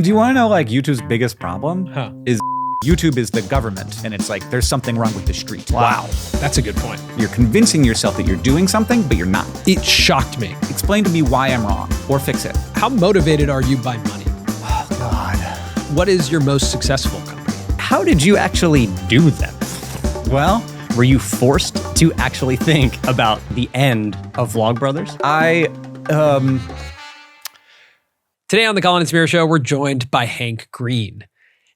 Do you want to know like YouTube's biggest problem? Is YouTube is the government, and it's like there's something wrong with the street. Wow, that's a good point. You're convincing yourself that you're doing something, but you're not. It shocked me. Explain to me why I'm wrong, or fix it. How motivated are you by money? Oh, God. What is your most successful company? How did you actually do them? Well, were you forced to actually think about the end of Vlogbrothers? Today on the Colin and Samir Show, we're joined by Hank Green.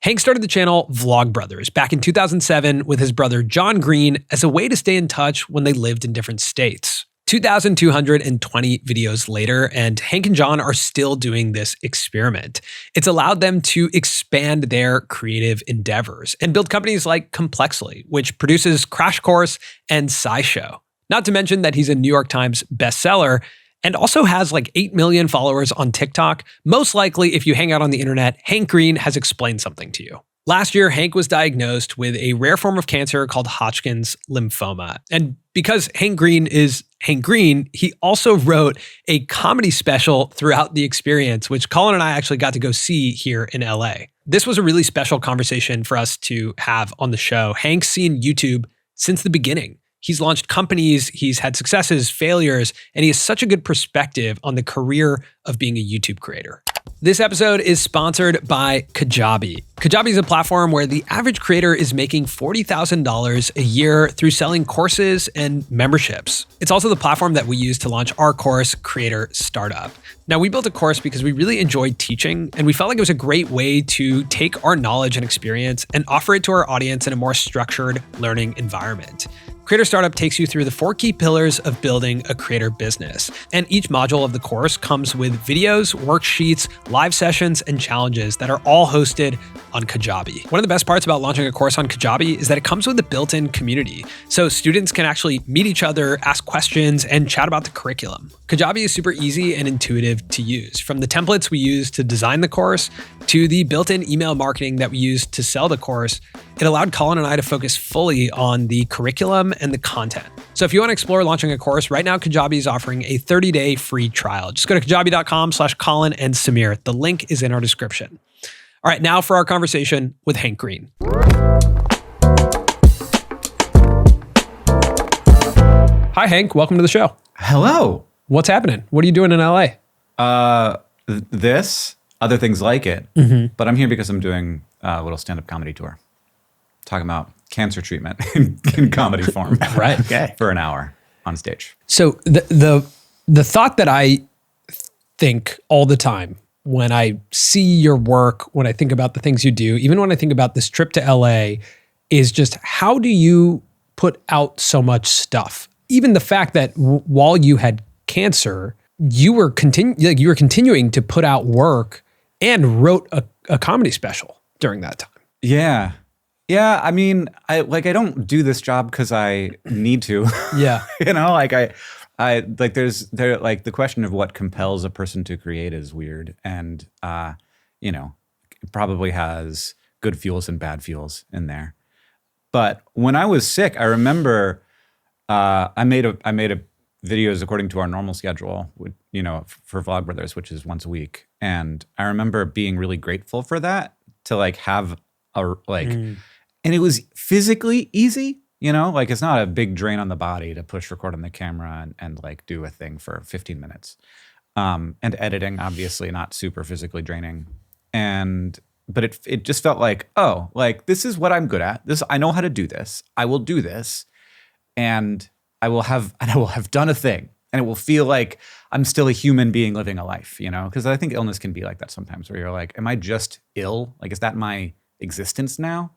Hank started the channel Vlogbrothers back in 2007 with his brother John Green as a way to stay in touch when they lived in different states. 2,220 videos later, and Hank and John are still doing this experiment. It's allowed them to expand their creative endeavors and build companies like Complexly, which produces Crash Course and SciShow. Not to mention that he's a New York Times bestseller and also has like 8 million followers on TikTok. Most likely, if you hang out on the internet, Hank Green has explained something to you. Last year, Hank was diagnosed with a rare form of cancer called Hodgkin's lymphoma. And because Hank Green is Hank Green, he also wrote a comedy special throughout the experience, which Colin and I actually got to go see here in LA. This was a really special conversation for us to have on the show. Hank's seen YouTube since the beginning. He's launched companies, he's had successes, failures, and he has such a good perspective on the career of being a YouTube creator. This episode is sponsored by Kajabi. Kajabi is a platform where the average creator is making $40,000 a year through selling courses and memberships. It's also the platform that we use to launch our course, Creator Startup. Now, we built a course because we really enjoyed teaching, and we felt like it was a great way to take our knowledge and experience and offer it to our audience in a more structured learning environment. Creator Startup takes you through the 4 key pillars of building a creator business. And each module of the course comes with videos, worksheets, live sessions, and challenges that are all hosted on Kajabi. One of the best parts about launching a course on Kajabi is that it comes with a built-in community. So students can actually meet each other, ask questions, and chat about the curriculum. Kajabi is super easy and intuitive to use. From the templates we use to design the course to the built-in email marketing that we use to sell the course, it allowed Colin and I to focus fully on the curriculum and the content. So if you want to explore launching a course, right now Kajabi is offering a 30-day free trial. Just go to kajabi.com/Colin and Samir. The link is in our description. All right, now for our conversation with Hank Green. Hi, Hank. Welcome to the show. hello. What's happening? What are you doing in LA? This, other things like it, but I'm here because I'm doing a little stand-up comedy tour. Talking about cancer treatment in comedy form. Right. Okay. For an hour on stage. So the thought that I think all the time when I see your work, when I think about the things you do, even when I think about this trip to LA, is just how do you put out so much stuff? Even the fact that while you had cancer, you were continuing to put out work and wrote a comedy special during that time. Yeah. Yeah, I mean, I don't do this job because I need to. Yeah. You know, like I like like the question of what compels a person to create is weird, and you know, it probably has good fuels and bad fuels in there. But when I was sick, I remember I made a videos according to our normal schedule, you know, for Vlogbrothers, which is once a week, and I remember being really grateful for that, to like have a and it was physically easy, you know, like it's not a big drain on the body to push record on the camera and like do a thing for 15 minutes. And editing, obviously not super physically draining. But it just felt like, oh, like this is what I'm good at. I know how to do this. I will do this. And I will have done a thing. And it will feel like I'm still a human being living a life, you know? Because I think illness can be like that sometimes, where you're like, am I just ill? Like, is that my existence now?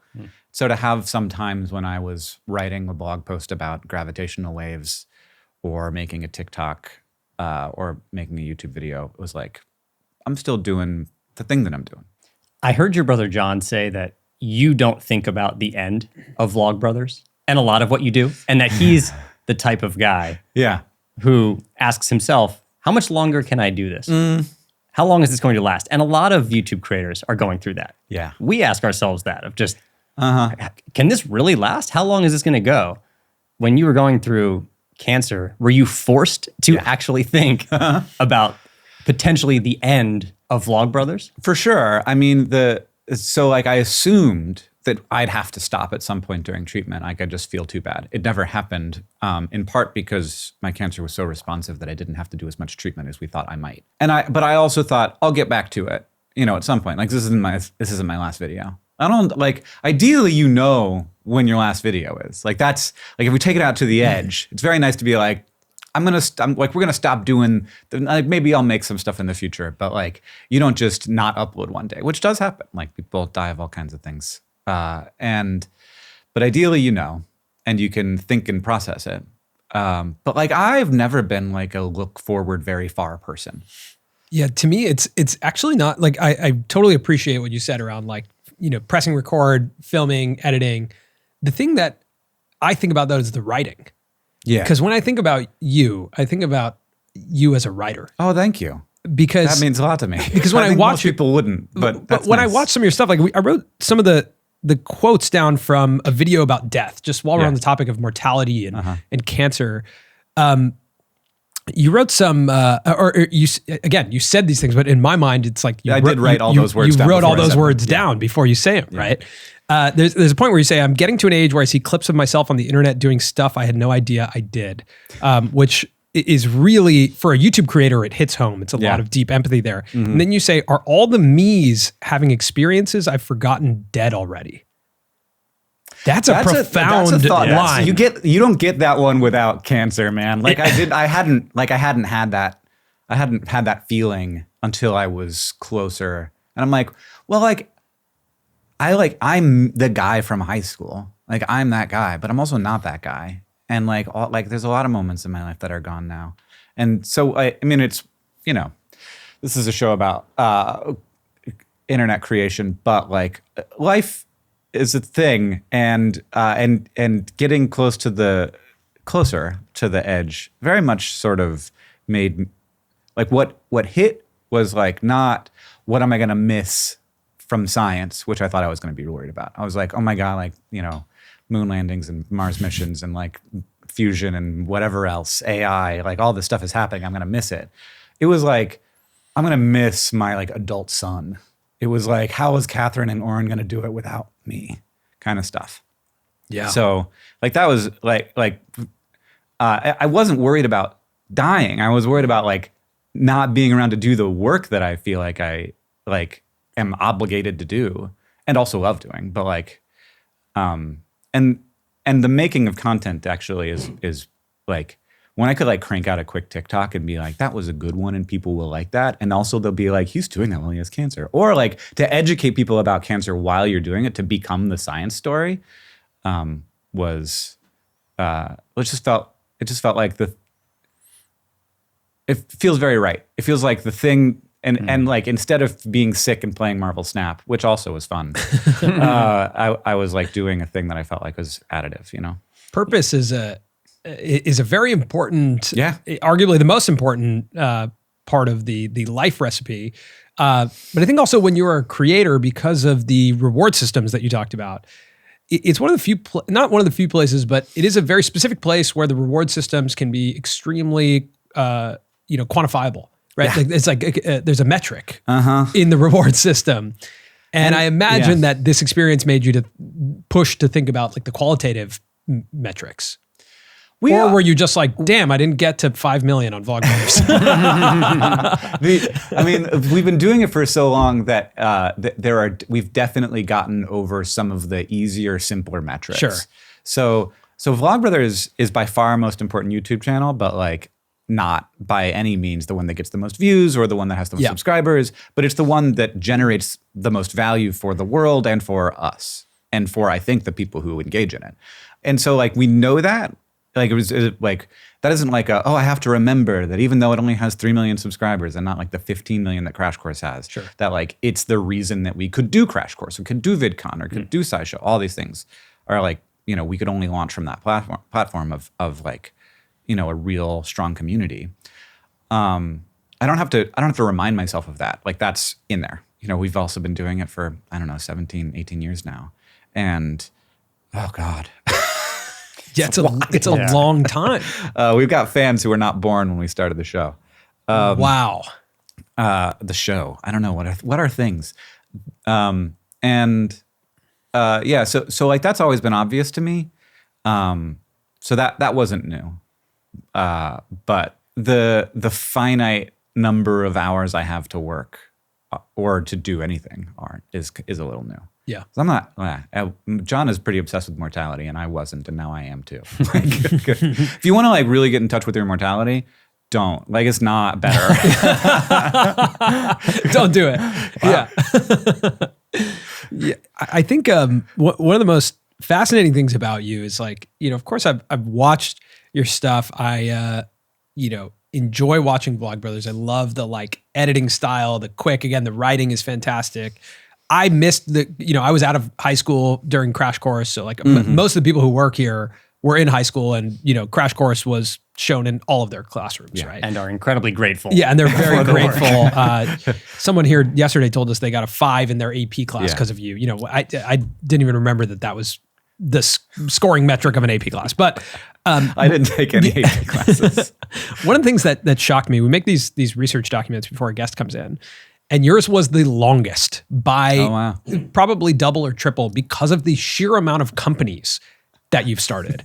So to have some times when I was writing a blog post about gravitational waves or making a TikTok or making a YouTube video, it was like, I'm still doing the thing that I'm doing. I heard your brother John say that you don't think about the end of Vlogbrothers and a lot of what you do, and that he's the type of guy who asks himself, how much longer can I do this? How long is this going to last? And a lot of YouTube creators are going through that. Yeah. We ask ourselves that, of just, can this really last? How long is this going to go? When you were going through cancer, were you forced to actually think about potentially the end of Vlogbrothers? For sure. I mean, so like I assumed that I'd have to stop at some point during treatment. Like I just feel too bad. It never happened, in part because my cancer was so responsive that I didn't have to do as much treatment as we thought I might. But I also thought I'll get back to it, at some point. Like this isn't my last video. I don't like, ideally, when your last video is. Like that's, like if we take it out to the edge, it's very nice to be like, we're gonna stop doing, like maybe I'll make some stuff in the future, but like you don't just not upload one day, which does happen. Like people die of all kinds of things. But ideally, and you can think and process it. But like I've never been like a look forward very far person. Yeah, to me, it's actually not like I totally appreciate what you said around like, pressing record, filming, editing. The thing that I think about though is the writing. Yeah. Because when I think about you, I think about you as a writer. Oh, thank you. Because that means a lot to me. Because when I watch most people wouldn't, but when I watch some of your stuff, like I wrote some of the quotes down from a video about death, just while we're on the topic of mortality and cancer. You wrote some, you said these things, but in my mind, it's like I did write all those words down. You wrote all those words down before you say them, right? There's a point where you say, I'm getting to an age where I see clips of myself on the internet doing stuff I had no idea I did, which is really, for a YouTube creator, it hits home. It's a lot of deep empathy there. Mm-hmm. And then you say, are all the me's having experiences I've forgotten dead already? That's a profound line. You don't get that one without cancer, man. Like I hadn't had that feeling until I was closer. And I'm like, well, I'm the guy from high school. Like I'm that guy, but I'm also not that guy. And there's a lot of moments in my life that are gone now. And so I mean it's, this is a show about internet creation, but like life is a thing, and getting closer to the edge very much sort of made like what hit was like not what am I going to miss from science, which I thought I was going to be worried about. I was like, oh my God, like, moon landings and Mars missions and like fusion and whatever else, AI, like all this stuff is happening. I'm going to miss it. It was like, I'm going to miss my like adult son. It was like, how is Catherine and Oren going to do it without me, kind of stuff. Yeah. So like that was I wasn't worried about dying. I was worried about like not being around to do the work that I feel like I like am obligated to do and also love doing. But like, and the making of content actually is like when I could like crank out a quick TikTok and be like, that was a good one and people will like that. And also they'll be like, he's doing that while he has cancer. Or like to educate people about cancer while you're doing it, to become the science story, it just felt like it feels very right. It feels like the thing, and like instead of being sick and playing Marvel Snap, which also was fun, I was like doing a thing that I felt like was additive, Purpose is a very important, arguably the most important part of the life recipe. But I think also when you're a creator, because of the reward systems that you talked about, it's one of the few, not one of the few places, but it is a very specific place where the reward systems can be extremely, quantifiable, right? Yeah. Like it's like there's a metric in the reward system. And I imagine that this experience made you to push to think about like the qualitative metrics. Or were you just like, damn, I didn't get to 5 million on Vlogbrothers? I mean, we've been doing it for so long that we've definitely gotten over some of the easier, simpler metrics. Sure. So Vlogbrothers is by far our most important YouTube channel, but like not by any means the one that gets the most views or the one that has the most subscribers, but it's the one that generates the most value for the world and for us and for, I think, the people who engage in it. And so like we know that. Like it was like, that isn't like I have to remember that even though it only has 3 million subscribers and not like the 15 million that Crash Course has, that like it's the reason that we could do Crash Course or could do VidCon or could do SciShow. All these things are like, we could only launch from that platform of like, a real strong community. I don't have to remind myself of that. Like that's in there. We've also been doing it for, 17, 18 years now. And oh God. Yeah, it's a long time. We've got fans who were not born when we started the show. Wow. The show. I don't know what are things. So like that's always been obvious to me. So that wasn't new. But the finite number of hours I have to work or to do anything is a little new. Yeah. I'm not. John is pretty obsessed with mortality, and I wasn't, and now I am too. Like, if you want to like really get in touch with your mortality, don't. Like, it's not better. Don't do it. Wow. Yeah. I think one of the most fascinating things about you is like, of course I've watched your stuff. I enjoy watching Vlogbrothers. I love the like editing style, the the writing is fantastic. I missed I was out of high school during Crash Course. So like most of the people who work here were in high school, and, Crash Course was shown in all of their classrooms, right? And are incredibly grateful. Yeah, and they're very grateful. Someone here yesterday told us they got a 5 in their AP class because of you. I didn't even remember that was the scoring metric of an AP class. But I didn't take any AP classes. One of the things that shocked me, we make these research documents before a guest comes in, and yours was the longest by probably double or triple because of the sheer amount of companies that you've started.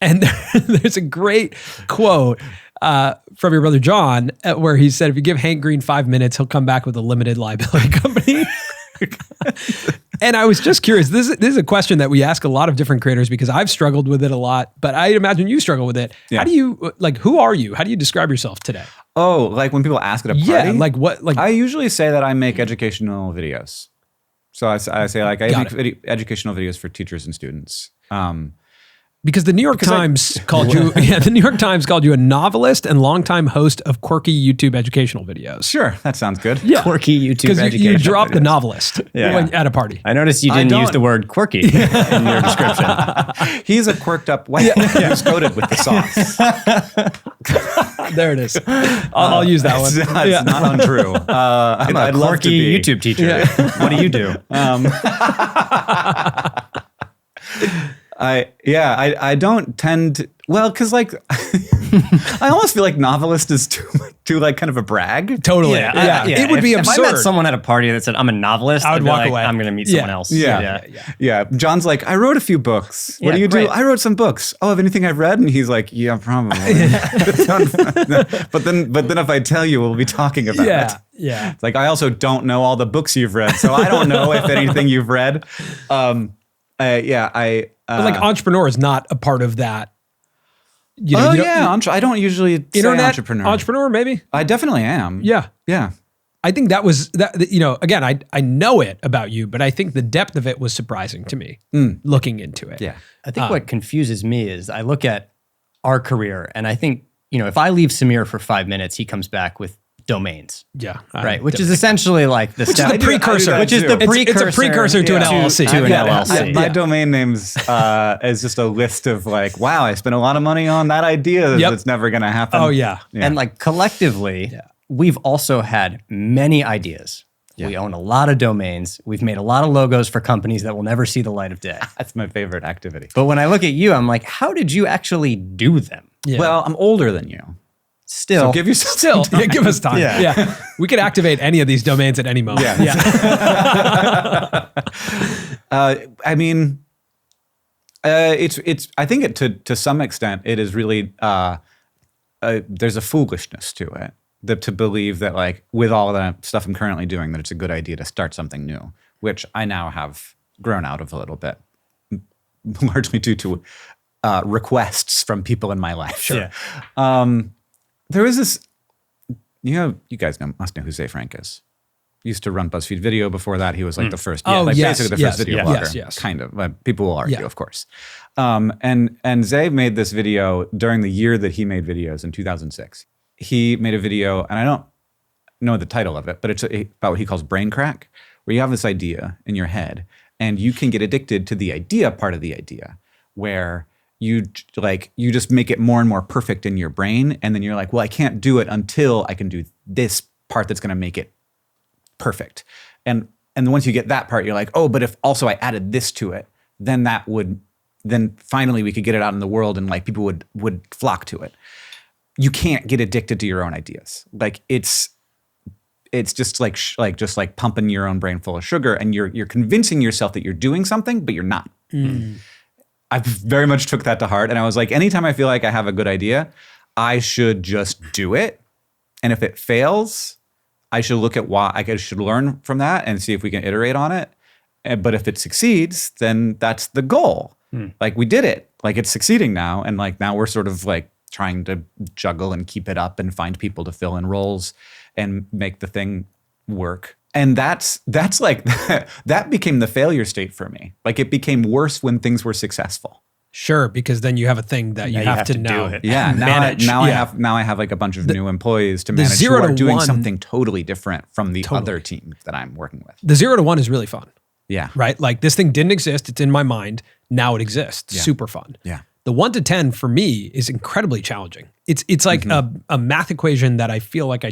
And there's a great quote from your brother John where he said, if you give Hank Green 5 minutes, he'll come back with a limited liability company. And I was just curious, this is a question that we ask a lot of different creators because I've struggled with it a lot, but I imagine you struggle with it. Yeah. How do you, who are you? How do you describe yourself today? Oh, like when people ask at a party? Yeah, like what? Like I usually say that I make educational videos. So I say like I make educational videos for teachers and students. Because the New York Times called you, the New York Times called you a novelist and longtime host of quirky YouTube educational videos. Sure, that sounds good. Yeah. Quirky YouTube educational Because you dropped the novelist at a party. I noticed you didn't use the word quirky in your description. He's a quirked up white who's coated with the sauce. There it is. I'll use that one. It's not untrue. I'm a quirky YouTube teacher. Yeah. What do you do? I don't tend to, because like I almost feel like novelist is too like kind of a brag. Totally. Yeah. It would be absurd. If I met someone at a party that said I'm a novelist, I would walk away. I'm going to meet someone else. Yeah. John's like, I wrote a few books. What do you do? I wrote some books. Oh, have anything I've read? And he's like, yeah, probably. But then if I tell you, we'll be talking about it. Yeah. It's like I also don't know all the books you've read, so I don't know if anything you've read. But like entrepreneur is not a part of that. I don't usually internet say entrepreneur. Entrepreneur, maybe? I definitely am. Yeah. Yeah. I think that was, again, I know it about you, but I think the depth of it was surprising to me looking into it. Yeah. I think what confuses me is I look at our career and I think, if I leave Samir for 5 minutes, he comes back with domains. Yeah. Right. Which is essentially like the step. Which is the precursor. It's a precursor to an LLC. To an LLC. My domain names is just a list of like, wow, I spent a lot of money on that idea that's never going to happen. Oh, yeah. And like collectively, we've also had many ideas. Yeah. We own a lot of domains. We've made a lot of logos for companies that will never see the light of day. That's my favorite activity. But when I look at you, I'm like, how did you actually do them? Yeah. Well, I'm older than you. So give yourself time. Give us time. Yeah. We could activate any of these domains at any moment. Yeah. I mean, it's. I think to some extent it is really there's a foolishness to it to believe that like with all the stuff I'm currently doing that it's a good idea to start something new, which I now have grown out of a little bit, largely due to requests from people in my life. Sure. Yeah. There was this, you guys must know who Zay Frank is. He used to run BuzzFeed Video. Before that, he was like the first, basically the first video blogger. Yes. Kind of. People will argue, of course. And Zay made this video during the year that he made videos in 2006. He made a video, and I don't know the title of it, but it's about what he calls brain crack, where you have this idea in your head, and you can get addicted to the idea part of the idea, where you just make it more and more perfect in your brain. And then you're like, well, I can't do it until I can do this part that's going to make it perfect. And once you get that part, you're like, oh, but if also I added this to it, then finally we could get it out in the world and like people would flock to it. You can't get addicted to your own ideas. Like it's it's just like just like pumping your own brain full of sugar, and you're convincing yourself that you're doing something, but you're not. I very much took that to heart, and I was like, anytime I feel like I have a good idea, I should just do it. And if it fails, I should look at why. I should learn from that and see if we can iterate on it. But if it succeeds, then that's the goal. Like, we did it. Like, it's succeeding now, and like now we're sort of like trying to juggle and keep it up and find people to fill in roles and make the thing work. And that's like that became the failure state for me. Like, it became worse when things were successful. Sure, because then you have a thing that you have to now do it. Yeah, manage. I have like a bunch of new employees to manage who are doing something totally different from the other team that I'm working with. The 0 to 1 is really fun. Yeah. Right? Like, this thing didn't exist. It's in my mind. Now it exists. Yeah. Super fun. Yeah. The 1 to 10 for me is incredibly challenging. It's like a math equation that I feel like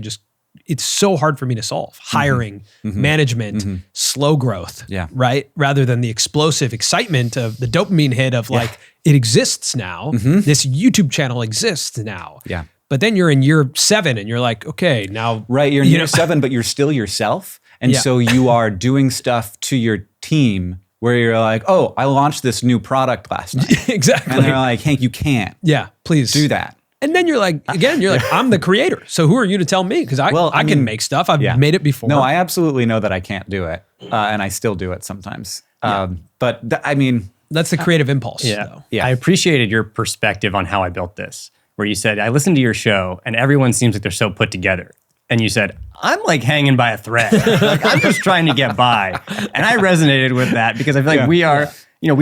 it's so hard for me to solve. Hiring, management, slow growth, right? Rather than the explosive excitement of the dopamine hit of like, it exists now. This YouTube channel exists now. Yeah. But then you're in year 7 and you're like, okay, now. Right, you're in year 7, but you're still yourself. And so you are doing stuff to your team where you're like, oh, I launched this new product last night. Exactly. And they're like, Hank, you can't please do that. And then you're like, I'm the creator. So who are you to tell me? Because I can make stuff. I've made it before. No, I absolutely know that I can't do it. And I still do it sometimes. But I mean. That's the creative impulse. Though. I appreciated your perspective on how I built this, where you said, I listened to your show and everyone seems like they're so put together. And you said, I'm like hanging by a thread. Like, I'm just trying to get by. And I resonated with that because I feel like we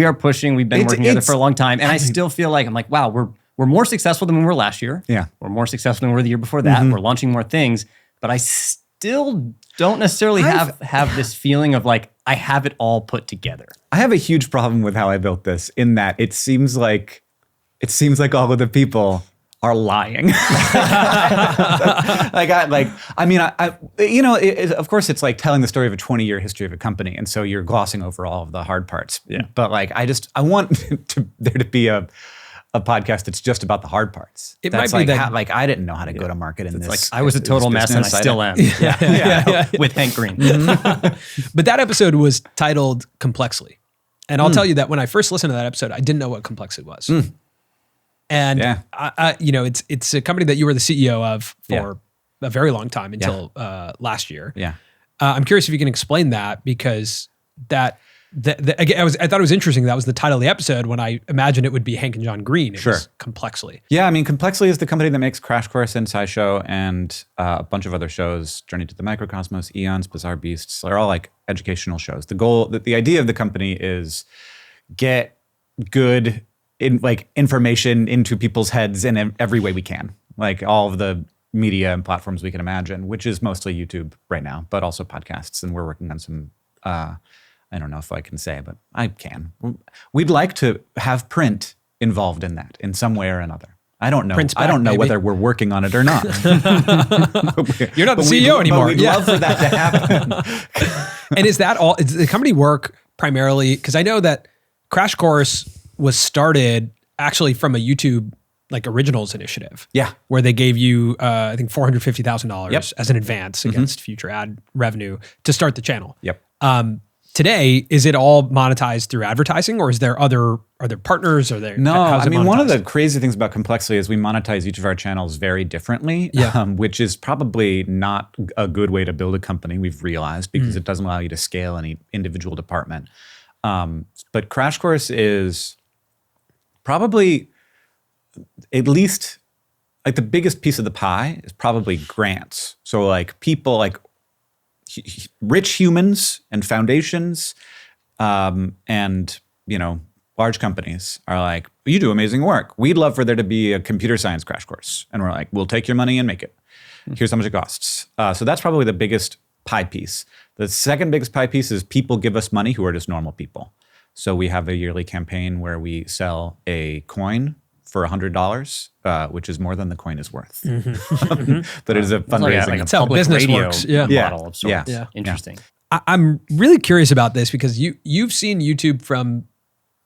are pushing. We've been working together for a long time. And I still feel like, I'm like, wow, we're more successful than we were last year. Yeah. We're more successful than we were the year before that. We're launching more things. But I still don't necessarily have this feeling of like, I have it all put together. I have a huge problem with how I built this, in that it seems like all of the people are lying. Of course, it's like telling the story of a 20-year history of a company, and so you're glossing over all of the hard parts. Yeah. But like, I want there to be a podcast that's just about the hard parts. It that's might be like, that. I didn't know how to go to market in this. Like, I was a total mess, and I still am. With Hank Green. But that episode was titled Complexly. And I'll tell you that when I first listened to that episode, I didn't know what Complexly was. And it's a company that you were the CEO of for a very long time until last year. Yeah. I'm curious if you can explain that, because again, I thought it was interesting. That was the title of the episode when I imagined it would be Hank and John Green. It was Complexly. Yeah, I mean, Complexly is the company that makes Crash Course and SciShow and a bunch of other shows. Journey to the Microcosmos, Eons, Bizarre Beasts. They're all like educational shows. The idea of the company is get good information into people's heads in every way we can. Like all of the media and platforms we can imagine, which is mostly YouTube right now, but also podcasts. And we're working on some, I don't know if I can say, but I can. We'd like to have print involved in that in some way or another. I don't know. Print's back, I don't know baby. whether we're working on it or not. You're not the CEO anymore. But we'd love for that to happen. And is that all? Does the company work primarily? Because I know that Crash Course was started actually from a YouTube like originals initiative. Yeah. Where they gave you, I think $450,000 as an advance against future ad revenue to start the channel. Yep. Today, is it all monetized through advertising, or are there partners? No, I mean, one of the crazy things about Complexly is we monetize each of our channels very differently, which is probably not a good way to build a company, we've realized, because it doesn't allow you to scale any individual department. But Crash Course is probably, at least, like the biggest piece of the pie is probably grants. So like people, like rich humans and foundations and, large companies are like, you do amazing work. We'd love for there to be a computer science crash course. And we're like, we'll take your money and make it. Here's how much it costs. So that's probably the biggest pie piece. The second biggest pie piece is people give us money who are just normal people. So we have a yearly campaign where we sell a coin for $100, which is more than the coin is worth. But it is a fundraising. Like a That's how public business radio works. model of sorts. Yeah. Interesting. I'm really curious about this because you've seen YouTube from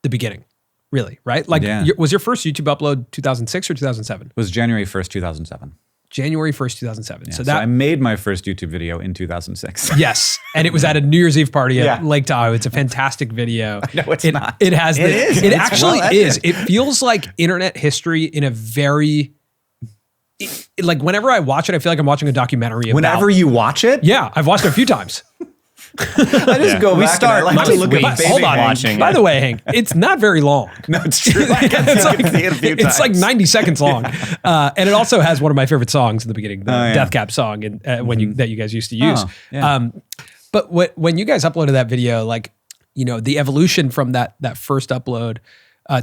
the beginning, really, right? Like, was your first YouTube upload 2006 or 2007? It was January 1st, 2007. January 1st, 2007. So I made my first YouTube video in 2006. Yes. And it was at a New Year's Eve party at Yeah. Lake Tahoe. It's a fantastic video. No, it's not. It has It is. It It's actually well is. edited. It feels like internet history in a very, like whenever I watch it, I feel like I'm watching a documentary about. Whenever you watch it, Yeah, I've watched it a few times. I just go back and I like to look weeks at baby Hold on. Hank. watching By it. the way, Hank, it's not very long. No, it's true. I can it's see it a few it's like times. 90 seconds long. And it also has one of my favorite songs in the beginning, the Death Cab song and when that you guys used to use. Oh, yeah. But when you guys uploaded that video, like, the evolution from that first upload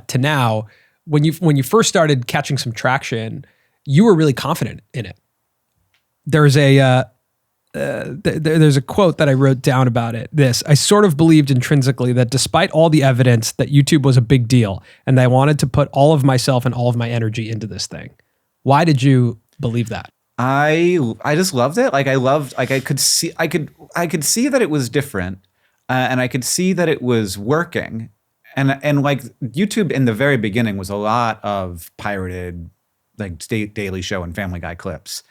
to now, when you first started catching some traction, you were really confident in it. There's there's a quote that I wrote down about it. I sort of believed intrinsically that despite all the evidence that YouTube was a big deal and I wanted to put all of myself and all of my energy into this thing. Why did you believe that? I just loved it. Like I could see that it was different, and I could see that it was working, and like YouTube in the very beginning was a lot of pirated, like Daily Show and Family Guy clips,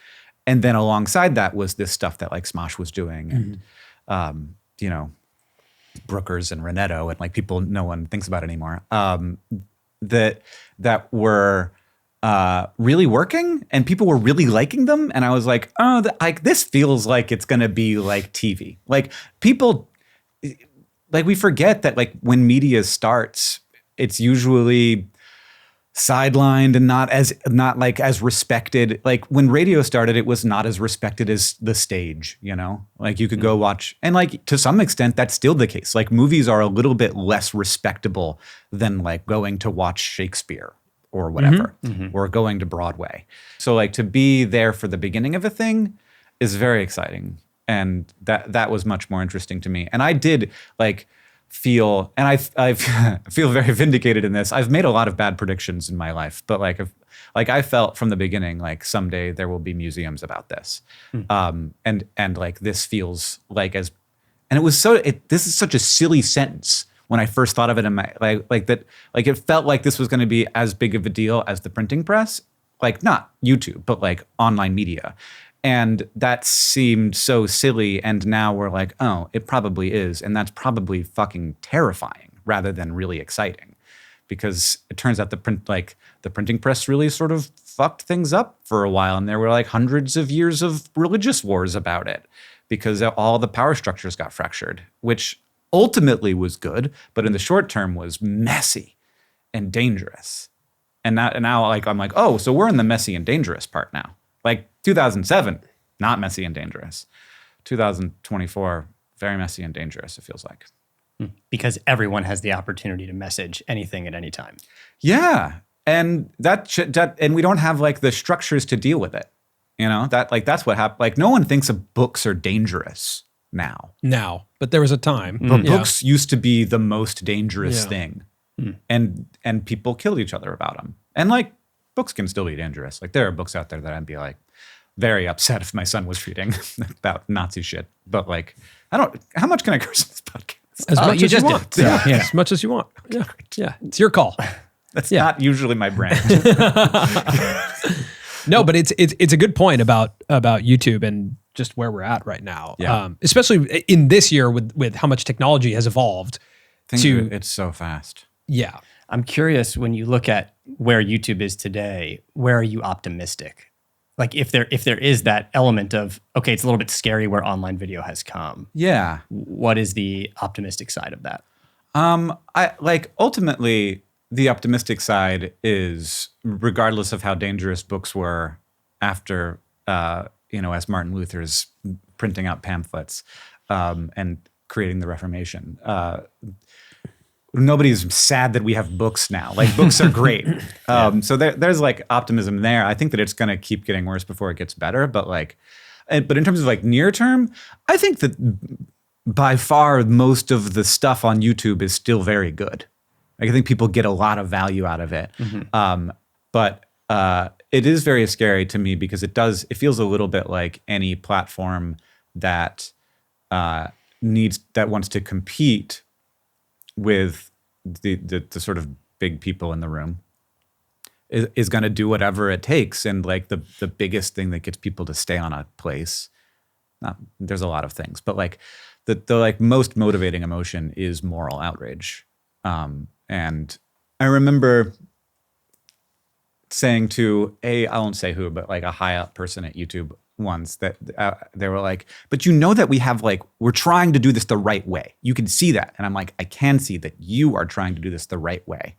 and then alongside that was this stuff that like Smosh was doing, and Brookers and Renetto and like people no one thinks about anymore, that were really working and people were really liking them. And I was like, oh, like this feels like it's going to be like TV. Like people, like we forget that like when media starts, it's usually sidelined and not as respected. Like when radio started, it was not as respected as the stage, like you could go watch, and like to some extent that's still the case. Like movies are a little bit less respectable than like going to watch Shakespeare or whatever, or going to Broadway. So like to be there for the beginning of a thing is very exciting. And that was much more interesting to me. And I did like feel, and I feel very vindicated in this. I've made a lot of bad predictions in my life, but like I felt from the beginning, like someday there will be museums about this. And like this feels like and it was this is such a silly sentence when I first thought of it in my like that, like it felt like this was going to be as big of a deal as the printing press, like not YouTube, but like online media. And that seemed so silly. And now we're like, oh, it probably is. And that's probably fucking terrifying rather than really exciting, because it turns out the printing press really sort of fucked things up for a while. And there were like hundreds of years of religious wars about it because all the power structures got fractured, which ultimately was good, but in the short term was messy and dangerous. And now like I'm like, oh, so we're in the messy and dangerous part now. Like 2007, not messy and dangerous. 2024, very messy and dangerous, it feels like. Because everyone has the opportunity to message anything at any time. Yeah. And and we don't have like the structures to deal with it. That's what happened. Like no one thinks of books are dangerous now. But there was a time. But books used to be the most dangerous Yeah. thing. And people killed each other about them. And like books can still be dangerous. Like there are books out there that I'd be like very upset if my son was reading about Nazi shit. But like, how much can I curse on this podcast? As much you as you just want. did. Yeah. As much as you want. Yeah. Yeah. It's your call. That's not usually my brand. No, but it's a good point about YouTube and just where we're at right now. Yeah. Especially in this year with how much technology has evolved. It's so fast. Yeah. I'm curious, when you look at where YouTube is today, where are you optimistic? Like if there is that element of, okay, it's a little bit scary where online video has come. Yeah. What is the optimistic side of that? I like ultimately the optimistic side is regardless of how dangerous books were after, as Martin Luther's printing out pamphlets and creating the Reformation. Nobody's sad that we have books now. Like books are great. So there's like optimism there. I think that it's going to keep getting worse before it gets better. But but in terms of like near term, I think that by far most of the stuff on YouTube is still very good. Like, I think people get a lot of value out of it. But it is very scary to me because it feels a little bit like any platform that wants to compete with the sort of big people in the room. is going to do whatever it takes. And like the biggest thing that gets people to stay on a place, there's a lot of things, but like the like most motivating emotion is moral outrage. And I remember saying to I won't say who, but like a high up person at YouTube once that they were like, but you know that we're trying to do this the right way. You can see that. And I'm like, I can see that you are trying to do this the right way.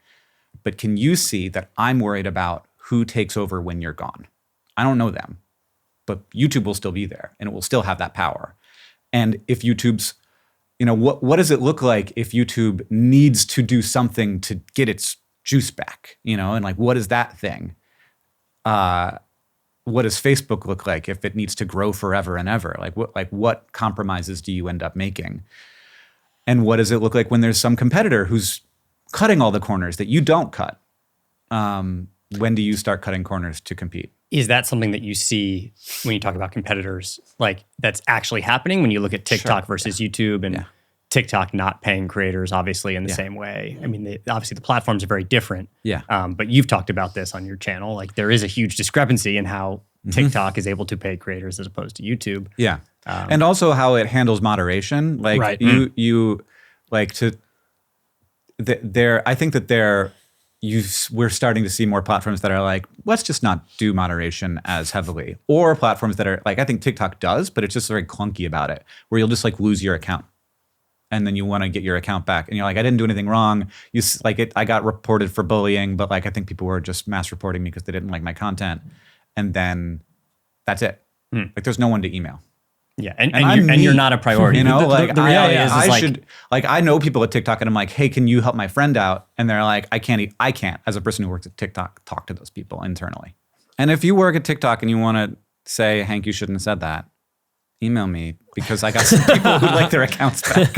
But can you see that I'm worried about who takes over when you're gone? I don't know them, but YouTube will still be there and it will still have that power. And if YouTube's, what does it look like if YouTube needs to do something to get its juice back, and like, what is that thing? What does Facebook look like if it needs to grow forever and ever? What compromises do you end up making? And what does it look like when there's some competitor who's cutting all the corners that you don't cut? When do you start cutting corners to compete? Is that something that you see when you talk about competitors, like that's actually happening when you look at TikTok versus YouTube and TikTok not paying creators obviously in the same way? I mean, obviously the platforms are very different. But you've talked about this on your channel. Like there is a huge discrepancy in how TikTok is able to pay creators as opposed to YouTube. And also how it handles moderation. Like you like to, I think that we're starting to see more platforms that are like, let's just not do moderation as heavily. Or platforms that are like, I think TikTok does, but it's just very clunky about it, where you'll just like lose your account. And then you want to get your account back. And you're like, I didn't do anything wrong. I got reported for bullying, but like I think people were just mass reporting me because they didn't like my content. And then that's it. Like there's no one to email. Yeah, and you're not a priority. The reality is I know people at TikTok and I'm like, hey, can you help my friend out? And they're like, I can't, as a person who works at TikTok, talk to those people internally. And if you work at TikTok and you want to say, Hank, you shouldn't have said that, email me because I got some people who like their accounts back.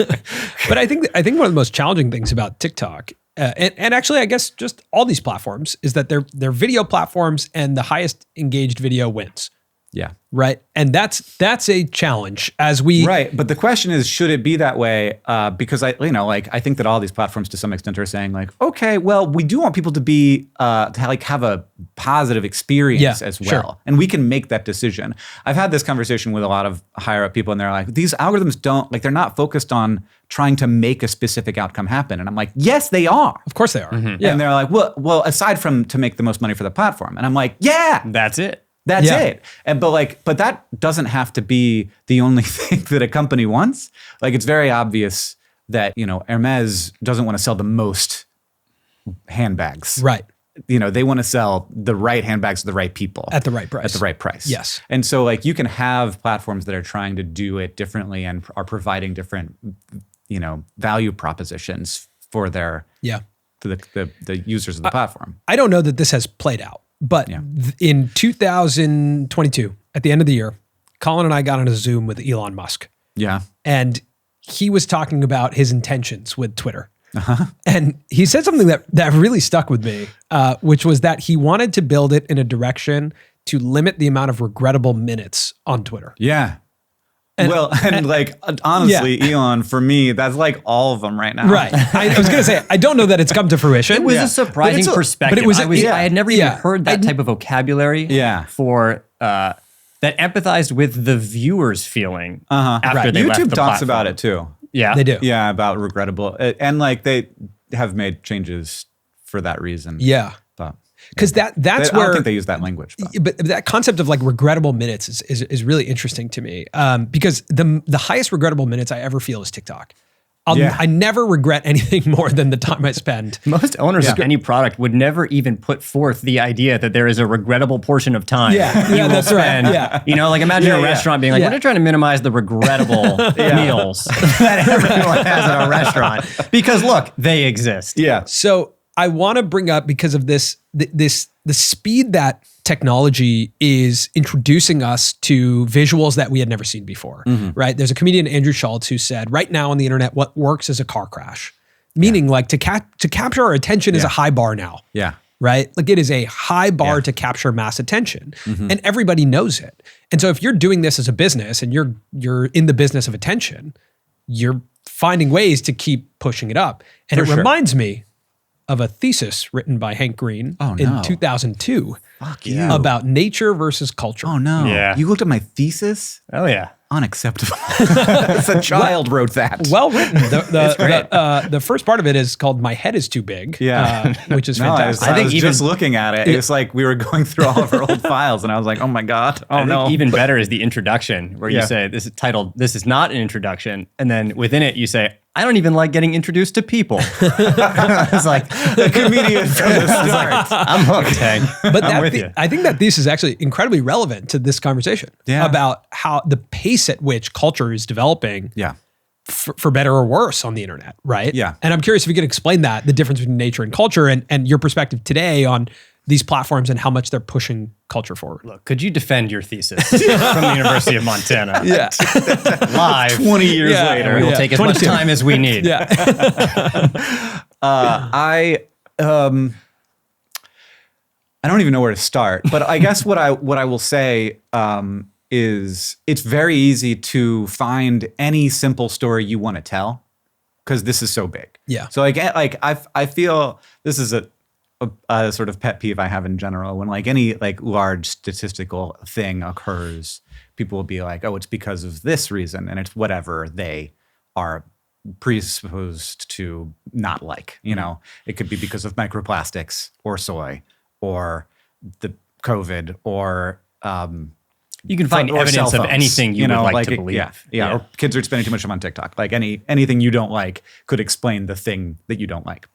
But I think one of the most challenging things about TikTok, and actually I guess just all these platforms, is that they're video platforms and the highest engaged video wins. Yeah. Right. And that's a challenge as we. Right. But the question is, should it be that way? Because I think that all these platforms to some extent are saying like, okay, well, we do want people to be, to have a positive experience as well. Sure. And we can make that decision. I've had this conversation with a lot of higher up people and they're like, these algorithms they're not focused on trying to make a specific outcome happen. And I'm like, yes, they are. Of course they are. Mm-hmm. Yeah. And they're like, well, aside from to make the most money for the platform. And I'm like, yeah. That's it. That's it. And but that doesn't have to be the only thing that a company wants. Like it's very obvious that, Hermes doesn't want to sell the most handbags. Right. They want to sell the right handbags to the right people. At the right price. At the right price. Yes. And so like you can have platforms that are trying to do it differently and are providing different, value propositions for their to the users of the platform. I don't know that this has played out. But in 2022, at the end of the year, Colin and I got on a Zoom with Elon Musk. Yeah. And he was talking about his intentions with Twitter. And he said something that really stuck with me, which was that he wanted to build it in a direction to limit the amount of regrettable minutes on Twitter. Yeah. Honestly, Elon, for me, that's like all of them right now. Right. I was going to say, I don't know that it's come to fruition. It was a surprising perspective. But I had never even heard that type of vocabulary for that empathized with the viewer's feeling after they left the platform. YouTube talks about it too. Yeah. They do. Yeah, about regrettable. And like they have made changes for that reason. Yeah. Because that's where I don't think they use that language, but that concept of like regrettable minutes is really interesting to me. Because the highest regrettable minutes I ever feel is TikTok. I never regret anything more than the time I spend. Most owners of any product would never even put forth the idea that there is a regrettable portion of time. That's right. Yeah. Like imagine a restaurant being like, we're trying to minimize the regrettable meals that everyone has at our restaurant. Because look, they exist. Yeah. So I want to bring up, because of the speed that technology is introducing us to visuals that we had never seen before, right? There's a comedian, Andrew Schultz, who said, right now on the internet, what works is a car crash. Meaning like to capture our attention is a high bar now. Yeah. Right? Like it is a high bar to capture mass attention, and everybody knows it. And so if you're doing this as a business and you're in the business of attention, you're finding ways to keep pushing it up. And it reminds me of a thesis written by Hank Green Oh, in no. 2002 Fuck you. about nature versus culture. Oh no. Yeah. You looked at my thesis? Oh yeah. Unacceptable. It's a child wrote that. Well written. The first part of it is called "My Head Is Too Big," which is fantastic. I was just looking at it. It's like we were going through all of our old files, and I was like, "Oh my god! Oh I no!" think even better is the introduction, where you say this is titled "This is not an introduction," and then within it you say, "I don't even like getting introduced to people." It's like the comedian from the start. I'm hooked, Hank. But I'm with you. I think that thesis is actually incredibly relevant to this conversation about how the pace at which culture is developing. Yeah. For better or worse on the internet, right? Yeah. And I'm curious if you could explain the difference between nature and culture, and your perspective today on these platforms and how much they're pushing culture forward. Look, could you defend your thesis from the University of Montana? Yeah. Live 20 years later. We will take as much time as we need. Yeah. I don't even know where to start, but I guess what I will say is it's very easy to find any simple story you want to tell because this is so big. Yeah. So I feel this is a sort of pet peeve I have in general when like any like large statistical thing occurs, people will be like, oh, it's because of this reason, and it's whatever they are predisposed to not like. You know, it could be because of microplastics or soy or the COVID or you can find evidence of anything you would like to believe. Yeah, or kids are spending too much time on TikTok. Like anything you don't like could explain the thing that you don't like.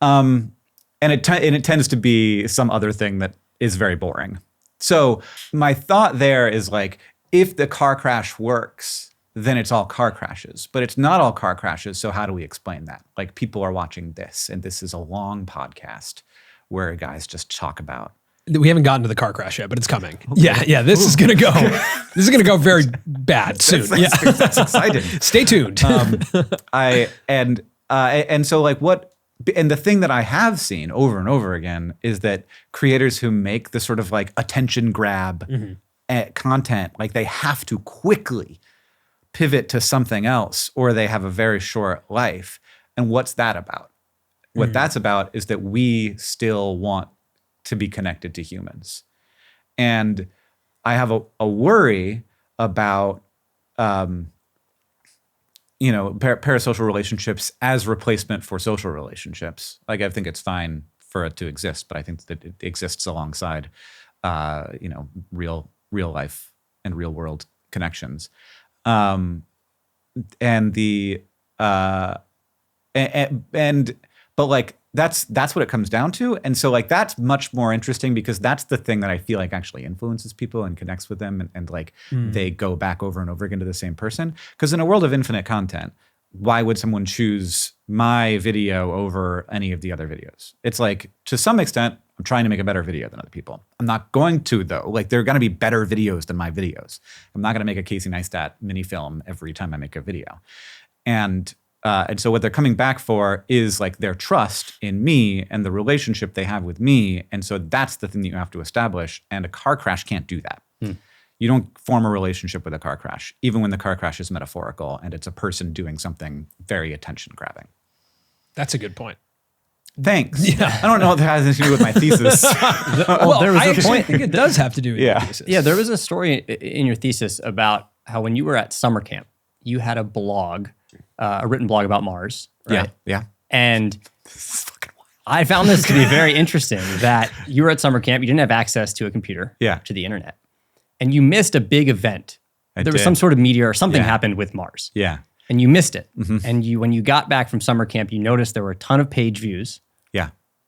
And it tends to be some other thing that is very boring. So my thought there is like, if the car crash works, then it's all car crashes. But it's not all car crashes, so how do we explain that? Like, people are watching this, and this is a long podcast where guys just talk about. We haven't gotten to the car crash yet, but it's coming. Okay. Yeah. This is gonna go. This is gonna go very bad soon. That's exciting. Stay tuned. And so like what. And the thing that I have seen over and over again is that creators who make the sort of like attention grab content, like they have to quickly pivot to something else or they have a very short life. And what's that about? What that's about is that we still want to be connected to humans. And I have a worry about parasocial relationships as replacement for social relationships. Like, I think it's fine for it to exist, but I think that it exists alongside, real life and real world connections. But like, that's what it comes down to. And so like, that's much more interesting because that's the thing that I feel like actually influences people and connects with them. And they go back over and over again to the same person. Because in a world of infinite content, why would someone choose my video over any of the other videos? It's like, to some extent, I'm trying to make a better video than other people. I'm not going to, though. Like, there are going to be better videos than my videos. I'm not going to make a Casey Neistat mini film every time I make a video. And so what they're coming back for is like their trust in me and the relationship they have with me. And so that's the thing that you have to establish. And a car crash can't do that. You don't form a relationship with a car crash, even when the car crash is metaphorical and it's a person doing something very attention grabbing. That's a good point. Thanks. Yeah. I don't know if that has anything to do with my thesis. There was a point. I think it does have to do with your thesis. Yeah, there was a story in your thesis about how when you were at summer camp, you had a blog, a written blog about Mars, right? Yeah. And I found this to be very interesting that you were at summer camp, you didn't have access to a computer, to the internet, and you missed a big event. There was some sort of meteor or something happened with Mars. Yeah. And you missed it. And when you got back from summer camp, you noticed there were a ton of page views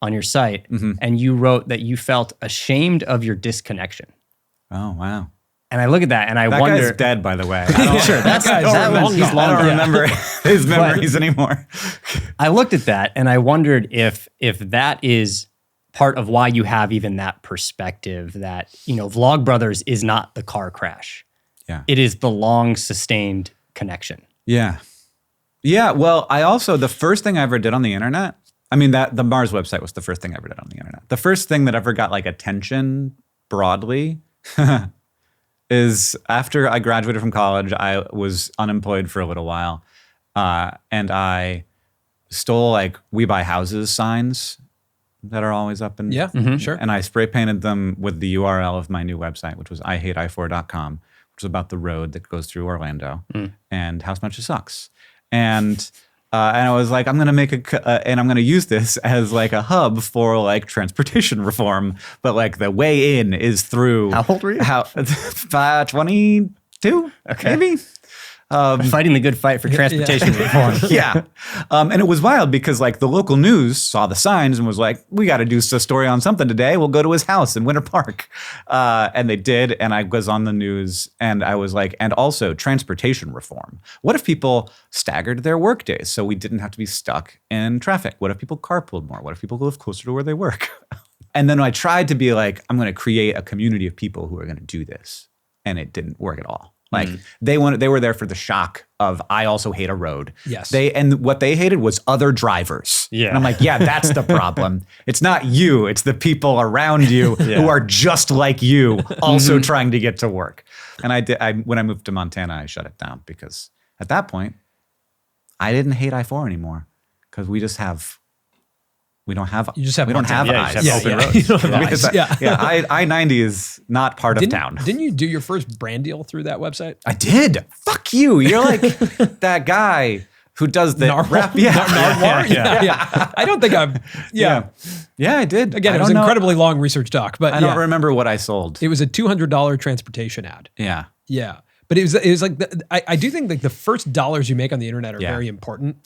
on your site, and you wrote that you felt ashamed of your disconnection. Oh, wow. And I look at that and I wonder. That guy's dead, by the way. Sure, he's long I don't dead. remember his memories anymore. I looked at that and I wondered if that is part of why you have even that perspective that, Vlogbrothers is not the car crash. Yeah. It is the long sustained connection. Yeah. Yeah. Well, the first thing I ever did on the internet, the Mars website was the first thing I ever did on the internet. The first thing that ever got like attention broadly is after I graduated from college, I was unemployed for a little while. And I stole like We Buy Houses signs that are always up. And sure. And I spray painted them with the URL of my new website, which was ihatei4.com, which is about the road that goes through Orlando and how much it sucks. And I was like, I'm going to make and I'm going to use this as like a hub for like transportation reform. But like the way in is through. How old were you? 22, okay. Maybe. Fighting the good fight for transportation reform. Yeah. And it was wild because like the local news saw the signs and was like, we got to do a story on something today. We'll go to his house in Winter Park. And they did. And I was on the news and I was like, and also transportation reform. What if people staggered their work days so we didn't have to be stuck in traffic? What if people carpooled more? What if people live closer to where they work? And then I tried to be like, I'm going to create a community of people who are going to do this. And it didn't work at all. Like they were there for the shock of I also hate a road. Yes. And what they hated was other drivers. Yeah. And I'm like, yeah, that's the problem. It's not you. It's the people around you who are just like you, also trying to get to work. And when I moved to Montana, I shut it down because at that point, I didn't hate I-4 anymore because we don't have eyes. You just have open roads. You don't have eyes. I-90 is not part of town. Didn't you do your first brand deal through that website? I did. Fuck you. You're like that guy who does the rap. Narwhal? Yeah. I don't think I've. Yeah, I did. Again, it was an incredibly long research doc, but I don't remember what I sold. It was a $200 transportation ad. Yeah. Yeah. But it was like, I do think like the first dollars you make on the internet are very important.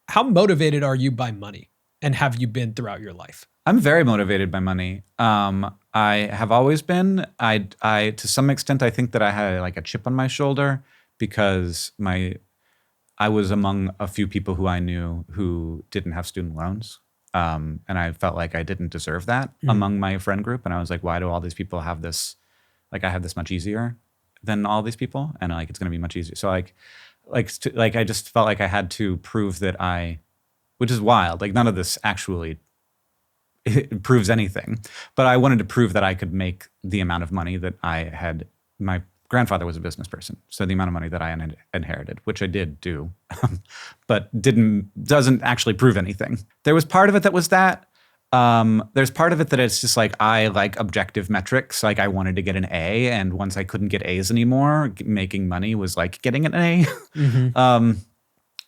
How motivated are you by money, and have you been throughout your life? I'm very motivated by money. I have always been. I to some extent, I think that I had like a chip on my shoulder because I was among a few people who I knew who didn't have student loans. And I felt like I didn't deserve that among my friend group. And I was like, why do all these people have this? Like I have this much easier than all these people, and like it's going to be much easier. So I just felt like I had to prove that which is wild. Like none of this actually proves anything, but I wanted to prove that I could make the amount of money that I had. My grandfather was a business person, so the amount of money that I inherited, which I did do, but doesn't actually prove anything. There was part of it that was that. There's part of it that it's just like I like objective metrics. Like I wanted to get an A, and once I couldn't get A's anymore, making money was like getting an A.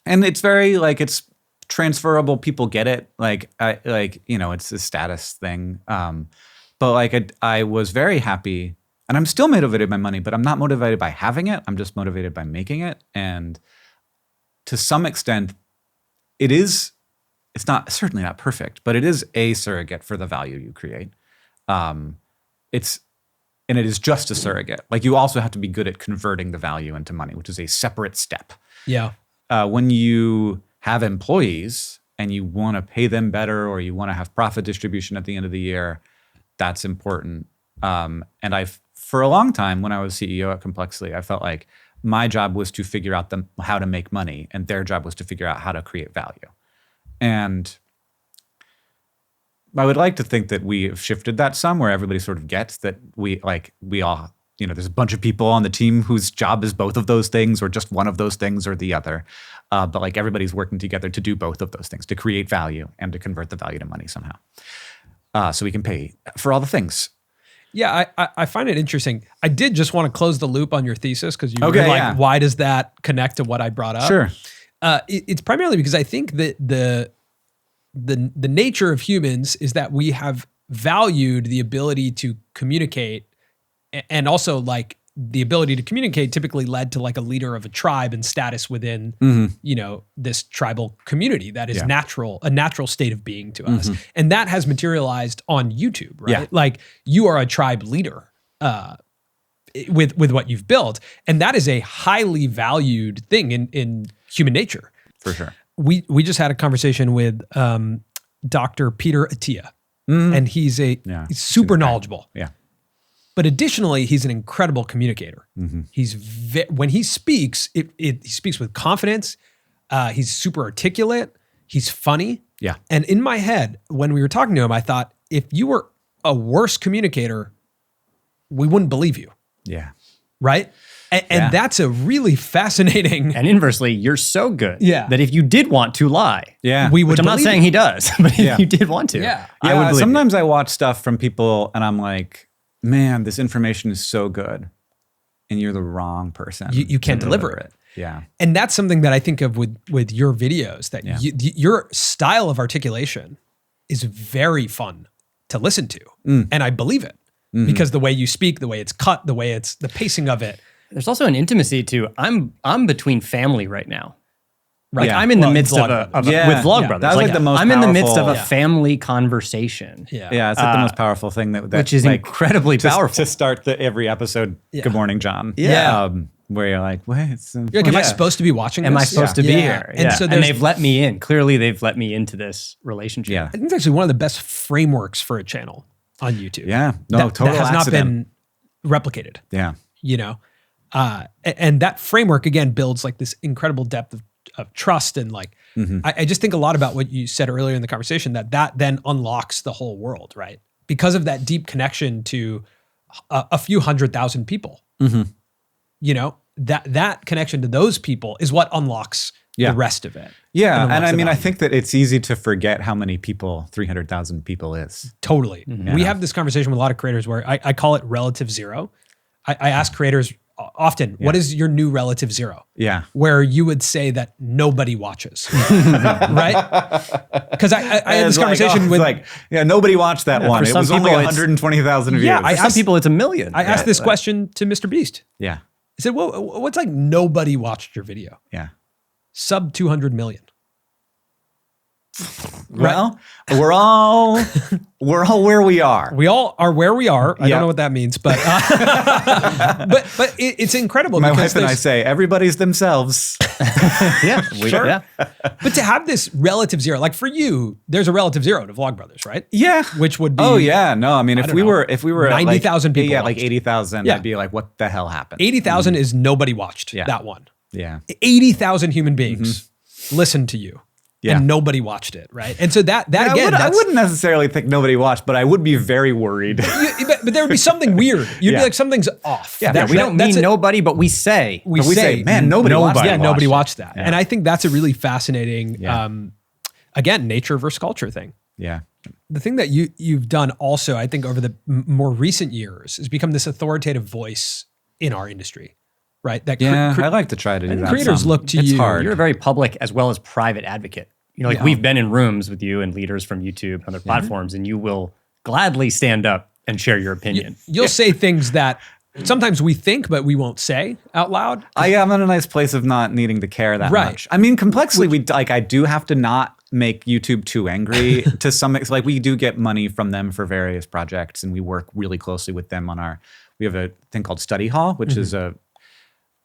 And it's very like it's transferable. People get it. Like it's a status thing. But like I was very happy, and I'm still motivated by money, but I'm not motivated by having it. I'm just motivated by making it. And to some extent, it's certainly not perfect, but it is a surrogate for the value you create. It is just a surrogate. Like you also have to be good at converting the value into money, which is a separate step. Yeah. When you have employees and you want to pay them better, or you want to have profit distribution at the end of the year, that's important. And for a long time when I was CEO at Complexly, I felt like my job was to figure out how to make money, and their job was to figure out how to create value. And I would like to think that we have shifted that some, where everybody sort of gets that we all, there's a bunch of people on the team whose job is both of those things, or just one of those things or the other. But like everybody's working together to do both of those things, to create value and to convert the value to money somehow. So we can pay for all the things. Yeah, I find it interesting. I did just want to close the loop on your thesis because you were like, why does that connect to what I brought up? Sure. It's primarily because I think that the nature of humans is that we have valued the ability to communicate, and also like the ability to communicate typically led to like a leader of a tribe and status within this tribal community that is a natural state of being to us, and that has materialized on YouTube, right? Yeah. Like you are a tribe leader with what you've built, and that is a highly valued thing in human nature. For sure. We just had a conversation with Dr. Peter Attia, and he's super knowledgeable. Yeah. But additionally, he's an incredible communicator. He's when he speaks, he speaks with confidence. He's super articulate. He's funny. Yeah. And in my head, when we were talking to him, I thought, if you were a worse communicator, we wouldn't believe you. Yeah. Right? And that's a really fascinating. And inversely, you're so good that if you did want to lie, we would. Which I'm not saying he does, but if you did want to, I would believe sometimes I watch stuff from people and I'm like, man, this information is so good, and you're the wrong person. You can't deliver it. Yeah. And that's something that I think of with your videos, that your style of articulation is very fun to listen to. And I believe it because the way you speak, the way it's cut, the way it's the pacing of it. There's also an intimacy to, I'm between family right now. Right. I'm in the midst of with Vlog Brothers. That's like the most I'm powerful, in the midst of a family conversation. Yeah. It's like the most powerful thing that which is like incredibly powerful. To start every episode, Good Morning, John. Where you're like, wait, am I supposed to be watching this? Am I supposed to be here? And so they've let me in. Clearly, they've let me into this relationship. Yeah. I think it's actually one of the best frameworks for a channel on YouTube. Yeah. No, total that has accident. not been replicated. Yeah. You know? And that framework, again, builds like this incredible depth of trust. And like, I just think a lot about what you said earlier in the conversation, that then unlocks the whole world, right? Because of that deep connection to a few 100,000 people. You know, that connection to those people is what unlocks the rest of it. Yeah. And I mean, I think that it's easy to forget how many people 300,000 people is. Totally. We have this conversation with a lot of creators where I call it relative zero. I ask creators often, what is your new relative zero? Yeah. Where you would say that nobody watches, right? Because I had this conversation with nobody watched that one. It was only 120,000 views. Yeah, for some people it's 1 million. I asked this question to Mr. Beast. Yeah. I said, well, what's like nobody watched your video? Yeah. Sub 200 million. Well, we're all where we are. We all are where we are. I don't know what that means, but but it's incredible. My wife and I say everybody's themselves. Sure. But to have this relative zero, like for you, there's a relative zero to Vlog Brothers, right? Yeah. Which would be I mean, if we were 90,000 people, like 80,000, I'd be like, what the hell happened? 80,000 is nobody watched that one. Yeah. 80,000 human beings listened to you. And nobody watched it, right? And so that again, I wouldn't necessarily think nobody watched, but I would be very worried. But there would be something weird. You'd be like, something's off. Yeah, we don't mean nobody, but we say. We say, man, nobody watched that. Yeah, nobody watched that. Yeah. And I think that's a really fascinating, again, nature versus culture thing. Yeah. The thing that you've done also, I think over the more recent years, is become this authoritative voice in our industry. Right. I like to try to do that. Creators look to you. It's hard. You're a very public as well as private advocate. You know, like we've been in rooms with you and leaders from YouTube and other platforms, and you will gladly stand up and share your opinion. You'll say things that sometimes we think, but we won't say out loud. I am in a nice place of not needing to care that much. I mean, complexly, I do have to not make YouTube too angry to some extent. Like we do get money from them for various projects, and we work really closely with them on we have a thing called Study Hall, which is a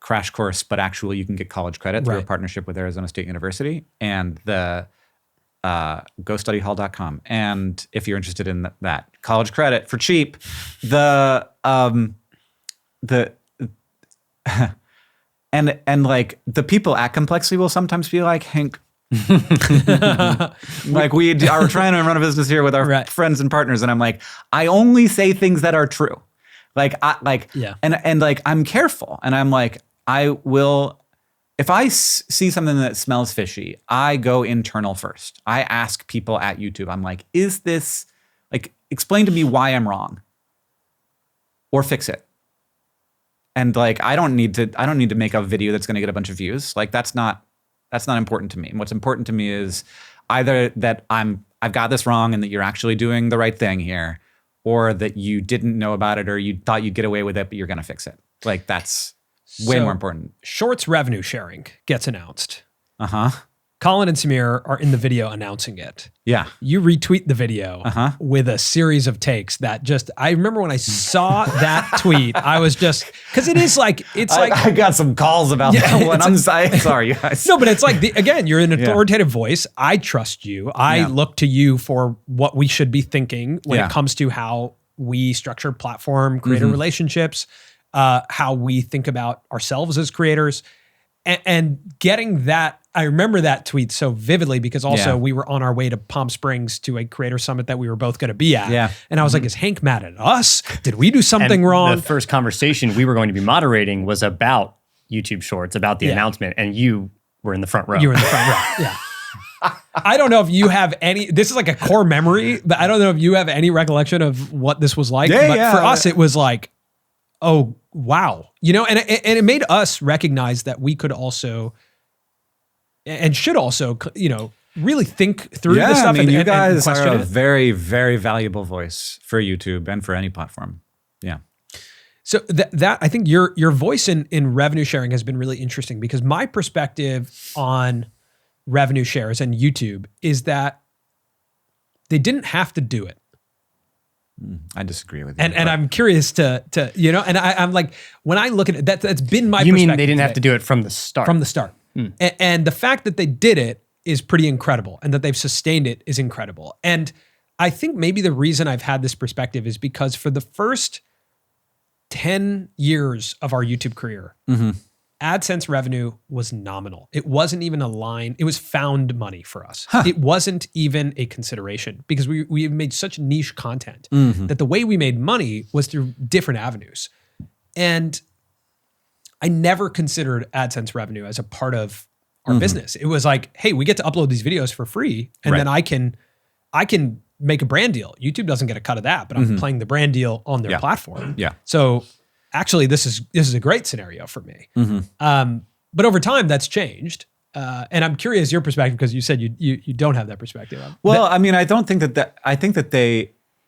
crash course, but actually you can get college credit through a partnership with Arizona State University, and the gostudyhall.com. And if you're interested in that college credit for cheap, and like the people at Complexly will sometimes be like, Hank, like we are trying to run a business here with our friends and partners, and I'm like, I only say things that are true. And like I'm careful, and I'm like, I will, if I see something that smells fishy, I go internal first. I ask people at YouTube, I'm like, is this, like, explain to me why I'm wrong or fix it. And like, I don't need to make a video that's going to get a bunch of views. Like that's not important to me. And what's important to me is either that I've got this wrong and that you're actually doing the right thing here, or that you didn't know about it or you thought you'd get away with it, but you're going to fix it. Like that's way more important. Shorts revenue sharing gets announced. Uh-huh. Colin and Samir are in the video announcing it. Yeah. You retweet the video with a series of takes that I remember when I saw that tweet, I was just, because it is like, I got some calls about that one. I'm sorry, guys. No, but it's like, again, you're an authoritative voice. I trust you. I look to you for what we should be thinking when it comes to how we structure platform, creator relationships, how we think about ourselves as creators, and getting that I remember that tweet so vividly because also we were on our way to Palm Springs to a creator summit that we were both going to be at. Yeah. And I was like, is Hank mad at us? Did we do something wrong? The first conversation we were going to be moderating was about YouTube Shorts, about the announcement, and you were in the front row. You were in the front row, yeah. I don't know if you have any, this is like a core memory, but I don't know if you have any recollection of what this was like. But for us, it was like, oh, wow. You know, and it made us recognize that we could also, and should also, you know, really think through this stuff. I mean, you guys and question are a it. very, very valuable voice for YouTube and for any platform. Yeah. So that I think your voice in revenue sharing has been really interesting because my perspective on revenue shares and YouTube is that they didn't have to do it. I disagree with you. And I'm curious to you know, and I'm like, when I look at it, that's been my You perspective. mean they didn't have to do it from the start? From the start. And the fact that they did it is pretty incredible, and that they've sustained it is incredible. And I think maybe the reason I've had this perspective is because for the first 10 years of our YouTube career, AdSense revenue was nominal. It wasn't even a line. It was found money for us. It wasn't even a consideration because we made such niche content that the way we made money was through different avenues. And I never considered AdSense revenue as a part of our business. It was like, hey, we get to upload these videos for free, and then I can make a brand deal. YouTube doesn't get a cut of that, but I'm playing the brand deal on their platform. Yeah. So actually, this is a great scenario for me. But over time, that's changed. And I'm curious your perspective because you said you don't have that perspective. Well, I mean, I don't think that I think that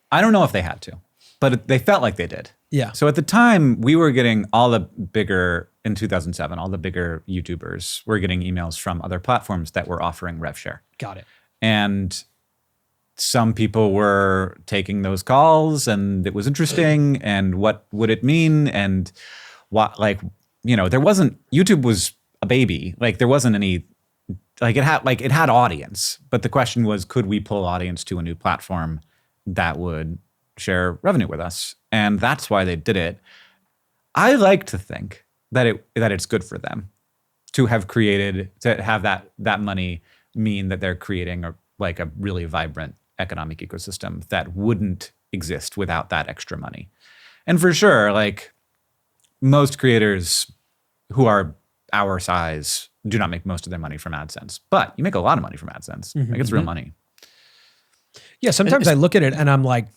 I don't know if they had to, but they felt like they did. Yeah. So at the time, we were getting in 2007, all the bigger YouTubers were getting emails from other platforms that were offering rev share. Got it. And some people were taking those calls, and it was interesting. And what would it mean? And what, like, you know, YouTube was a baby. Like, there wasn't any, it had audience. But the question was, could we pull audience to a new platform that would share revenue with us? And that's why they did it. I like to think that it's good for them to have that money mean that they're creating a really vibrant economic ecosystem that wouldn't exist without that extra money. And for sure, like, most creators who are our size do not make most of their money from AdSense, but you make a lot of money from AdSense. Like, it's real money. Yeah, sometimes I look at it and I'm like,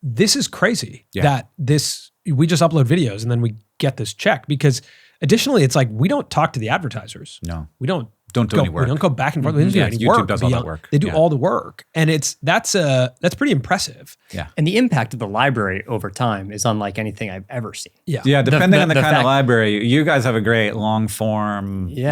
this is crazy that we just upload videos and then we get this check, because additionally, it's like, we don't talk to the advertisers. No. We don't do any work. We don't go back and forth. YouTube does all that work. They do all the work. And that's pretty impressive. Yeah. And the impact of the library over time is unlike anything I've ever seen. Yeah. Yeah, depending on the kind of library, you guys have a great long form, the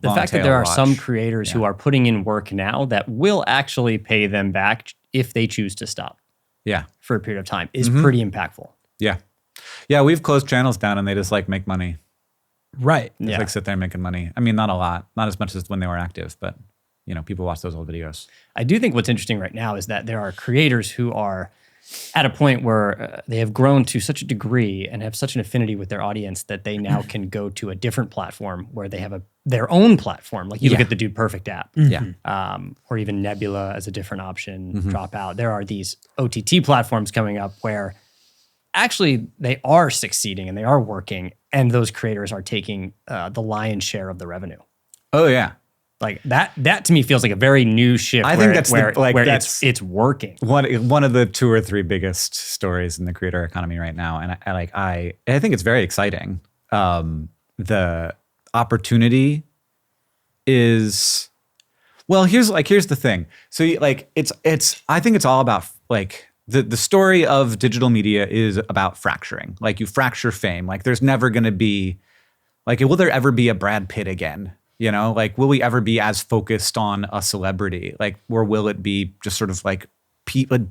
fact that there are some creators who are putting in work now that will actually pay them back if they choose to stop. Yeah. For a period of time is pretty impactful. Yeah. Yeah, we've closed channels down and they just make money. Right. Just sit there making money. I mean, not a lot, not as much as when they were active, but people watch those old videos. I do think what's interesting right now is that there are creators who are at a point where they have grown to such a degree and have such an affinity with their audience that they now can go to a different platform where they have their own platform. Like, you look at the Dude Perfect app, or even Nebula as a different option, Dropout. There are these OTT platforms coming up where actually they are succeeding and they are working, and those creators are taking the lion's share of the revenue. Oh yeah. Like that to me feels like a very new shift. I think that's where it's working. One of the 2 or 3 biggest stories in the creator economy right now, and I think it's very exciting. The opportunity is, well, here's the thing. So I think it's all about the story of digital media is about fracturing. Like, you fracture fame. Like, there's never going to be, will there ever be a Brad Pitt again? Will we ever be as focused on a celebrity? Or will it be just sort of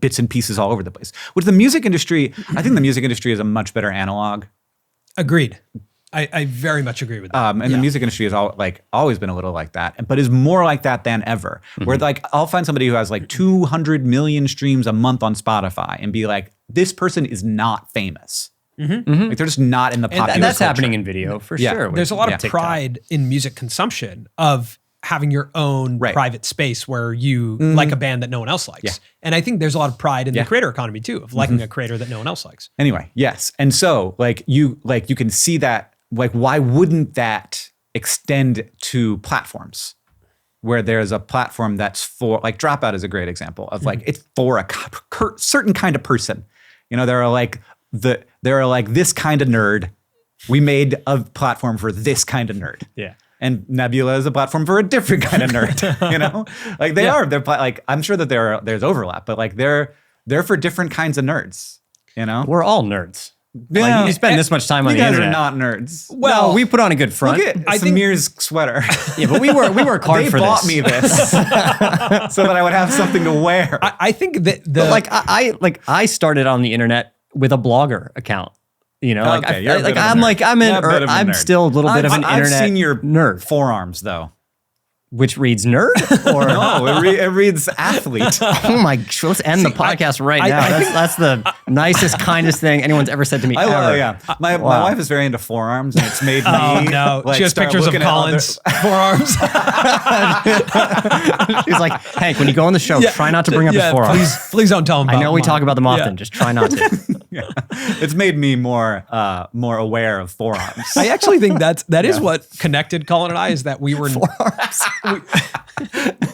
bits and pieces all over the place? With the music industry, I think the music industry is a much better analog. Agreed. I very much agree with that. And the music industry has always been a little like that, but is more like that than ever. Where I'll find somebody who has 200 million streams a month on Spotify and be like, this person is not famous. They're just not in the popular and that's culture. happening in video for sure. There's a lot of pride in music consumption of having your own private space where you like a band that no one else likes. Yeah. And I think there's a lot of pride in the creator economy too, of liking a creator that no one else likes. Anyway, yes. And so you can see that, like, why wouldn't that extend to platforms where there's a platform that's for, like, Dropout is a great example of like, it's for a certain kind of person. You know, there are like this kind of nerd. We made a platform for this kind of nerd. Yeah. And Nebula is a platform for a different kind of nerd, you know? Like they're like, I'm sure that there's overlap, but like they're for different kinds of nerds, you know? We're all nerds. Yeah. Like, you spend this much time on You the guys internet. are not nerds. Well, we put on a good front. Look at Samir's sweater. Yeah, but we work hard They for bought this. me this so that I would have something to wear. I think that But I started on the internet with a blogger account. You know, like Okay, you're a bit of a nerd. I'm still a little bit of an internet I've seen your nerd, forearms though. which reads nerd. Or No, it reads athlete. oh my, let's end the podcast right now. That's the nicest, kindest thing anyone's ever said to me. Ever. Yeah. My wife is very into forearms, and it's made me. Oh no! like, she has start pictures of looking at Colin's forearms. She's like, Hank, when you go on the show, try not to bring up his forearms. Please don't tell him. I know we about talk about them often. Yeah. Just try not to. Yeah. It's made me more aware of forearms. I actually think that is what connected Colin and I, is that we were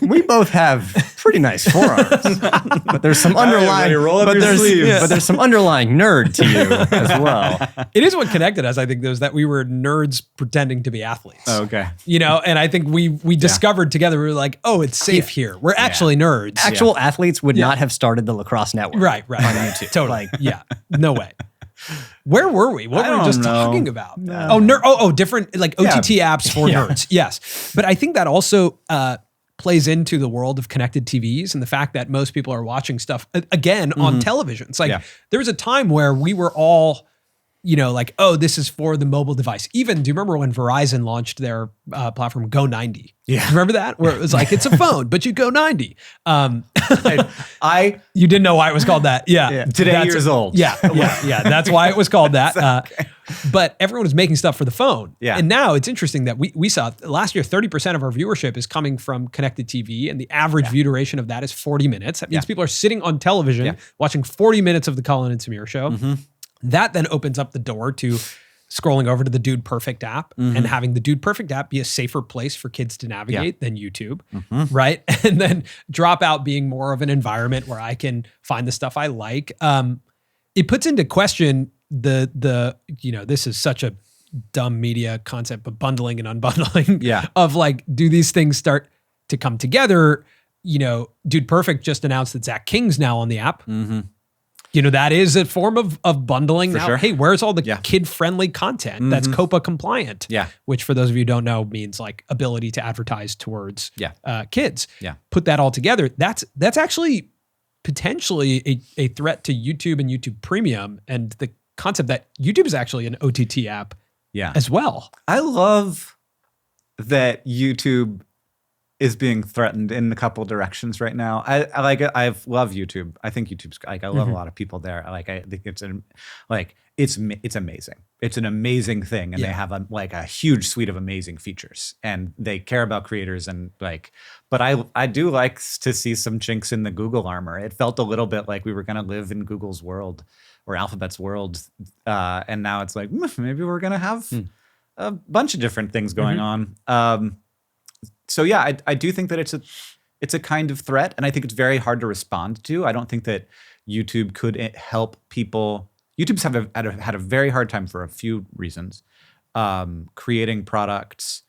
We both have pretty nice forearms, but there's some underlying. roll up your sleeves. But there's some underlying nerd to you as well. It is what connected us. I think was that we were nerds pretending to be athletes. Okay. You know, and I think we discovered together. We were like, oh, it's safe here. We're actually nerds. Actual athletes would not have started the Lacrosse Network. Right. On YouTube. Totally. Yeah. No way. Where were we? What were we just talking about? No. Different like OTT apps for nerds. Yes. But I think that also plays into the world of connected TVs and the fact that most people are watching stuff again on television. It's like there was a time where we were all, you know, like, oh, this is for the mobile device. Even, do you remember when Verizon launched their platform Go 90? Yeah. Remember that? Where it was like, it's a phone, but you go 90. You didn't know why it was called that. Yeah. Today years old. Yeah. That's why it was called that. But everyone was making stuff for the phone. Yeah. And now it's interesting that we saw last year, 30% of our viewership is coming from connected TV. And the average view duration of that is 40 minutes. That means people are sitting on television watching 40 minutes of the Colin and Samir show. Mm-hmm. That then opens up the door to scrolling over to the Dude Perfect app and having the Dude Perfect app be a safer place for kids to navigate than YouTube, right? And then Dropout being more of an environment where I can find the stuff I like. It puts into question the you know, this is such a dumb media concept, but bundling and unbundling of like, do these things start to come together? You know, Dude Perfect just announced that Zach King's now on the app. You know, that is a form of bundling. Now, hey, where's all the kid-friendly content that's COPA compliant? Yeah. Which, for those of you who don't know, means like ability to advertise towards kids. Yeah. Put that all together. That's actually potentially a threat to YouTube and YouTube Premium, and the concept that YouTube is actually an OTT app as well. I love that YouTube is being threatened in a couple directions right now. I love YouTube. I think YouTube's like, I love a lot of people there. I think it's amazing. It's an amazing thing, and they have a huge suite of amazing features, and they care about creators and like. But I do like to see some chinks in the Google armor. It felt a little bit like we were gonna live in Google's world or Alphabet's world, and now it's like maybe we're gonna have a bunch of different things going on. So yeah, I do think that it's a kind of threat, and I think it's very hard to respond to. I don't think that YouTube could help people. YouTube's had a very hard time for a few reasons, creating products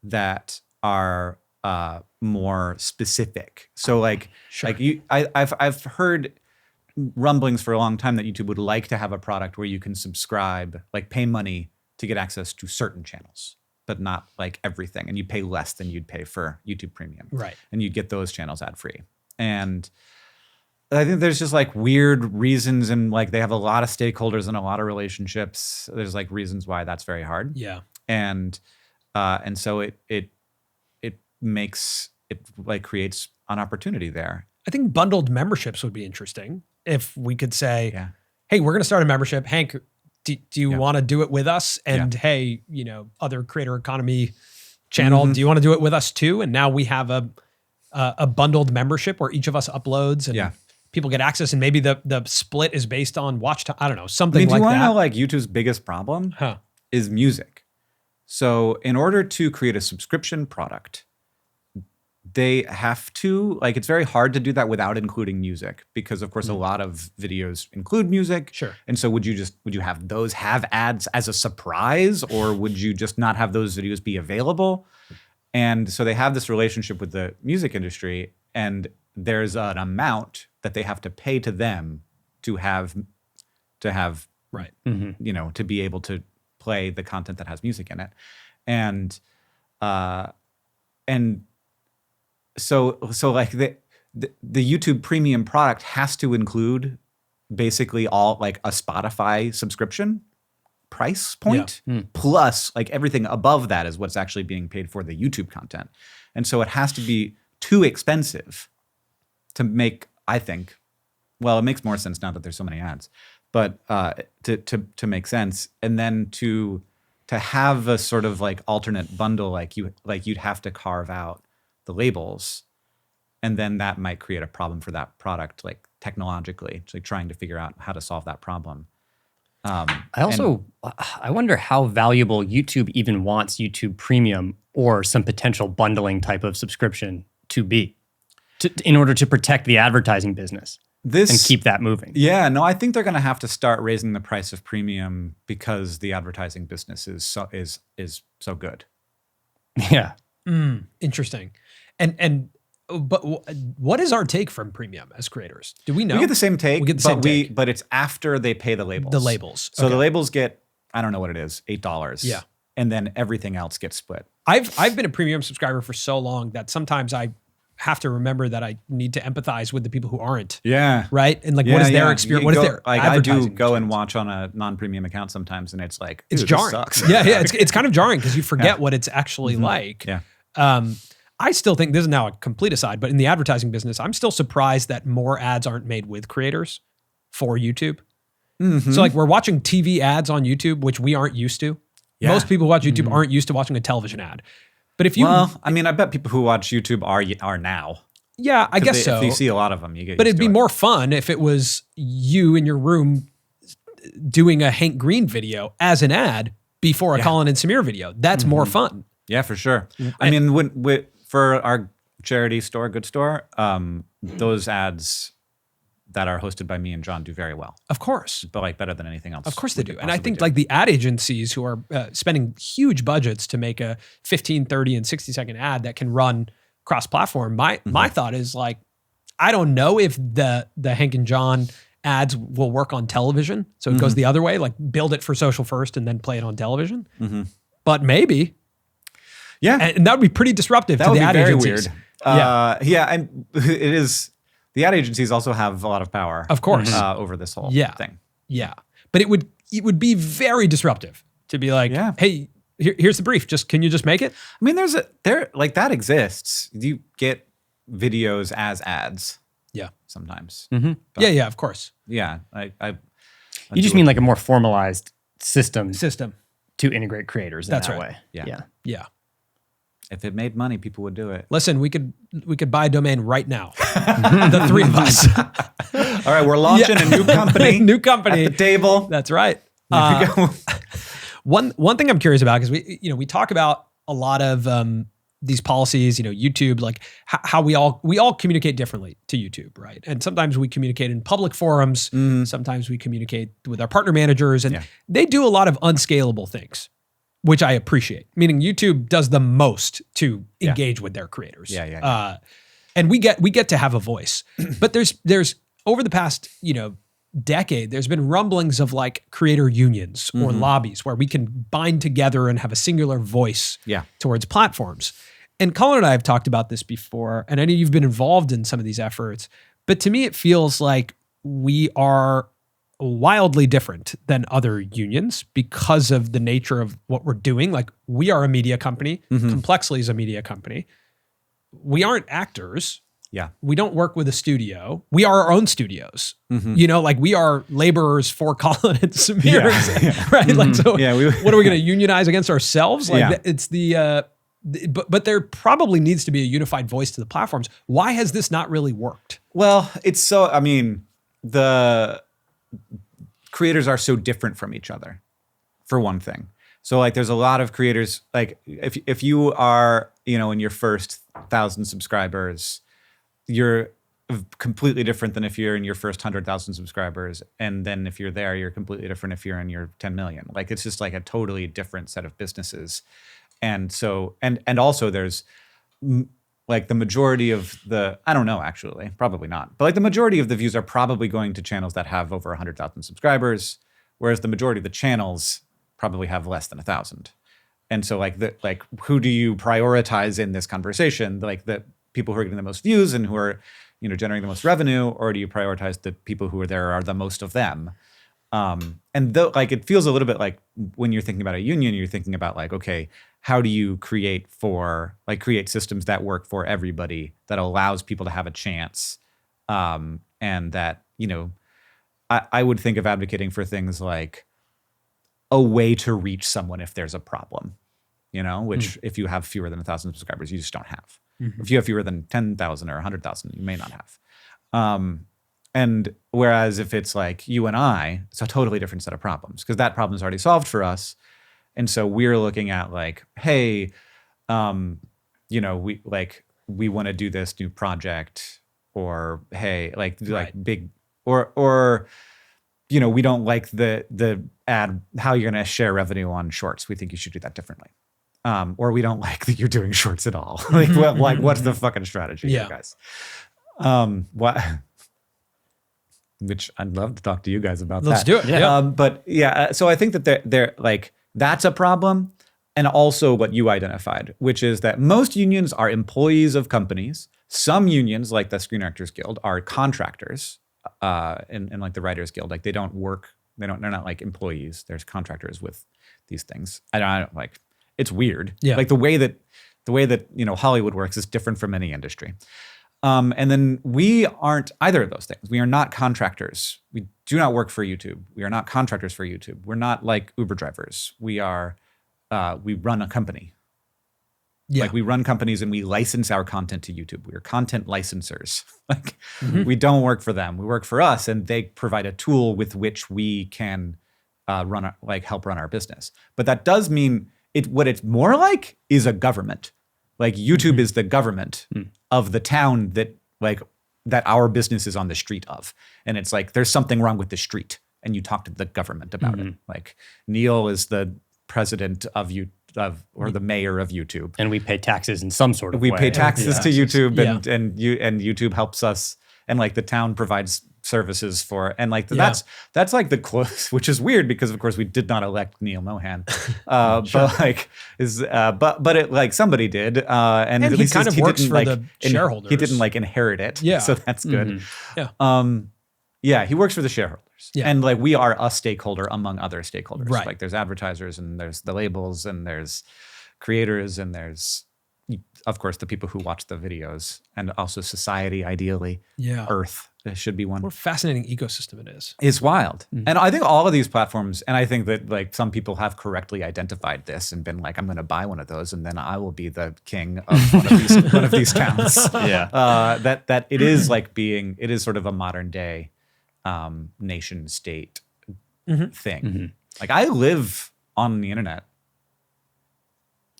that are more specific. So I've heard rumblings for a long time that YouTube would like to have a product where you can subscribe, like pay money to get access to certain channels, but not like everything. And you pay less than you'd pay for YouTube Premium. Right. And you'd get those channels ad free. And I think there's just like weird reasons, and like they have a lot of stakeholders and a lot of relationships. There's like reasons why that's very hard. Yeah. And so it makes it like creates an opportunity there. I think bundled memberships would be interesting if we could say, hey, we're going to start a membership. Hank, do you want to do it with us? And hey, you know, other creator economy channel. Do you want to do it with us too? And now we have a bundled membership where each of us uploads and people get access, and maybe the split is based on watch time. I don't know, something like that. Do you want to know like YouTube's biggest problem is music. So in order to create a subscription product, they have to, like, it's very hard to do that without including music because, of course, a lot of videos include music. Sure. And so would you have those have ads as a surprise, or would you just not have those videos be available? And so they have this relationship with the music industry, and there's an amount that they have to pay to them to have right. you know, to be able to play the content that has music in it. And so like the YouTube premium product has to include basically all like a Spotify subscription price point plus like everything above that is what's actually being paid for the YouTube content. And so it has to be too expensive to make, I think, well, it makes more sense now that there's so many ads, but to make sense. And then to have a sort of like alternate bundle, like you'd have to carve out the labels, and then that might create a problem for that product, like technologically, like trying to figure out how to solve that problem. I wonder how valuable YouTube even wants YouTube Premium or some potential bundling type of subscription to be, in order to protect the advertising business and keep that moving. Yeah, no, I think they're going to have to start raising the price of premium because the advertising business is so good. Yeah. Interesting. But what is our take from premium as creators? Do we know? We get the same take, we get the same take. But it's after they pay the labels. The labels. So the labels get, I don't know what it is, $8. Yeah. And then everything else gets split. I've been a premium subscriber for so long that sometimes I have to remember that I need to empathize with the people who aren't. Yeah. Right? And like, what is their experience? What is their like I do advertising go and experience? watch on a non-premium account sometimes, and it's like, It's jarring. This sucks. Yeah. It's kind of jarring because you forget what it's actually like. Yeah. I still think, this is now a complete aside, but in the advertising business, I'm still surprised that more ads aren't made with creators for YouTube. So like we're watching TV ads on YouTube, which we aren't used to. Yeah. Most people who watch YouTube aren't used to watching a television ad. But if you, well, I mean, I bet people who watch YouTube are now. Yeah, I guess so. If you see a lot of them, you get. But it'd be more fun if it was you in your room doing a Hank Green video as an ad before a Colin and Samir video. That's more fun. Yeah, for sure. I mean, for our charity store, Good Store, those ads that are hosted by me and John do very well. Of course. But like better than anything else. Of course they do. And I think like the ad agencies who are spending huge budgets to make a 15, 30, and 60-second ad that can run cross-platform, my thought is like, I don't know if the Hank and John ads will work on television. So it goes the other way, like build it for social first and then play it on television. But maybe. Yeah. And that would be pretty disruptive to the ad agencies. Weird. And it is. The ad agencies also have a lot of power, of course, over this whole thing. Yeah, but it would be very disruptive to be like, hey, here's the brief. Can you just make it? I mean, there like that exists. You get videos as ads. Yeah, sometimes. Yeah, of course. Yeah, you just mean like a more formalized system to integrate creators in that way. Yeah. If it made money, people would do it. Listen, we could buy a domain right now. The three of us. All right, we're launching a new company. New company. At the table. That's right. There we go. One thing I'm curious about, because we talk about a lot of these policies, YouTube, like how we all communicate differently to YouTube, right? And sometimes we communicate in public forums. Sometimes we communicate with our partner managers, and they do a lot of unscalable things, which I appreciate. Meaning YouTube does the most to engage with their creators. And we get to have a voice. But there's over the past, decade, there's been rumblings of like creator unions or lobbies where we can bind together and have a singular voice towards platforms. And Colin and I have talked about this before, and I know you've been involved in some of these efforts, but to me it feels like we are wildly different than other unions because of the nature of what we're doing. Like, we are a media company. Complexly is a media company. We aren't actors. Yeah. We don't work with a studio. We are our own studios. Like we are laborers for Colin and Samir, right? Like, so what are we going to unionize against ourselves? Like it's But there probably needs to be a unified voice to the platforms. Why has this not really worked? Well, the creators are so different from each other, for one thing. So like there's a lot of creators, like if you are, in your first 1,000 subscribers, you're completely different than if you're in your first 100,000 subscribers. And then if you're there, you're completely different if you're in your 10 million. Like it's just like a totally different set of businesses. And so, and also there's like the majority of I don't know, actually, probably not. But like the majority of the views are probably going to channels that have over 100,000 subscribers, whereas the majority of the channels probably have less than 1,000. And so like who do you prioritize in this conversation? Like the people who are getting the most views and who are, generating the most revenue, or do you prioritize the people who are the most of them? And though like it feels a little bit like when you're thinking about a union, you're thinking about like, okay, how do you create systems that work for everybody, that allows people to have a chance, and that I would think of advocating for things like a way to reach someone if there's a problem, which if you have fewer than 1,000 subscribers, you just don't have. Mm-hmm. If you have fewer than 10,000 or 100,000, you may not have. And whereas if it's like you and I, it's a totally different set of problems, because that problem is already solved for us. And so we're looking at like, hey, we want to do this new project, or hey, like big, or we don't like the ad, how you're going to share revenue on shorts. We think you should do that differently. Or we don't like that you're doing shorts at all. What's the fucking strategy, you guys? Which I'd love to talk to you guys about. Let's do it. Yeah. But yeah, so I think that they're like, that's a problem. And also what you identified, which is that most unions are employees of companies. Some unions, like the Screen Actors Guild, are contractors, and like the Writers Guild. Like they don't work, they're not like employees. There's contractors with these things. I don't like, it's weird. Yeah. Like the way that Hollywood works is different from any industry. And then we aren't either of those things. We are not contractors. We do not work for YouTube. We are not contractors for YouTube. We're not like Uber drivers. We run a company. Yeah. Like we run companies and we license our content to YouTube. We are content licensors. We don't work for them. We work for us, and they provide a tool with which we can help run our business. But that does mean what it's more like is a government. Like YouTube is the government of the town that our business is on the street of. And it's like, there's something wrong with the street, and you talk to the government about it. Like Neil is the president of or the mayor of YouTube. And we pay taxes in some sort of way. We pay taxes to YouTube, and YouTube helps us, and like the town provides services for, and like that's like the close, which is weird because of course we did not elect Neil Mohan, but it like somebody did, and at he least kind of works for the shareholders. He didn't like inherit it, so that's good. He works for the shareholders, and like we are a stakeholder among other stakeholders. Right. Like there's advertisers, and there's the labels, and there's creators, and there's of course the people who watch the videos, and also society, ideally. Earth should be one. What a fascinating ecosystem it is. It's wild. And I think all of these platforms, and I think that like some people have correctly identified this and been like, I'm going to buy one of those, and then I will be the king of one of these towns. That it is like it is sort of a modern day nation state thing. Like I live on the internet.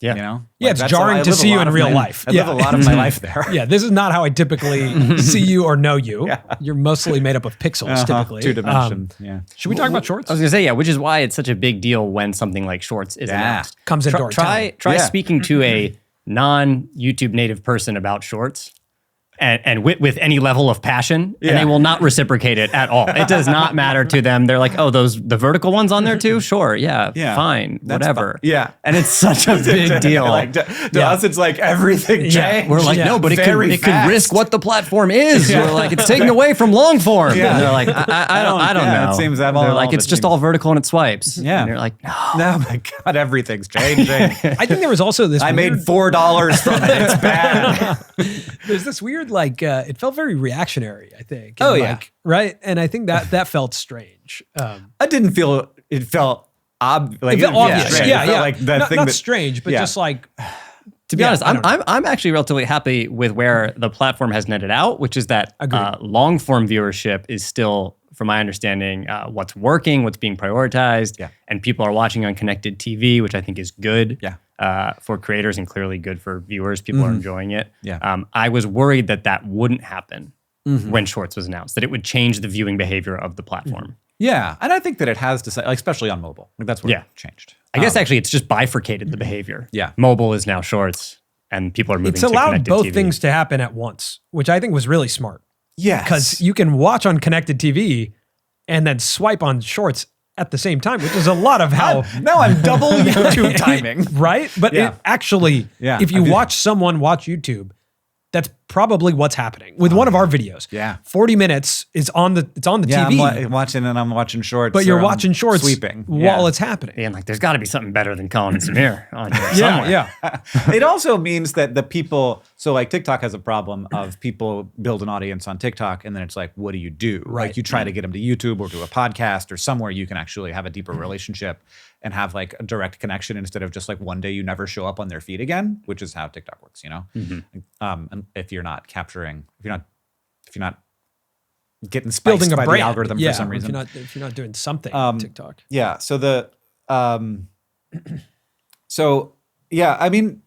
It's jarring to see you in real life. I live a lot of my life there. This is not how I typically see you or know you. You're mostly made up of pixels, typically. 2-dimension. Should we talk about shorts? I was gonna say, which is why it's such a big deal when something like shorts is announced. Comes into our town. Try speaking to a non-YouTube native person about shorts. And with any level of passion, and they will not reciprocate it at all. It does not matter to them. They're like, oh, the vertical ones on there too? Sure, fine, whatever. And it's such a big deal. Like, to us, it's like everything changed. We're like, no, but it could risk what the platform is. We're like, it's taking away from long form. And they're like, I don't know. It seems that they're like, it's just all vertical and it swipes. And you're like, no. Oh my God, everything's changing. I think there was also this I made $4 from it. It's bad. There's this weird, it felt very reactionary, I think. Right? And I think that felt strange. I didn't feel, it felt obvious. It felt obvious. Strange. It felt like that not thing strange, but just like, To be honest, I'm actually relatively happy with where the platform has netted out, which is that long form viewership is still, from my understanding, what's working, what's being prioritized, and people are watching on connected TV, which I think is good for creators and clearly good for viewers. People are enjoying it. I was worried that wouldn't happen when Shorts was announced, that it would change the viewing behavior of the platform. Yeah, and I think that it has to, like, especially on mobile. Like, that's where it changed. I guess actually it's just bifurcated the behavior. Yeah. Mobile is now Shorts, and people are moving to connected TV. It's allowed both things to happen at once, which I think was really smart. Yes. Because you can watch on connected TV and then swipe on Shorts at the same time, which is a lot of how... Now I'm double YouTube timing. Right? But it actually, if you watch someone watch YouTube, that's probably what's happening with one of our videos. 40 minutes is on the TV. I'm watching and I'm watching Shorts. But you're watching Shorts sweeping while it's happening. And like, there's got to be something better than Colin and Samir on here somewhere. It also means that the people, so like TikTok has a problem of people build an audience on TikTok and then it's like, what do you do? Right. Like you try to get them to YouTube or to a podcast or somewhere you can actually have a deeper relationship and have like a direct connection instead of just like one day you never show up on their feed again, which is how TikTok works, you know? And if you're not capturing, if you're not getting spiced by the algorithm for some reason. If you're not doing something on TikTok. Yeah. So I mean,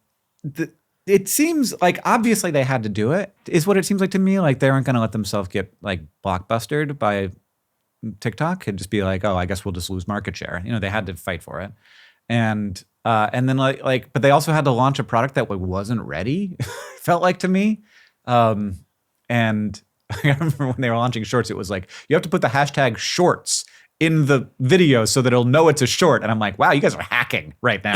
it seems like obviously they had to do it, is what it seems like to me. Like they aren't going to let themselves get like blockbustered by TikTok and just be like, oh, I guess we'll just lose market share. You know, they had to fight for it. And then but they also had to launch a product that wasn't ready, felt like to me. And I remember when they were launching Shorts, it was like, you have to put the hashtag Shorts in the video so that it'll know it's a short. And I'm like, wow, you guys are hacking right now.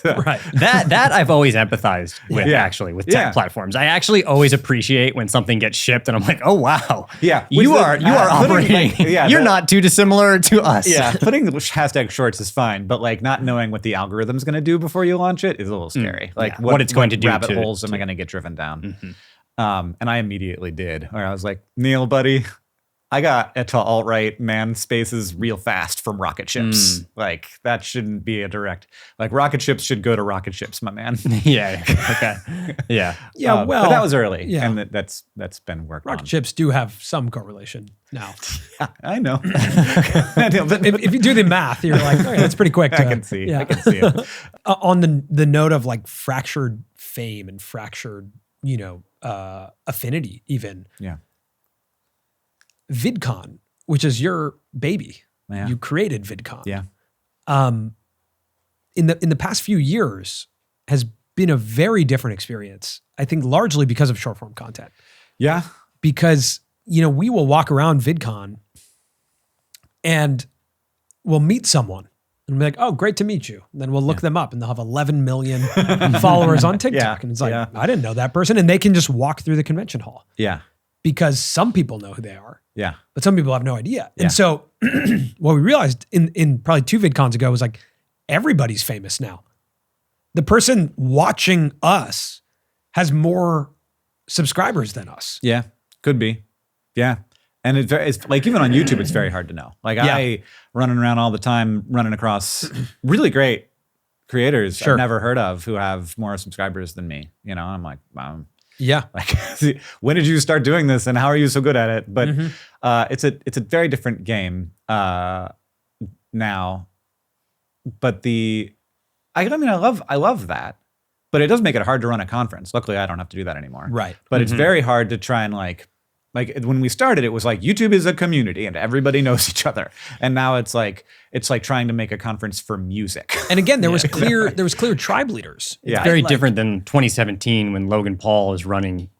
Right. That I've always empathized with, actually, with tech platforms. I actually always appreciate when something gets shipped and I'm like, oh, wow. Yeah. You are operating. You're not too dissimilar to us. Yeah. Putting the hashtag Shorts is fine, but like not knowing what the algorithm's going to do before you launch it is a little scary. Like what it's going to do. Rabbit holes am I going to get driven down? And I immediately did. Where I was like, Neil, buddy, I got to alt-right man spaces real fast from rocket ships. Like that shouldn't be a direct, like rocket ships should go to rocket ships, my man. Yeah. Okay. Yeah. Yeah. Well, but that was early. Yeah. And that's been worked on. Rocket ships do have some correlation now. I know. But if you do the math, you're like, okay, that's pretty quick. I can see it. On the note of like fractured fame and fractured, affinity even. Yeah. VidCon, which is your baby. Yeah. You created VidCon. Yeah. In the past few years has been a very different experience. I think largely because of short form content. Yeah. Because, we will walk around VidCon and we'll meet someone and be like, oh, great to meet you. And then we'll look them up and they'll have 11 million followers on TikTok. And it's like, I didn't know that person. And they can just walk through the convention hall. Yeah. Because some people know who they are. Yeah. But some people have no idea. Yeah. And so what we realized in probably 2 VidCons ago was like, everybody's famous now. The person watching us has more subscribers than us. Yeah. Could be. Yeah. And it's like, even on YouTube, it's very hard to know. Like I running around all the time, running across really great creators I've never heard of who have more subscribers than me. I'm like, wow. Yeah. Like, when did you start doing this and how are you so good at it? But it's a very different game now. But I love that. But it does make it hard to run a conference. Luckily, I don't have to do that anymore. Right. But it's very hard to try and like when we started, it was like YouTube is a community and everybody knows each other. And now it's like trying to make a conference for music. And again, there was clear tribe leaders. It's very different than 2017 when Logan Paul is running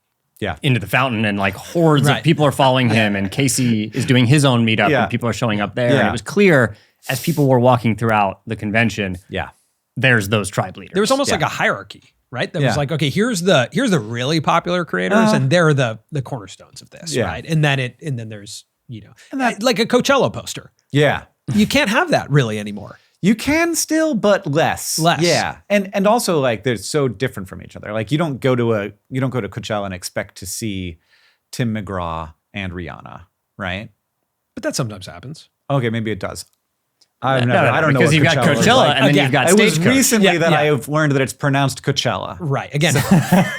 into the fountain and like hordes of people are following him and Casey is doing his own meetup and people are showing up there. And it was clear as people were walking throughout the convention, there's those tribe leaders. There was almost like a hierarchy. Right? That was like, okay, here's the really popular creators and they're the cornerstones of this, right? And then there's, like a Coachella poster. Yeah. You can't have that really anymore. You can still, but less. Yeah. And also like they're so different from each other. Like you don't go to Coachella and expect to see Tim McGraw and Rihanna, right? But that sometimes happens. Okay, maybe it does. I don't know because what you've got Coachella is Coachella like. and then Again, you've got It was Stagecoach. recently Yeah, that yeah. I've learned that it's pronounced Coachella. Right. Again,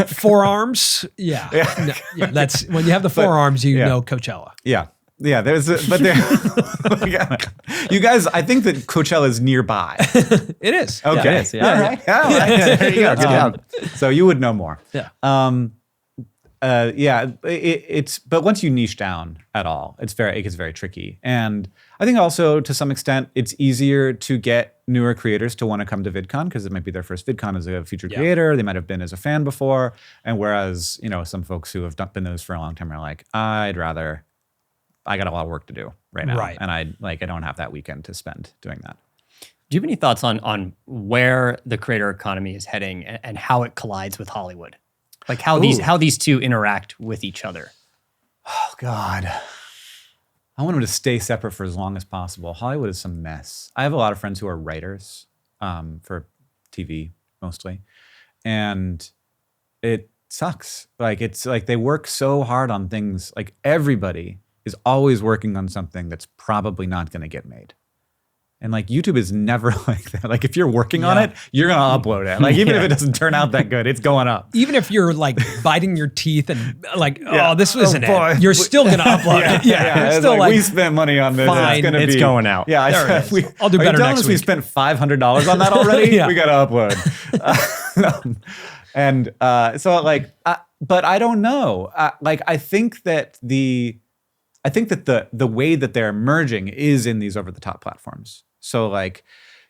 forearms. Yeah. No, yeah. That's when you have the forearms, you know Coachella. Yeah. Yeah, but there, you guys, I think that Coachella is nearby. It is. Okay. Yeah, it is, yeah. All right. All right. There you go. Good job. So you would know more. Yeah. It's but once you niche down at all, it gets very tricky. And I think also to some extent it's easier to get newer creators to want to come to VidCon because it might be their first VidCon as a featured creator. They might have been as a fan before. And whereas, some folks who have been those for a long time are like, I got a lot of work to do right now. Right. And I don't have that weekend to spend doing that. Do you have any thoughts on where the creator economy is heading and how it collides with Hollywood? Like how these two interact with each other? Oh God. I want them to stay separate for as long as possible. Hollywood is some mess. I have a lot of friends who are writers for TV mostly. And it sucks. It's like they work so hard on things. Like everybody is always working on something that's probably not going to get made. And YouTube is never like that. Like if you're working on it, you're going to upload it. Like even if it doesn't turn out that good, it's going up. Even if you're biting your teeth and oh, this wasn't it, you're still going to upload it. Yeah. It's still we spent money on this. Fine, it's going out. Yeah. I'll do better next week. We spent $500 on that already. Yeah. We got to upload. But I don't know. I think that the way that they're emerging is in these over-the-top platforms. So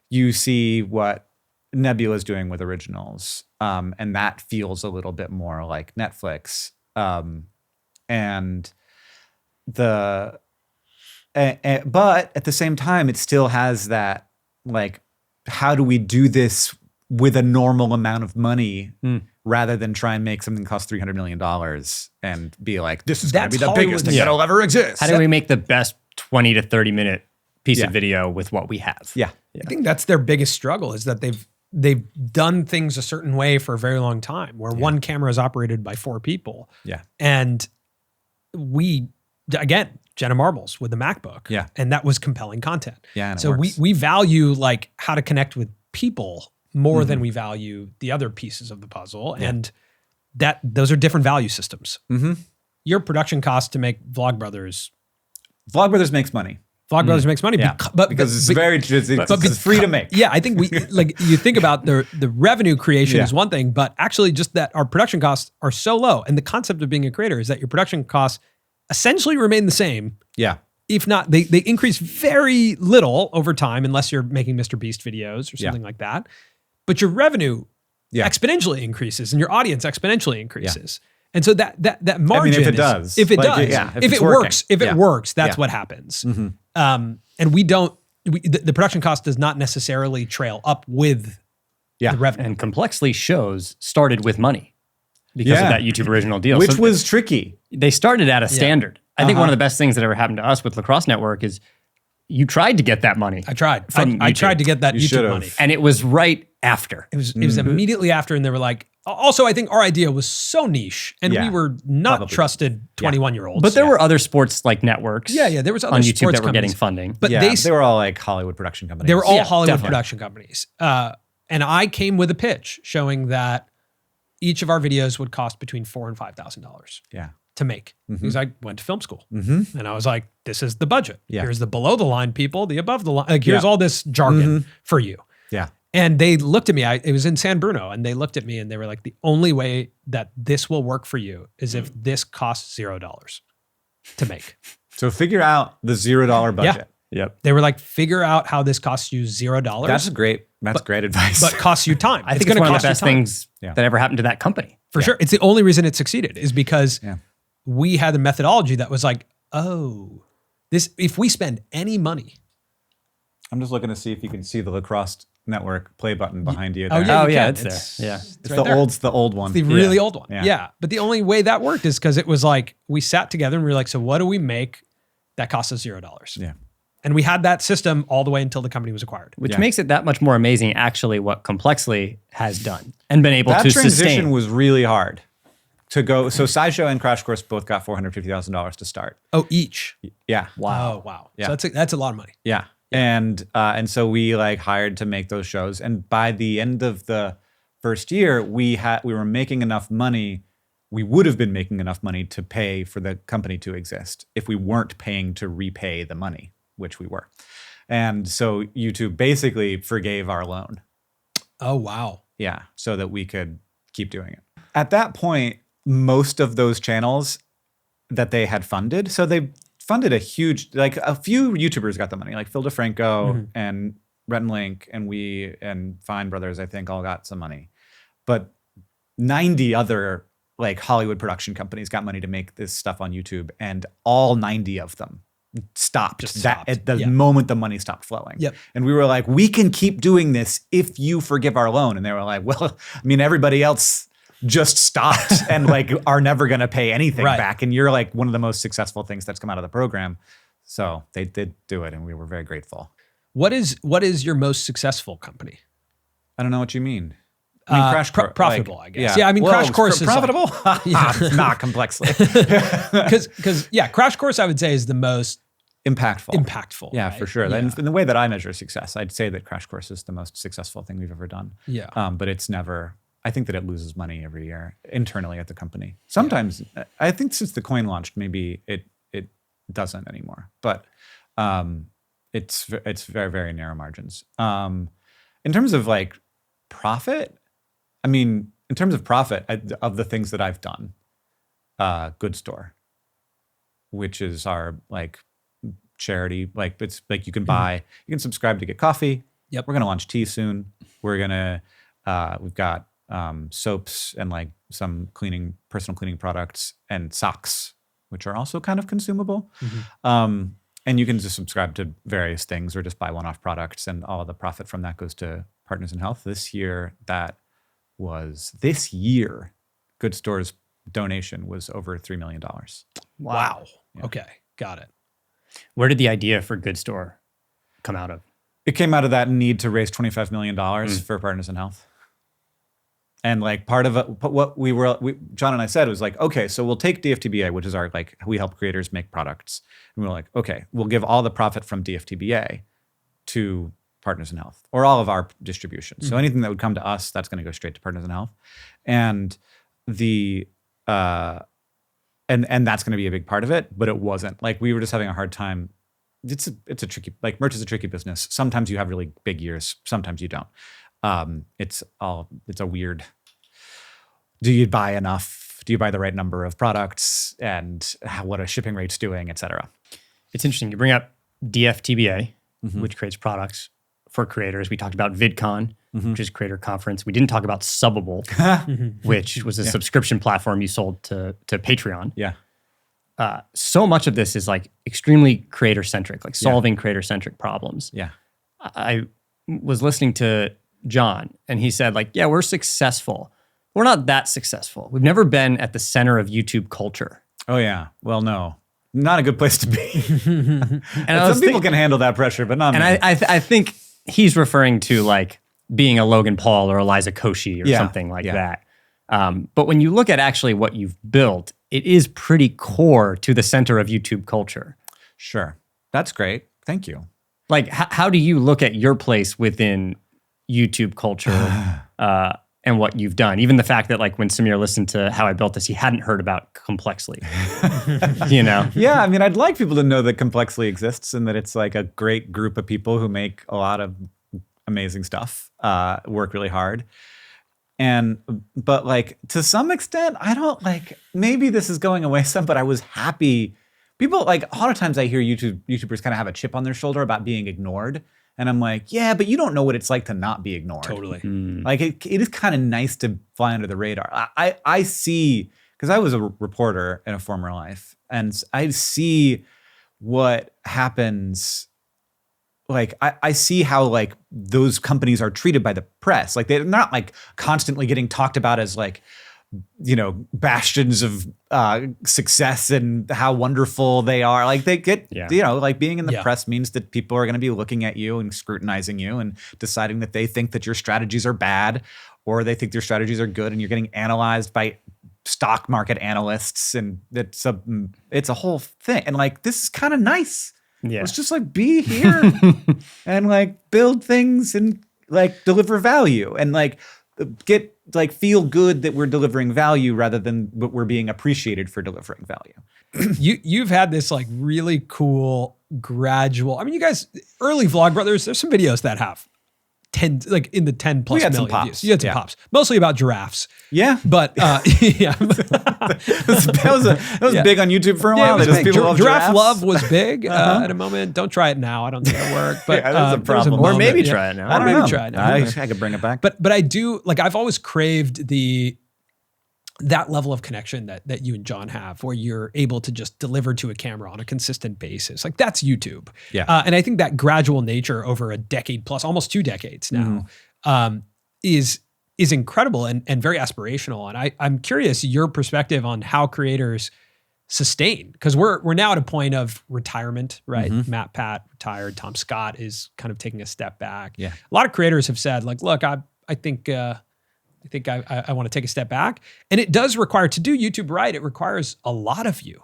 you see what Nebula's doing with originals, and that feels a little bit more like Netflix. But at the same time, it still has that how do we do this with a normal amount of money rather than try and make something cost $300 million and be like, this is going to be the biggest thing that'll ever exist. How do we make the best 20 to 30 minute piece of video with what we have? Yeah. I think that's their biggest struggle is that they've done things a certain way for a very long time where one camera is operated by 4 people. Yeah. And Jenna Marbles with the MacBook. Yeah. And that was compelling content. Yeah. And so we value how to connect with people more than we value the other pieces of the puzzle. Yeah. And those are different value systems. Mm-hmm. Your production cost to make Vlogbrothers makes money. Vlogbrothers makes money, because it's free to make. Yeah, I think you think about the revenue creation is one thing, but actually just that our production costs are so low, and the concept of being a creator is that your production costs essentially remain the same. Yeah, if not, they increase very little over time, unless you're making Mr. Beast videos or something like that. But your revenue exponentially increases, and your audience exponentially increases. And so that margin, if it works, that's what happens. Mm-hmm. And the production cost does not necessarily trail up with the revenue. And Complexly shows started with money because of that YouTube original deal. Which was tricky. They started at a standard. I think one of the best things that ever happened to us with Lacrosse Network is you tried to get that money. I tried. I tried to get that YouTube money. And it was right after. It was immediately after, and they were like, also, I think our idea was so niche, and we were not trusted 21-year-olds. But there were other sports networks. Yeah, there was other on YouTube sports that were getting funding. But they were all Hollywood production companies. They were all Hollywood production companies. And I came with a pitch showing that each of our videos would cost between $4,000 and $5,000. Yeah. To make, because I went to film school, and I was like, "This is the budget. Here's the below the line people, the above the line. Here's all this jargon for you." Yeah. And they looked at me. It was in San Bruno, and they looked at me and they were like, "The only way that this will work for you is if this costs $0 to make." So figure out the $0 budget. Yeah. Yep. They were like, "Figure out how this costs you $0." That's great advice. But costs you time. I think it's one of the best things that ever happened to that company. For sure. It's the only reason it succeeded is because we had a methodology that was like, if we spend any money. I'm just looking to see if you can see the Lacrosse Network play button behind you. There. It's there. Yeah. It's the old one. It's the really old one. Yeah. But the only way that worked is because it was like, we sat together and we were like, so what do we make that costs us $0? Yeah. And we had that system all the way until the company was acquired. Which makes it that much more amazing, actually, what Complexly has done and been able to sustain. That transition was really hard to go. So SciShow and Crash Course both got $450,000 to start. Oh, each? Yeah. Wow. Oh, wow. Yeah. So that's a lot of money. Yeah. And so we like hired to make those shows. And by the end of the first year, we were making enough money. We would have been making enough money to pay for the company to exist if we weren't paying to repay the money, which we were. And so YouTube basically forgave our loan. Oh, wow. Yeah, so that we could keep doing it. At that point, most of those channels that they had funded, so they funded a few YouTubers got the money, like Phil DeFranco and Rhett and Link and Fine Brothers, I think, all got some money. But 90 other like Hollywood production companies got money to make this stuff on YouTube, and all 90 of them stopped at the moment the money stopped flowing. Yep. And we were like, we can keep doing this if you forgive our loan. And they were like, well, I mean, everybody else just stopped and like are never going to pay anything back. And you're like one of the most successful things that's come out of the program. So they did do it, and we were very grateful. What is your most successusal company? I don't know what you mean. I mean, Crash Course, profitable, like, I guess. Yeah, I mean, Crash Course is profitable. Like, not complexly, because Crash Course I would say is the most impactful. Yeah, right? for sure. Yeah. And in the way that I measure success, I'd say that Crash Course is the most successful thing we've ever done. Yeah. But it's never. I think that it loses money every year internally at the company. Sometimes I think since the coin launched, maybe it doesn't anymore. But it's very, very narrow margins. In terms of like profit. I mean, in terms of profit, of the things that I've done, Good Store, which is our like charity, like it's like you can subscribe to get coffee. Yep. We're gonna launch tea soon. We're gonna we've got soaps and like some personal cleaning products and socks, which are also kind of consumable. And you can just subscribe to various things or just buy one-off products, and all of the profit from that goes to Partners in Health. This year, Good Store's donation was over $3 million. Wow. Yeah. Okay, got it. Where did the idea for Good Store come out of? It came out of that need to raise $25 million for Partners in Health. And like part of it, what John and I said was like, okay, so we'll take DFTBA, which is our like, we help creators make products. And we're like, okay, we'll give all the profit from DFTBA to Partners in Health, or all of our distribution. So anything that would come to us, that's going to go straight to Partners in Health. And and that's going to be a big part of it, but it wasn't. Like we were just having a hard time. It's a tricky, like merch is a tricky business. Sometimes you have really big years, sometimes you don't. It's a weird, do you buy enough? Do you buy the right number of products, and what a shipping rate's doing, et cetera? It's interesting. You bring up DFTBA, which creates products for creators. We talked about VidCon, which is creator conference. We didn't talk about Subbable, which was a subscription platform you sold to Patreon. Yeah. So much of this is like extremely creator centric, like solving creator centric problems. Yeah. I was listening to John, and he said like, yeah, we're successful. We're not that successful. We've never been at the center of YouTube culture. Oh yeah. Well, no, not a good place to be. And some people can handle that pressure, but not me. And I think he's referring to like being a Logan Paul or Eliza Koshy or something like that. But when you look at actually what you've built, it is pretty core to the center of YouTube culture. Sure. That's great. Thank you. Like, how do you look at your place within YouTube culture and what you've done? Even the fact that like when Samir listened to how I built this, he hadn't heard about Complexly, you know? Yeah, I mean, I'd like people to know that Complexly exists and that it's like a great group of people who make a lot of amazing stuff, work really hard. But like to some extent, I don't like, maybe this is going away some, but I was happy. People like, a lot of times I hear YouTubers kind of have a chip on their shoulder about being ignored. And I'm like, yeah, but you don't know what it's like to not be ignored. Totally. Like it is kind of nice to fly under the radar. I see, because I was a reporter in a former life, and I see what happens. Like I see how like those companies are treated by the press. Like they're not like constantly getting talked about as like, you know, bastions of success and how wonderful they are. Like they get, you know, like being in the press means that people are going to be looking at you and scrutinizing you and deciding that they think that your strategies are bad or they think your strategies are good, and you're getting analyzed by stock market analysts, and it's a whole thing. And like, this is kind of nice. Yeah. Let's just like be here and like build things and like deliver value and like get like feel good that we're delivering value rather than what we're being appreciated for delivering value. You've had this like really cool gradual. I mean, you guys, early Vlogbrothers, there's some videos that have 10, like in the 10 plus million views. You had some pops, mostly about giraffes. Yeah. But yeah. that was big on YouTube for a while. Giraffe love was big at a moment. Don't try it now. I don't think it'll work. But that's a problem. Or maybe try it now. I don't know. Try it now. I could bring it back. But I do, like, I've always craved that level of connection that you and John have, where you're able to just deliver to a camera on a consistent basis. Like, that's YouTube. Yeah. And I think that gradual nature over a decade plus, almost 2 decades now, is incredible and very aspirational. And I'm curious your perspective on how creators sustain, because we're now at a point of retirement, right? Matt Pat retired. Tom Scott is kind of taking a step back. Yeah. A lot of creators have said, like, look, I think I want to take a step back. And it does require, to do YouTube right, it requires a lot of you.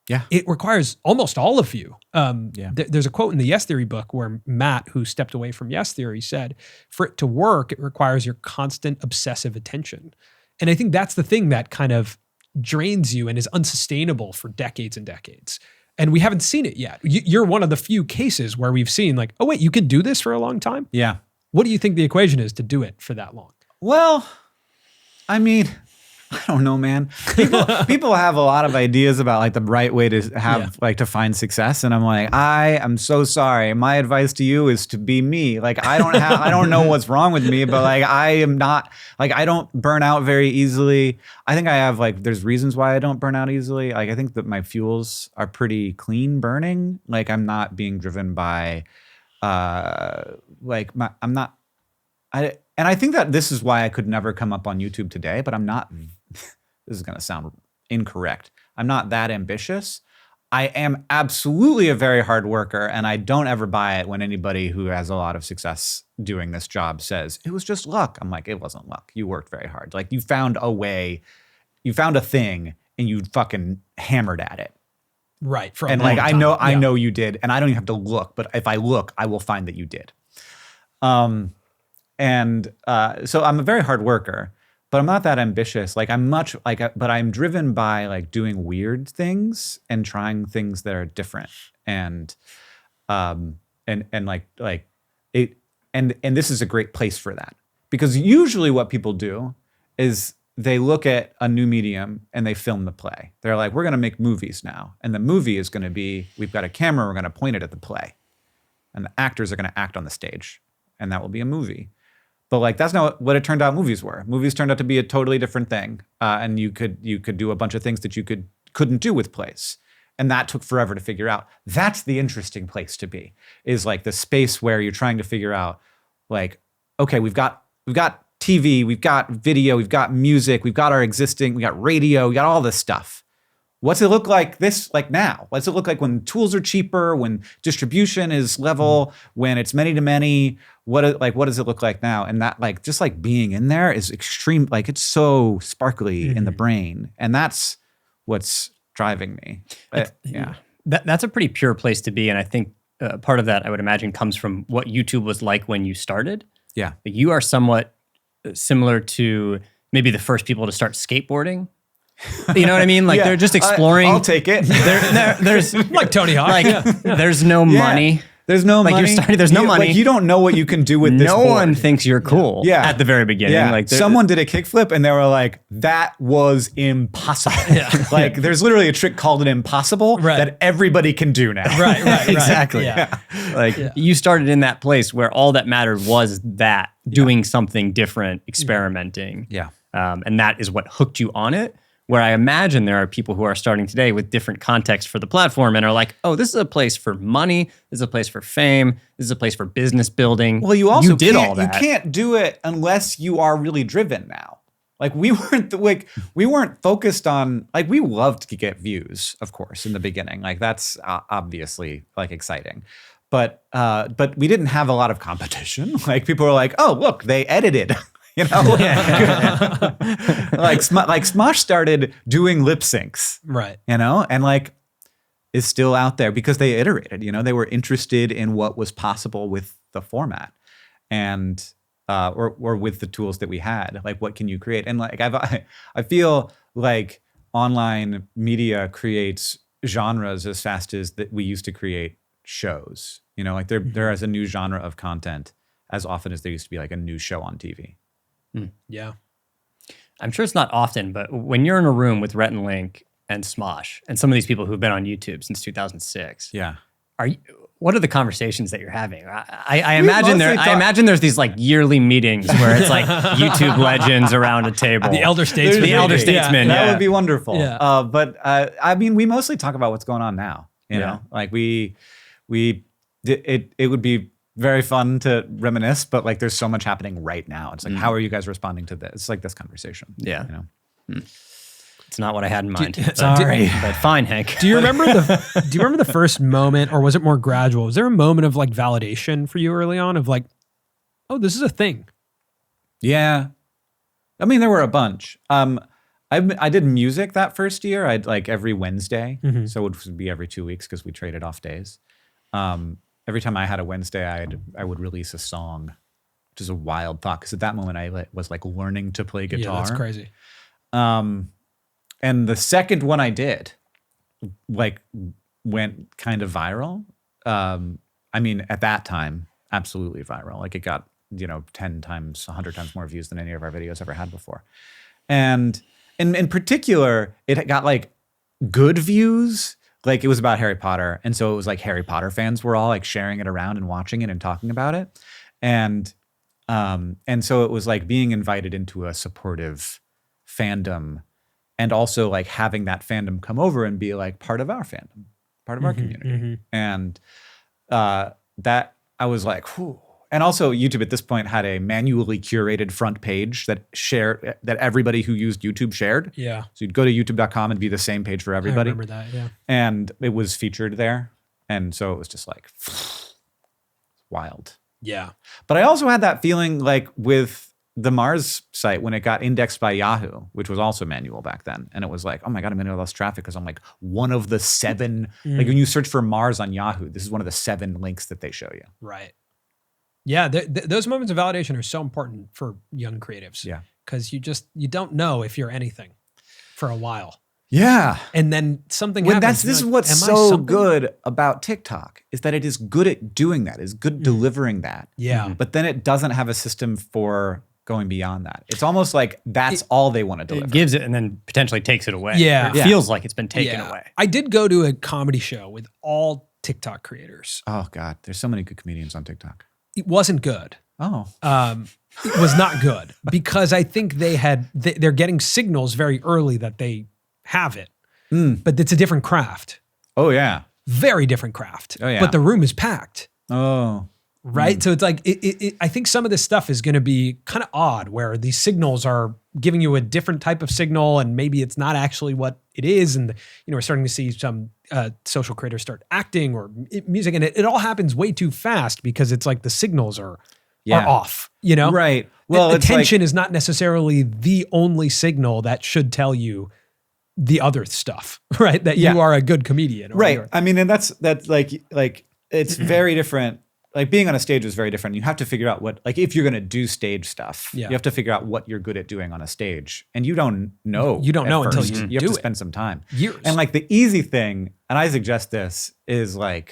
Yeah. It requires almost all of you. There's a quote in the Yes Theory book where Matt, who stepped away from Yes Theory, said, for it to work, it requires your constant obsessive attention. And I think that's the thing that kind of drains you and is unsustainable for decades and decades. And we haven't seen it yet. You're one of the few cases where we've seen like, oh wait, you can do this for a long time? Yeah. What do you think the equation is to do it for that long? Well, I mean, I don't know, man. People have a lot of ideas about like the right way to have like to find success, and I'm like, I am so sorry. My advice to you is to be me. Like I don't know what's wrong with me, but like I am not like I don't burn out very easily. I think I have like there's reasons why I don't burn out easily. Like I think that my fuels are pretty clean burning. Like I'm not being driven by and I think that this is why I could never come up on YouTube today, but I'm not, this is going to sound incorrect. I'm not that ambitious. I am absolutely a very hard worker, and I don't ever buy it when anybody who has a lot of success doing this job says, it was just luck. I'm like, it wasn't luck. You worked very hard. Like you found a way, you found a thing, and you fucking hammered at it. Right. And like, I know you did, and I don't even have to look, but if I look, I will find that you did. So I'm a very hard worker, but I'm not that ambitious. Like but I'm driven by like doing weird things and trying things that are different. And this is a great place for that, because usually what people do is they look at a new medium and they film the play. They're like, we're going to make movies now. And the movie is going to be, we've got a camera, we're going to point it at the play. And the actors are going to act on the stage. And that will be a movie. But like that's not what it turned out movies were. Movies turned out to be a totally different thing. And you could do a bunch of things that you couldn't do with plays. And that took forever to figure out. That's the interesting place to be, is like the space where you're trying to figure out like, okay, we've got TV, we've got video, we've got music, we got radio, we got all this stuff. What's it look like now? What's it look like when tools are cheaper, when distribution is level, when it's many to many? What does it look like now? And that like just like being in there is extreme. Like it's so sparkly in the brain, and that's what's driving me. That's a pretty pure place to be, and I think part of that I would imagine comes from what YouTube was like when you started. Yeah, you are somewhat similar to maybe the first people to start skateboarding. You know what I mean? Like they're just exploring. I'll take it. There's like Tony Hawk. Like there's no money. There's no money. You're starting, there's no money. Like you don't know what you can do with this. No board. one thinks you're cool. At the very beginning. Yeah. Like someone did a kickflip and they were like, "That was impossible." Like there's literally a trick called an impossible that everybody can do now. Right. Exactly. Yeah. Like you started in that place where all that mattered was that doing something different, experimenting. Yeah. And that is what hooked you on it. Where I imagine there are people who are starting today with different context for the platform and are like, oh, this is a place for money. This is a place for fame. This is a place for business building. Well, you also did all that. You can't do it unless you are really driven now. Like we weren't focused on, like we loved to get views, of course, in the beginning. Like that's obviously like exciting. But we didn't have a lot of competition. Like people were like, oh, look, they edited. You know, like Smosh started doing lip syncs, right? You know, and like is still out there because they iterated. They were interested in what was possible with the format, and or with the tools that we had. Like, what can you create? And like I feel like online media creates genres as fast as that we used to create shows. Like there is a new genre of content as often as there used to be like a new show on TV. Yeah. I'm sure it's not often, but when you're in a room with Rhett and Link and Smosh and some of these people who've been on YouTube since 2006, yeah, what are the conversations that you're having? I imagine there's these like yearly meetings where it's like YouTube legends around a table. The elder statesman. The elder statesman. That would be wonderful. Yeah. But I mean, we mostly talk about what's going on now. You know, like it would be very fun to reminisce, but like there's so much happening right now. It's like, how are you guys responding to this? It's like this conversation. Yeah. It's not what I had in mind. Sorry. But fine, Hank. Do you remember the first moment, or was it more gradual? Was there a moment of like validation for you early on of like, oh, this is a thing? Yeah. I mean, there were a bunch. I did music that first year. I'd like every Wednesday. So it would be every 2 weeks because we traded off days. Every time I had a Wednesday, I would release a song, which is a wild thought because at that moment I was like learning to play guitar. Yeah, that's crazy. And the second one I did, like, went kind of viral. I mean, at that time, absolutely viral. Like, it got 10 times, 100 times more views than any of our videos ever had before. And in particular, it got like good views. Like, it was about Harry Potter. And so it was like Harry Potter fans were all like sharing it around and watching it and talking about it. And so it was like being invited into a supportive fandom and also like having that fandom come over and be like part of our fandom, part of our community. And that I was like, whew. And also YouTube at this point had a manually curated front page that everybody who used YouTube shared. Yeah. So you'd go to youtube.com and be the same page for everybody. I remember that, yeah. And it was featured there. And so it was just like wild. Yeah. But I also had that feeling like with the Mars site when it got indexed by Yahoo, which was also manual back then. And it was like, oh my God, I'm going to have less traffic because I'm like one of the 7, like when you search for Mars on Yahoo, this is one of the 7 links that they show you. Right. Yeah, those moments of validation are so important for young creatives. Yeah. Because you don't know if you're anything for a while. Yeah. And then something happens. This is what's so good about TikTok is that it is good at doing that, is good delivering that. Yeah. But then it doesn't have a system for going beyond that. It's almost like that's all they want to deliver. It gives it and then potentially takes it away. Yeah. It feels like it's been taken away. I did go to a comedy show with all TikTok creators. Oh God, there's so many good comedians on TikTok. It wasn't good. Oh. It was not good because I think they're getting signals very early that they have it, but it's a different craft. Oh yeah. Very different craft. Oh yeah. But the room is packed. Oh. Right. So it's like, I think some of this stuff is going to be kind of odd where these signals are giving you a different type of signal and maybe it's not actually what it is. And, we're starting to see some social creators start acting or music and it all happens way too fast because it's like the signals are off, Right. Well, attention is not necessarily the only signal that should tell you the other stuff, right? That you are a good comedian. Right. I mean, and that's like it's very different. Like being on a stage is very different. You have to figure out if you're going to do stage stuff, you have to figure out what you're good at doing on a stage. And you don't know. You don't know until you have to spend some time. Years. And like the easy thing, and I suggest this, is live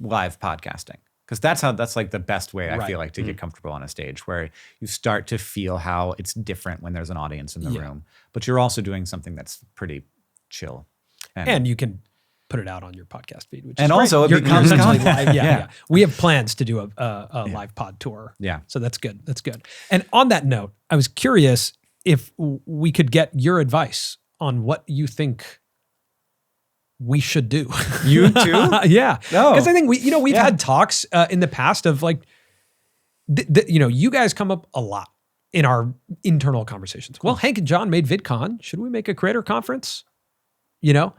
podcasting. Because that's like the best way I feel like to get comfortable on a stage where you start to feel how it's different when there's an audience in the room. But you're also doing something that's pretty chill. And you can put it out on your podcast feed, which and is also great. it becomes essentially content. live. Yeah. We have plans to do a live pod tour. Yeah. So that's good. That's good. And on that note, I was curious if we could get your advice on what you think we should do. You too? Yeah. No. Because I think we've had talks in the past of like, you guys come up a lot in our internal conversations. Well, Hank and John made VidCon. Should we make a creator conference? Hank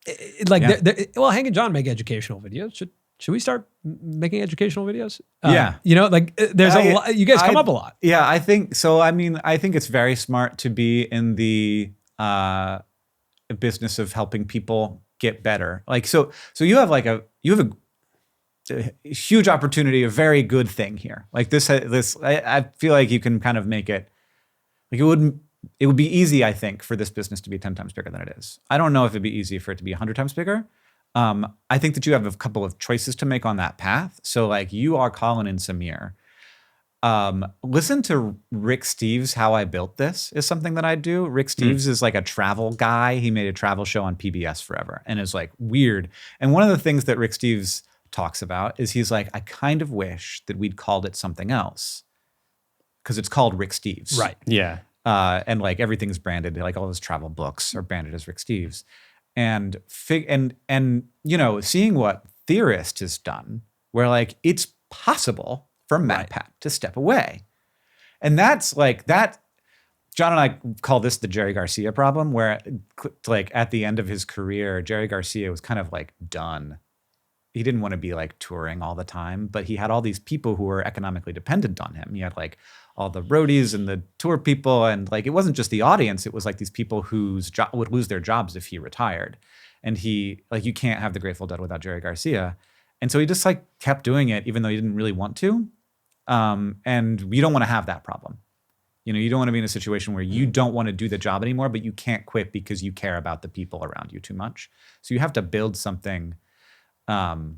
and John make educational videos. Should we start making educational videos? There's a lot. You guys come up a lot. Yeah, I think so. I mean, I think it's very smart to be in the business of helping people get better. Like, so you have a huge opportunity, a very good thing here. Like I feel like you can kind of make it, like it would be easy, I think, for this business to be 10 times bigger than it is. I don't know if it'd be easy for it to be 100 times bigger. I think that you have a couple of choices to make on that path. So like you are Colin and Samir. Listen to Rick Steves, How I Built This is something that I do. Rick Steves is like a travel guy. He made a travel show on PBS forever and is like weird. And one of the things that Rick Steves talks about is he's like, I kind of wish that we'd called it something else because it's called Rick Steves. Right. Yeah. And like everything's branded, like all his travel books are branded as Rick Steves. And you know, seeing what Theorist has done, where like it's possible for MatPat to step away. And that's like that. John and I call this the Jerry Garcia problem, where like at the end of his career, Jerry Garcia was kind of like done. He didn't want to be like touring all the time, but he had all these people who were economically dependent on him. He had like all the roadies and the tour people, and like it wasn't just the audience, it was like these people whose would lose their jobs if he retired. And he, like, you can't have the Grateful Dead without Jerry Garcia. And so he just like kept doing it even though he didn't really want to. And we don't want to have that problem. You know, you don't want to be in a situation where you don't want to do the job anymore, but you can't quit because you care about the people around you too much. So you have to build something, or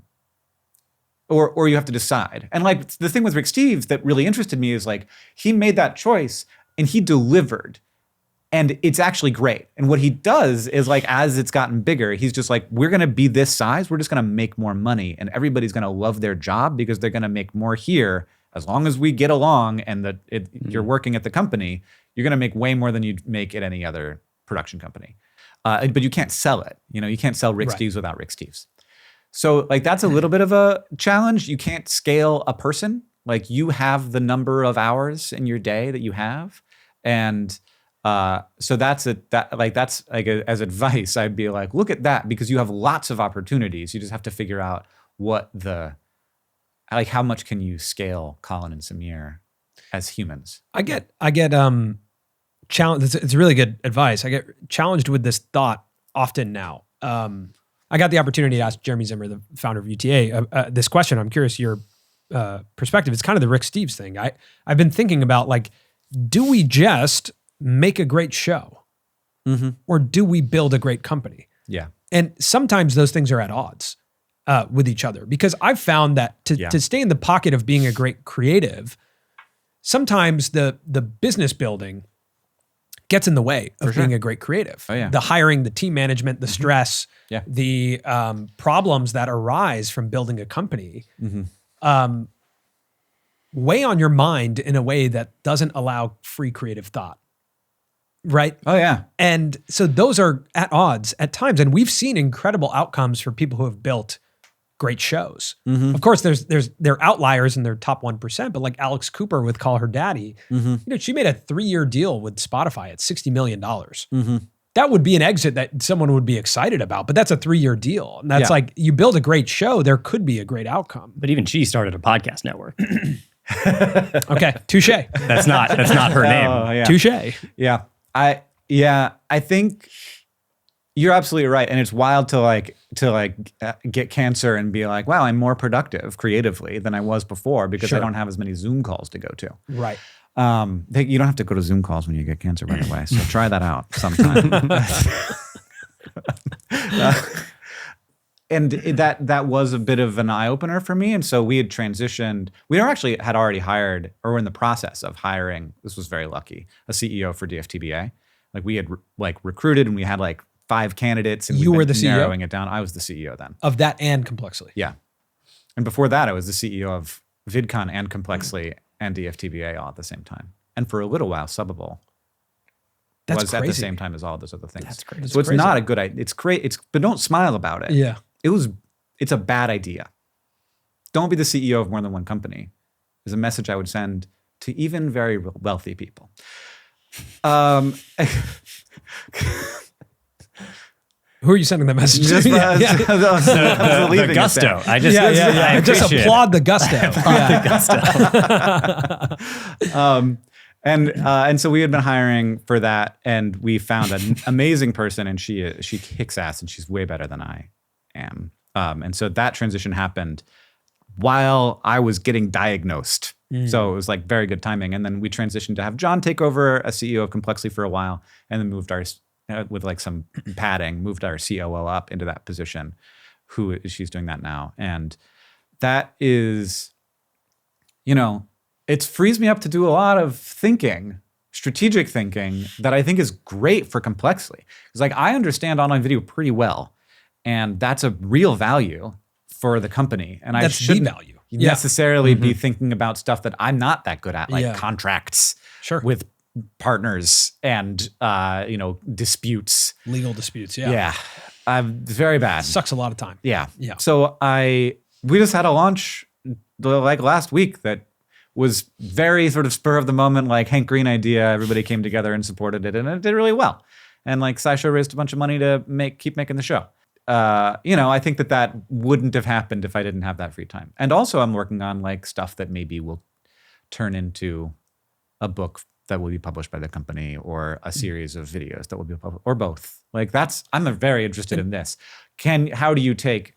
you have to decide. And like the thing with Rick Steves that really interested me is like he made that choice and he delivered, and it's actually great. And what he does is like as it's gotten bigger, he's just like, we're going to be this size, we're just going to make more money, and everybody's going to love their job because they're going to make more here. As long as we get along and you're working at the company, you're going to make way more than you'd make at any other production company. But you can't sell it. You know, you can't sell Rick Steves without Rick Steves. So like that's a little bit of a challenge. You can't scale a person. Like you have the number of hours in your day that you have, and so that's as advice. I'd be like, look at that, because you have lots of opportunities. You just have to figure out how much can you scale Colin and Samir as humans. I get challenged. It's really good advice. I get challenged with this thought often now. I got the opportunity to ask Jeremy Zimmer, the founder of UTA, this question. I'm curious your perspective. It's kind of the Rick Steves thing. I've been thinking about like, do we just make a great show, or do we build a great company? Yeah. And sometimes those things are at odds with each other, because I've found that to stay in the pocket of being a great creative, sometimes the business building gets in the way of being a great creative. Oh, yeah. The hiring, the team management, the stress, the problems that arise from building a company weigh on your mind in a way that doesn't allow free creative thought. Right? Oh, yeah. And so those are at odds at times. And we've seen incredible outcomes for people who have built great shows. Of course, there are outliers in their top 1%, but like Alex Cooper with Call Her Daddy, you know, she made a 3-year deal with Spotify at $60 million. That would be an exit that someone would be excited about, but that's a 3-year deal. And that's like, you build a great show, there could be a great outcome. But even she started a podcast network. Okay, touche. That's not her name. Oh, yeah. Touche. Yeah. I think you're absolutely right. And it's wild to get cancer and be like, wow, I'm more productive creatively than I was before because I don't have as many Zoom calls to go to. Right. You don't have to go to Zoom calls when you get cancer, by the way. So try that out sometime. And that was a bit of an eye opener for me. And so we had transitioned. We had already hired, or were in the process of hiring. This was very lucky, a CEO for DFTBA. Like we had recruited, and we had like 5 candidates, and you were the CEO? Narrowing it down. I was the CEO then of that and Complexly. Yeah, and before that, I was the CEO of VidCon and Complexly and DFTBA all at the same time. And for a little while, Subbable was crazy. At the same time as all those other things. That's crazy. So it's not a good idea. It's great. But don't smile about it. Yeah. It's a bad idea. Don't be the CEO of more than one company is a message I would send to even very wealthy people. Who are you sending that message to? The gusto. I just applaud the gusto. The gusto. And so we had been hiring for that, and we found an amazing person, and she kicks ass, and she's way better than I am. And so that transition happened while I was getting diagnosed. So it was like very good timing. And then we transitioned to have John take over as CEO of Complexly for a while, and then moved our, with like some padding, moved our COO up into that position, she's doing that now. And that is, it frees me up to do a lot of thinking, strategic thinking, that I think is great for Complexly. Because like I understand online video pretty well, and that's a real value for the company. And I shouldn't value. necessarily be thinking about stuff that I'm not that good at, like contracts with partners and disputes. Legal disputes, Yeah. Very bad. Sucks a lot of time. Yeah. So we just had a launch like last week that was very sort of spur of the moment, like Hank Green idea. Everybody came together and supported it, and it did really well. And like SciShow raised a bunch of money to keep making the show. I think that wouldn't have happened if I didn't have that free time. And also I'm working on like stuff that maybe will turn into a book that will be published by the company, or a series of videos that will be published, or both. Like I'm very interested in this. How do you take,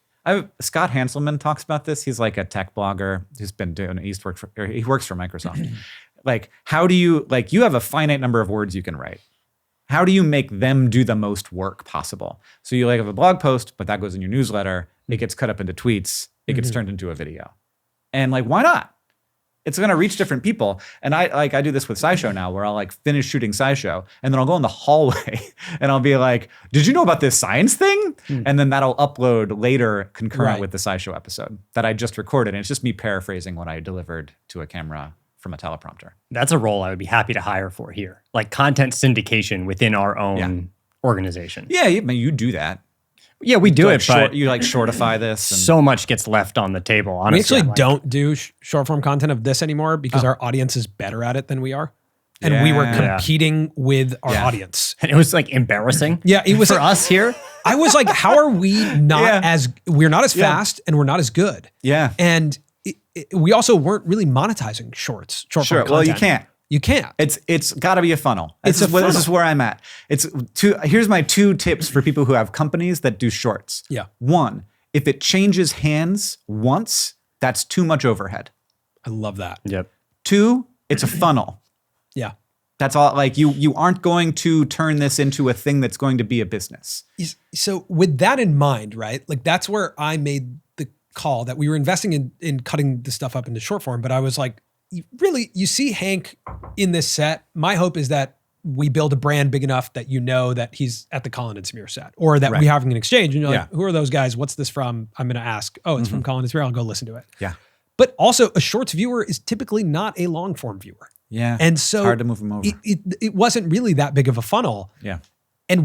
Scott Hanselman talks about this. He's like a tech blogger who's been doing, he works for Microsoft. Like, how do you, like, you have a finite number of words you can write. How do you make them do the most work possible? So you like have a blog post, but that goes in your newsletter. It gets cut up into tweets. It gets turned into a video. And like, why not? It's going to reach different people. And I do this with SciShow now, where I'll like finish shooting SciShow, and then I'll go in the hallway and I'll be like, did you know about this science thing? And then that'll upload later concurrent with the SciShow episode that I just recorded. And it's just me paraphrasing what I delivered to a camera from a teleprompter. That's a role I would be happy to hire for here. Like content syndication within our own organization. Yeah, you do that. Yeah, we do it, but you like shortify this. And so much gets left on the table, honestly. We actually don't do short form content of this anymore because our audience is better at it than we are. And we were competing with our audience. And it was like embarrassing. Yeah, it was for us here. I was like, how are we not we're not as fast and we're not as good. Yeah. And we also weren't really monetizing short form content. Well, you can't. You can't. It's got to be a funnel. This is where I'm at. Here's my 2 tips for people who have companies that do shorts. Yeah. 1, if it changes hands once, that's too much overhead. I love that. Yep. 2, it's a funnel. Yeah. That's all. Like you aren't going to turn this into a thing that's going to be a business. So with that in mind, right? Like that's where I made the call that we were investing in cutting the stuff up into short form. But I was like, you see Hank in this set. My hope is that we build a brand big enough that you know that he's at the Colin and Samir set, or that we're having an exchange and you're like, who are those guys? What's this from? I'm going to ask, it's from Colin and Samir. I'll go listen to it. Yeah. But also a shorts viewer is typically not a long form viewer. Yeah. And so it's hard to move them over. It wasn't really that big of a funnel. Yeah. And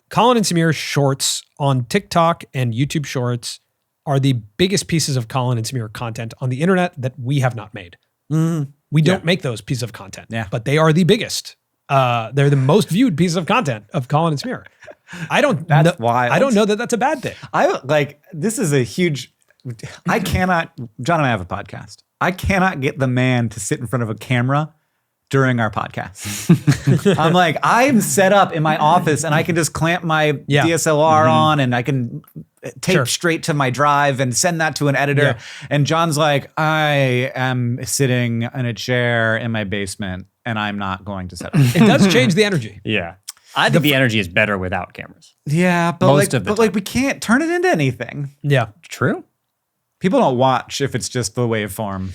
Colin and Samir shorts on TikTok and YouTube shorts are the biggest pieces of Colin and Samir content on the internet that we have not made. We don't make those pieces of content, but they are the biggest. They're the most viewed pieces of content of Colin and Samir. That's wild. I don't know that that's a bad thing. This is a huge, John and I have a podcast. I cannot get the man to sit in front of a camera during our podcast. I'm like, I'm set up in my office and I can just clamp my DSLR on and I can tape straight to my drive and send that to an editor. Yeah. And John's like, I am sitting in a chair in my basement and I'm not going to set up. It does change the energy. Yeah. I think the energy is better without cameras. Yeah, but we can't turn it into anything. Yeah. True. People don't watch if it's just the waveform.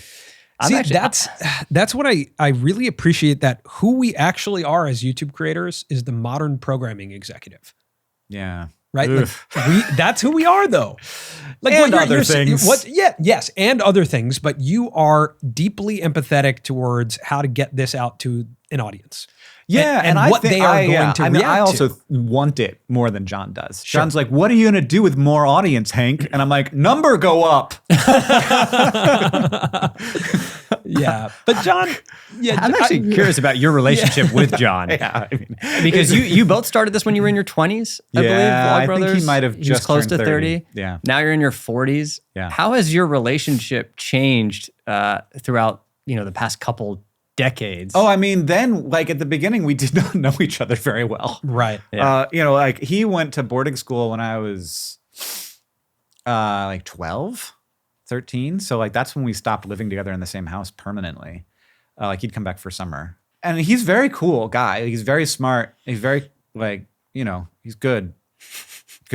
See, that's what I really appreciate, that who we actually are as YouTube creators is the modern programming executive. Yeah. Right? Like that's who we are though. Like and other things. Yes, and other things, but you are deeply empathetic towards how to get this out to an audience. Yeah, and what they are going to react to. I also want it more than John does. Sure. John's like, what are you going to do with more audience, Hank? And I'm like, number go up. Yeah, but John, I'm actually curious about your relationship with John. Because you both started this when you were in your 20s, I believe. Vlog Brothers. I think he might have just close to 30. 30. Yeah. Now you're in your 40s. Yeah. How has your relationship changed throughout the past couple decades. Oh, I mean, then like at the beginning, we did not know each other very well. Right. Yeah. You know, like he went to boarding school when I was like 12, 13. So like that's when we stopped living together in the same house permanently. Like he'd come back for summer. And he's a very cool guy. He's very smart. He's very like, you know, he's good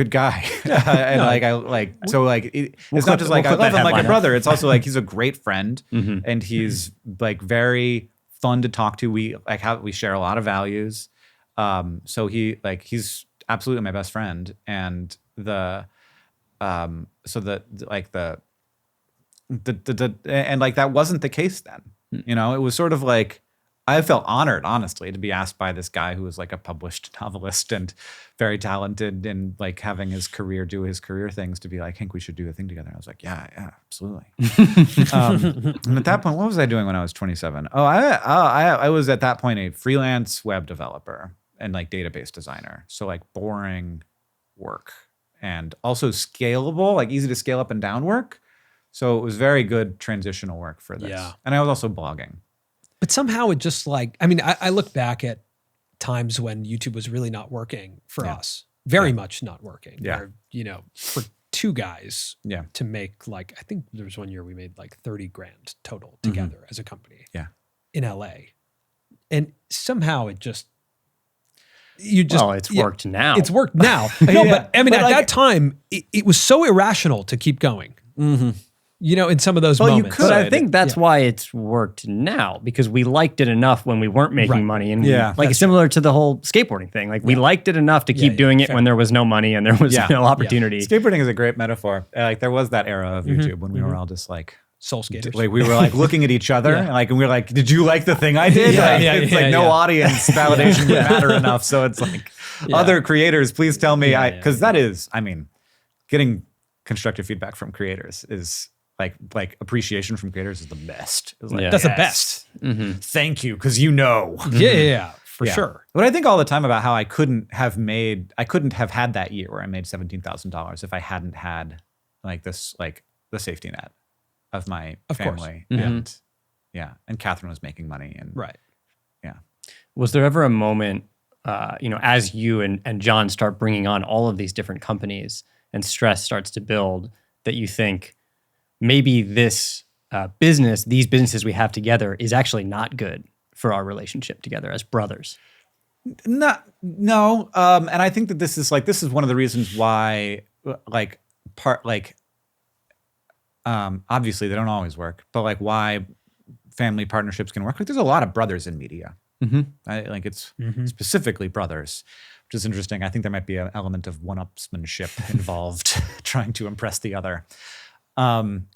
guy. And like, I like, so like, it's not just like, I love him like a brother. It's also like, he's a great friend and he's like very fun to talk to. We share a lot of values. So he's absolutely my best friend. And and like, that wasn't the case then, you know, it was sort of like, I felt honored, honestly, to be asked by this guy who was like a published novelist and very talented and like having his career, do his career things, to be like, Hank, we should do a thing together. I was like, yeah, absolutely. And at that point, what was I doing when I was 27? Oh, I was at that point a freelance web developer and like database designer. So like boring work and also scalable, like easy to scale up and down work. So it was very good transitional work for this. Yeah. And I was also blogging. But somehow it just like, I mean, I look back at times when YouTube was really not working for us, very much not working. Yeah. Where, you know, for two guys Yeah. to make like, I think there was one year we made like 30 grand total together as a company in LA. And somehow it just, it's worked now. It's worked now. No, but I mean, at that time, it was so irrational to keep going. You know, in some of those moments. You could. But I think that's why it's worked now, because we liked it enough when we weren't making money. And like similar to the whole skateboarding thing. Like we liked it enough to keep doing it when there was no money and there was no opportunity. Skateboarding is a great metaphor. Like there was that era of YouTube when we were all just like soul skaters. Like we were like looking at each other and like, and we were like, did you like the thing I did? It's like no audience validation would matter enough. So it's like other creators, please tell me because that is, I mean, getting constructive feedback from creators is like appreciation from creators is the best. It's like, that's the best. Thank you, because you know. For sure. But I think all the time about how I couldn't have had that year where I made $17,000 if I hadn't had like this, like the safety net of my family. And and Catherine was making money. And Was there ever a moment, you know, as you and John start bringing on all of these different companies and stress starts to build, that you think maybe this these businesses we have together is actually not good for our relationship together as brothers? No. And I think that this is one of the reasons why obviously they don't always work, but like why family partnerships can work. Like there's a lot of brothers in media. It's specifically brothers, which is interesting. I think there might be an element of one-upsmanship involved, trying to impress the other.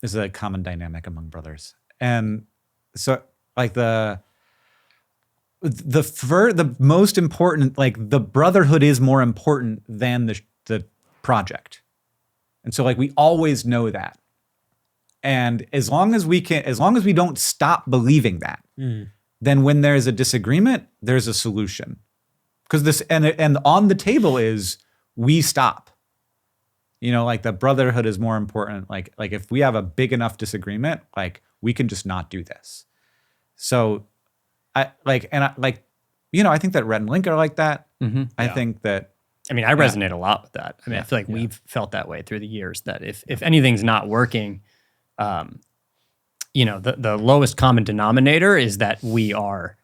Is a common dynamic among brothers. And so like the most important, like the brotherhood is more important than the project. And so like we always know that. And as long as we don't stop believing that, then when there's a disagreement, there's a solution. Because this and on the table is we stop. You know, like the brotherhood is more important. Like if we have a big enough disagreement, like we can just not do this. So I think that Rhett and Link are like that. I think that. I mean, I resonate a lot with that. I mean, I feel like we've felt that way through the years, that if anything's not working, you know, the lowest common denominator is that we are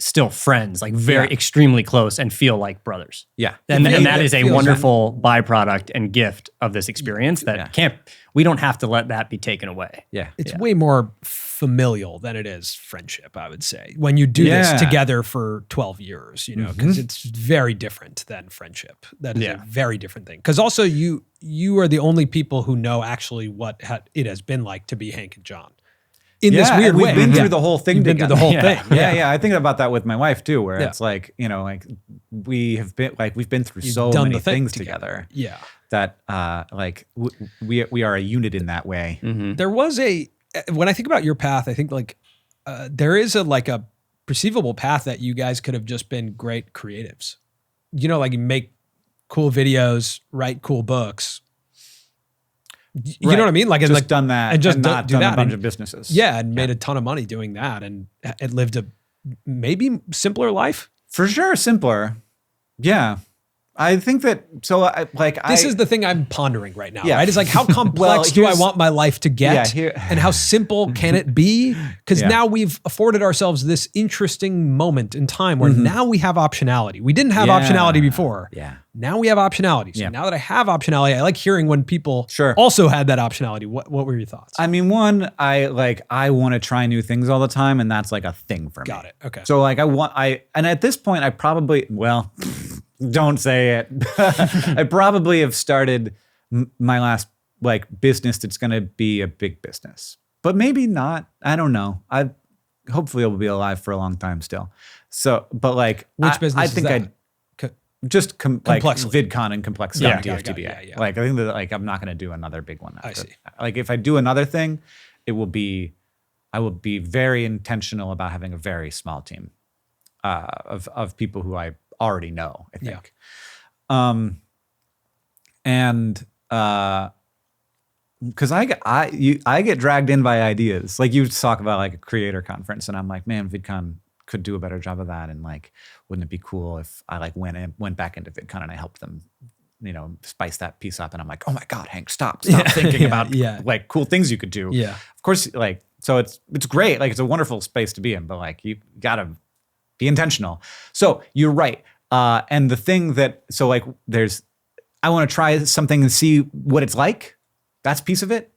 still friends, like very extremely close and feel like brothers. Yeah. And that is a wonderful byproduct and gift of this experience that we don't have to let that be taken away. Yeah. It's way more familial than it is friendship, I would say. When you do this together for 12 years, you know, because it's very different than friendship. That is a very different thing. Because also you are the only people who know actually what it has been like to be Hank and John. In this weird way. We've been through the whole thing You've been through the whole thing. Yeah. I think about that with my wife too, where it's like, you know, like we've been through so many things together. Yeah. That we are a unit in that way. There was when I think about your path, I think like there is a perceivable path that you guys could have just been great creatives. You know, like you make cool videos, write cool books. You know what I mean? Like, just like done that and just and not do done that a bunch and, of businesses. Yeah, and made a ton of money doing that, and it lived a maybe simpler life. For sure, simpler. Yeah. I think that, This is the thing I'm pondering right now, Yeah. right? It's like, how complex do I want my life to get? And how simple can it be? Because now we've afforded ourselves this interesting moment in time where now we have optionality. We didn't have optionality before. Yeah. Now we have optionality. So now that I have optionality, I like hearing when people also had that optionality. What were your thoughts? I mean, one, I want to try new things all the time, and that's like a thing for me. Got it. Okay. So like and at this point I probably, well, don't say it. I probably have started my last like business that's going to be a big business, but maybe not. I don't know. Hopefully I'll be alive for a long time still. So, but like, which business? I think is that? Just like Complexly. VidCon and complexity. Yeah. Like I think that like I'm not going to do another big one. I see. Like if I do another thing, I will be very intentional about having a very small team of people who I already know, I think. And because I get dragged in by ideas. Like you talk about like a creator conference, and I'm like, man, VidCon could do a better job of that. And like, wouldn't it be cool if I like went back into VidCon and I helped them, you know, spice that piece up? And I'm like, oh my God, Hank, stop thinking about like cool things you could do. Yeah. Of course, like, so it's great. Like it's a wonderful space to be in, but like you gotta be intentional. So you're right. And the thing that, so like I want to try something and see what it's like. That's a piece of it.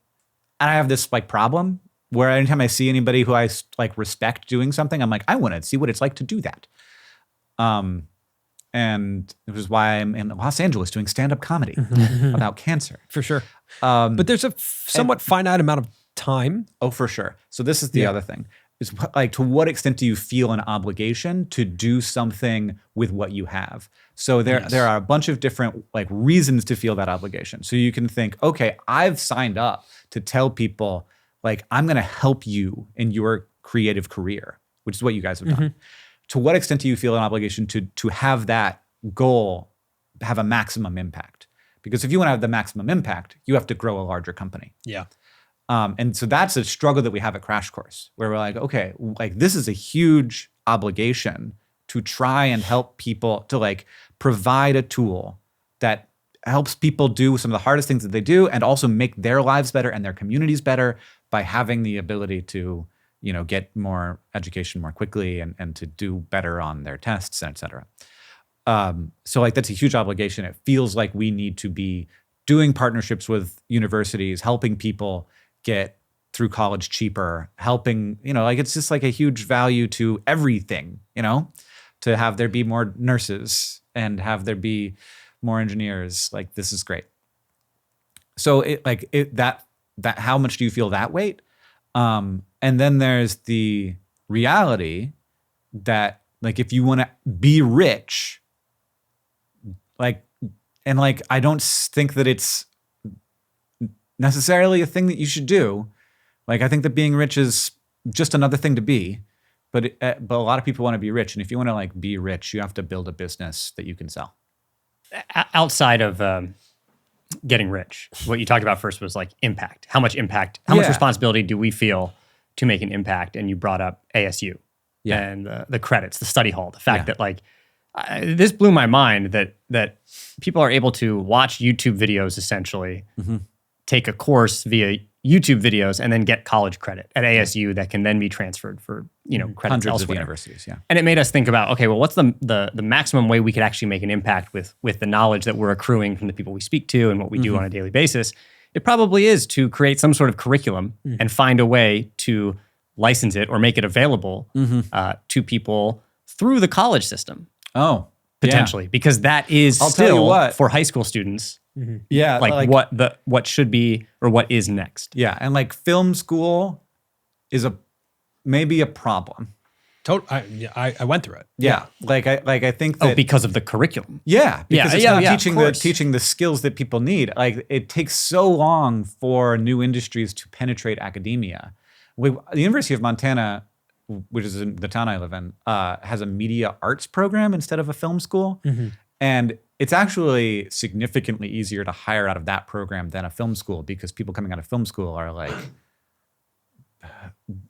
And I have this like problem where anytime I see anybody who I like respect doing something, I'm like, I want to see what it's like to do that. And it was why I'm in Los Angeles doing stand-up comedy about cancer. For sure. But there's a somewhat finite amount of time. Oh, for sure. So this is the other thing. Is like, to what extent do you feel an obligation to do something with what you have? So there are a bunch of different like reasons to feel that obligation. So you can think, okay, I've signed up to tell people like, I'm going to help you in your creative career, which is what you guys have done. To what extent do you feel an obligation to have that goal have a maximum impact? Because if you want to have the maximum impact, you have to grow a larger company. Yeah. And so that's a struggle that we have at Crash Course, where we're like, okay, like this is a huge obligation to try and help people, to like provide a tool that helps people do some of the hardest things that they do and also make their lives better and their communities better by having the ability to, you know, get more education more quickly and to do better on their tests, et cetera. So like that's a huge obligation. It feels like we need to be doing partnerships with universities, helping people get through college cheaper, helping, you know, like it's just like a huge value to everything, you know, to have there be more nurses and have there be more engineers. Like this is great. So that how much do you feel that weight? And then there's the reality that like if you want to be rich, like, and like I don't think that it's necessarily a thing that you should do. Like I think that being rich is just another thing to be, but a lot of people want to be rich, and if you want to like be rich, you have to build a business that you can sell. Outside of getting rich, what you talked about first was like impact. How much impact? How much responsibility do we feel to make an impact? And you brought up ASU and the credits, the study hall, the fact that like this blew my mind that people are able to watch YouTube videos essentially. Take a course via YouTube videos and then get college credit at ASU that can then be transferred for, you know, credits Hundreds elsewhere. of universities, And it made us think about, okay, well, what's the maximum way we could actually make an impact with the knowledge that we're accruing from the people we speak to and what we do on a daily basis? It probably is to create some sort of curriculum and find a way to license it or make it available to people through the college system. Oh, potentially, because that is still for high school students. Yeah, like what should be or what is next. Yeah, and like film school is maybe a problem. I went through it. Yeah, like I think that because of the curriculum. Yeah, because it's not teaching the skills that people need. Like it takes so long for new industries to penetrate academia. The University of Montana, which is in the town I live in, has a media arts program instead of a film school. And it's actually significantly easier to hire out of that program than a film school, because people coming out of film school are like,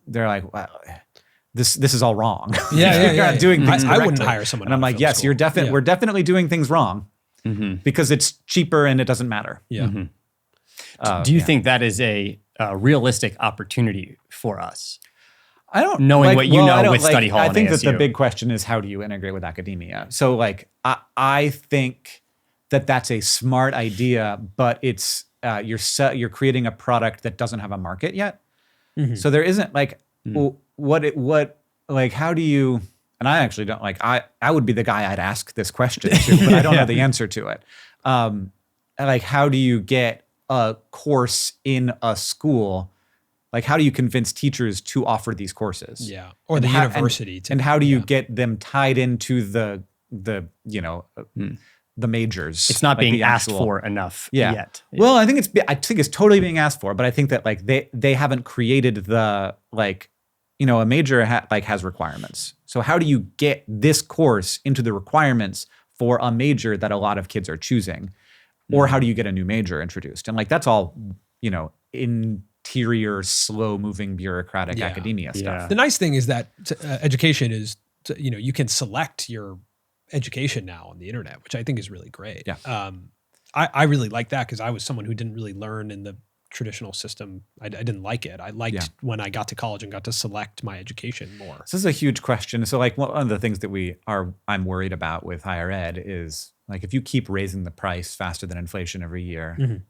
they're like, well, this is all wrong. You're not doing things correctly. I wouldn't hire someone. And I'm like, yes, we're definitely doing things wrong because it's cheaper and it doesn't matter. Yeah. Do you think that is a realistic opportunity for us? I don't knowing what you know with study hall. I think and that the big question is, how do you integrate with academia? So like, I think that that's a smart idea, but it's you're creating a product that doesn't have a market yet. So there isn't like how do you? And I actually don't like. I would be the guy I'd ask this question to, but I don't know the answer to it. Like, how do you get a course in a school? Like, how do you convince teachers to offer these courses? Yeah, or the university. And how do you get them tied into the majors? It's not being asked for enough yet. Well, I think it's totally being asked for, but I think that like they haven't created the a major has requirements. So how do you get this course into the requirements for a major that a lot of kids are choosing, or how do you get a new major introduced? And like that's all interior, slow-moving, bureaucratic academia stuff. The nice thing is that education is, you can select your education now on the internet, which I think is really great. Yeah. I really like that because I was someone who didn't really learn in the traditional system. I didn't like it. I liked when I got to college and got to select my education more. This is a huge question. So like one of the things that I'm worried about with higher ed is like if you keep raising the price faster than inflation every year,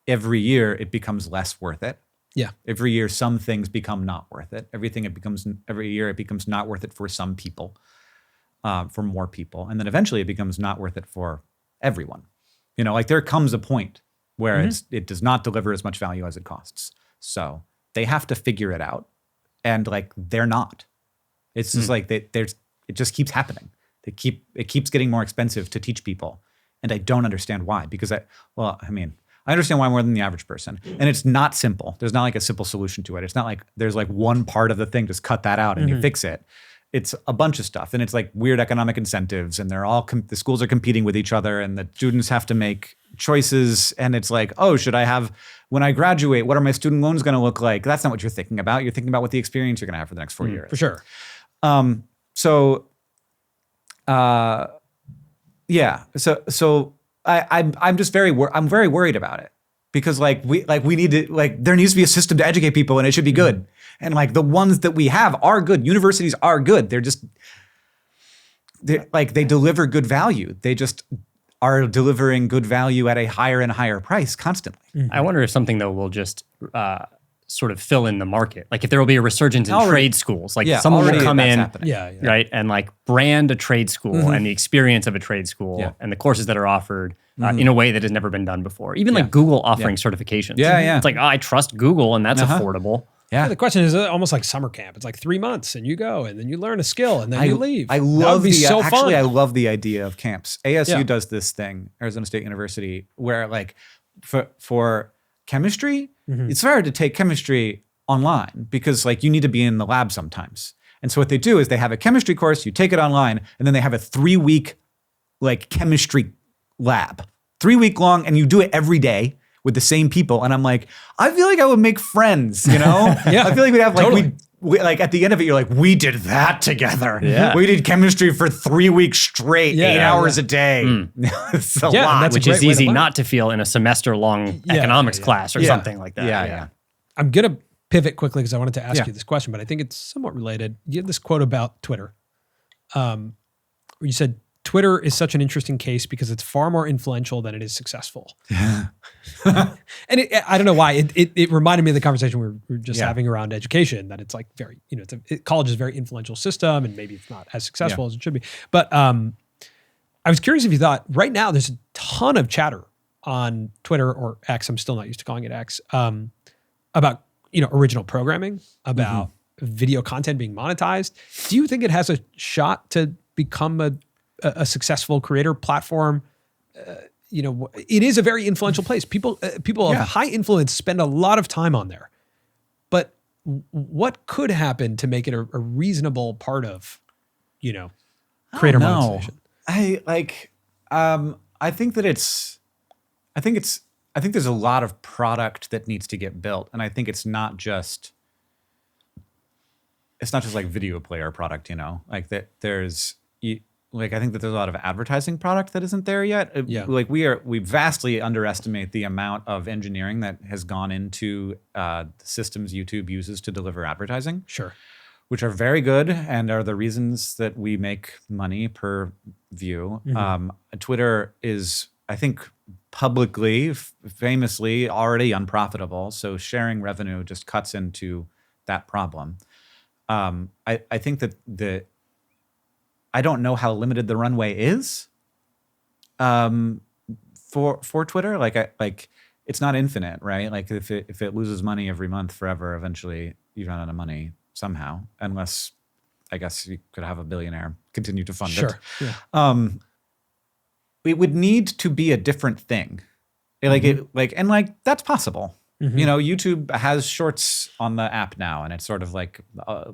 every year it becomes less worth it. Yeah. Every year some things become not worth it. Every year it becomes not worth it for some people, for more people. And then eventually it becomes not worth it for everyone. Like there comes a point where it does not deliver as much value as it costs. So they have to figure it out. And like, they're not. It's just like, it just keeps happening. It keeps getting more expensive to teach people. And I don't understand why, because I understand why more than the average person. And it's not simple. There's not like a simple solution to it. It's not like there's like one part of the thing, just cut that out and you fix it. It's a bunch of stuff. And it's like weird economic incentives, and they're all, the schools are competing with each other, and the students have to make choices. And it's like, oh, when I graduate, what are my student loans going to look like? That's not what you're thinking about. You're thinking about what the experience you're going to have for the next 4 years. For sure. So I'm just very worried about it, because we need to, there needs to be a system to educate people, and it should be good. And like the ones that we have are good. Universities are good. They deliver good value. They just are delivering good value at a higher and higher price constantly. I wonder if something though will just sort of fill in the market. Like if there will be a resurgence in trade schools, like someone will come in, right, and like brand a trade school and the experience of a trade school and the courses that are offered in a way that has never been done before. Even like Google offering certifications. It's like, I trust Google, and that's affordable. Yeah. The question is almost like summer camp. It's like 3 months and you go and then you learn a skill and then you leave. I love I love the idea of camps. ASU does this thing, Arizona State University, where like for chemistry, it's hard to take chemistry online because like you need to be in the lab sometimes. And so what they do is they have a chemistry course, you take it online, and then they have a 3-week like chemistry lab, 3-week long, and you do it every day with the same people. And I'm like, I feel like I would make friends, I feel like we'd have like, we like at the end of it, you're like, we did that together. Yeah. We did chemistry for 3 weeks straight, 8 hours a day. It's a lot. Which is easy not to feel in a semester-long economics class or something like that. Yeah. I'm going to pivot quickly because I wanted to ask you this question, but I think it's somewhat related. You had this quote about Twitter where you said, Twitter is such an interesting case because it's far more influential than it is successful. Yeah. And I don't know why. It reminded me of the conversation we were just having around education, that it's like very, college is a very influential system and maybe it's not as successful as it should be. But I was curious if you thought, right now there's a ton of chatter on Twitter or X, I'm still not used to calling it X, about original programming, about video content being monetized. Do you think it has a shot to become a successful creator platform? It is a very influential place. People of high influence spend a lot of time on there. But what could happen to make it a reasonable part of, creator monetization? I think there's a lot of product that needs to get built, and I think it's not just like video player product, like that. I think that there's a lot of advertising product that isn't there yet. Like we vastly underestimate the amount of engineering that has gone into the systems YouTube uses to deliver advertising. Sure. Which are very good and are the reasons that we make money per view. Twitter is, I think, publicly, famously already unprofitable. So sharing revenue just cuts into that problem. I think that I don't know how limited the runway is for Twitter. Like it's not infinite, right? Like if it loses money every month forever, eventually you run out of money somehow, unless I guess you could have a billionaire continue to fund it. Sure. Yeah. It would need to be a different thing. That's possible. YouTube has shorts on the app now, and it's sort of like a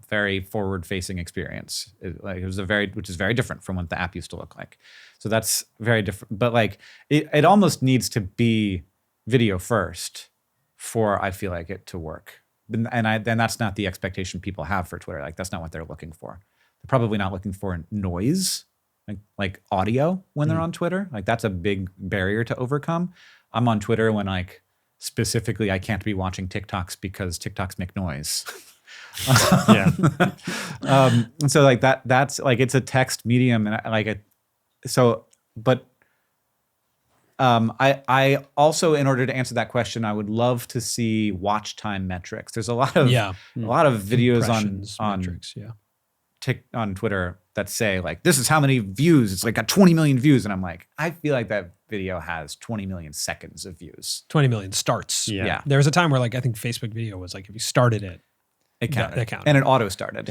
very forward-facing experience. Which is very different from what the app used to look like. So that's very different. But like it almost needs to be video first for I feel like it to work. And that's not the expectation people have for Twitter. Like that's not what they're looking for. They're probably not looking for noise, like audio when they're on Twitter. Like that's a big barrier to overcome. I'm on Twitter when specifically I can't be watching TikToks because TikToks make noise. So like that's like it's a text medium, and I also, in order to answer that question, I would love to see watch time metrics. There's a lot of videos on metrics, on Twitter that say like, this is how many views. It's like got 20 million views. And I'm like, I feel like that video has 20 million seconds of views. 20 million starts. Yeah. There was a time where like, I think Facebook video was like, if you started it, it counted. That counted. And it auto started.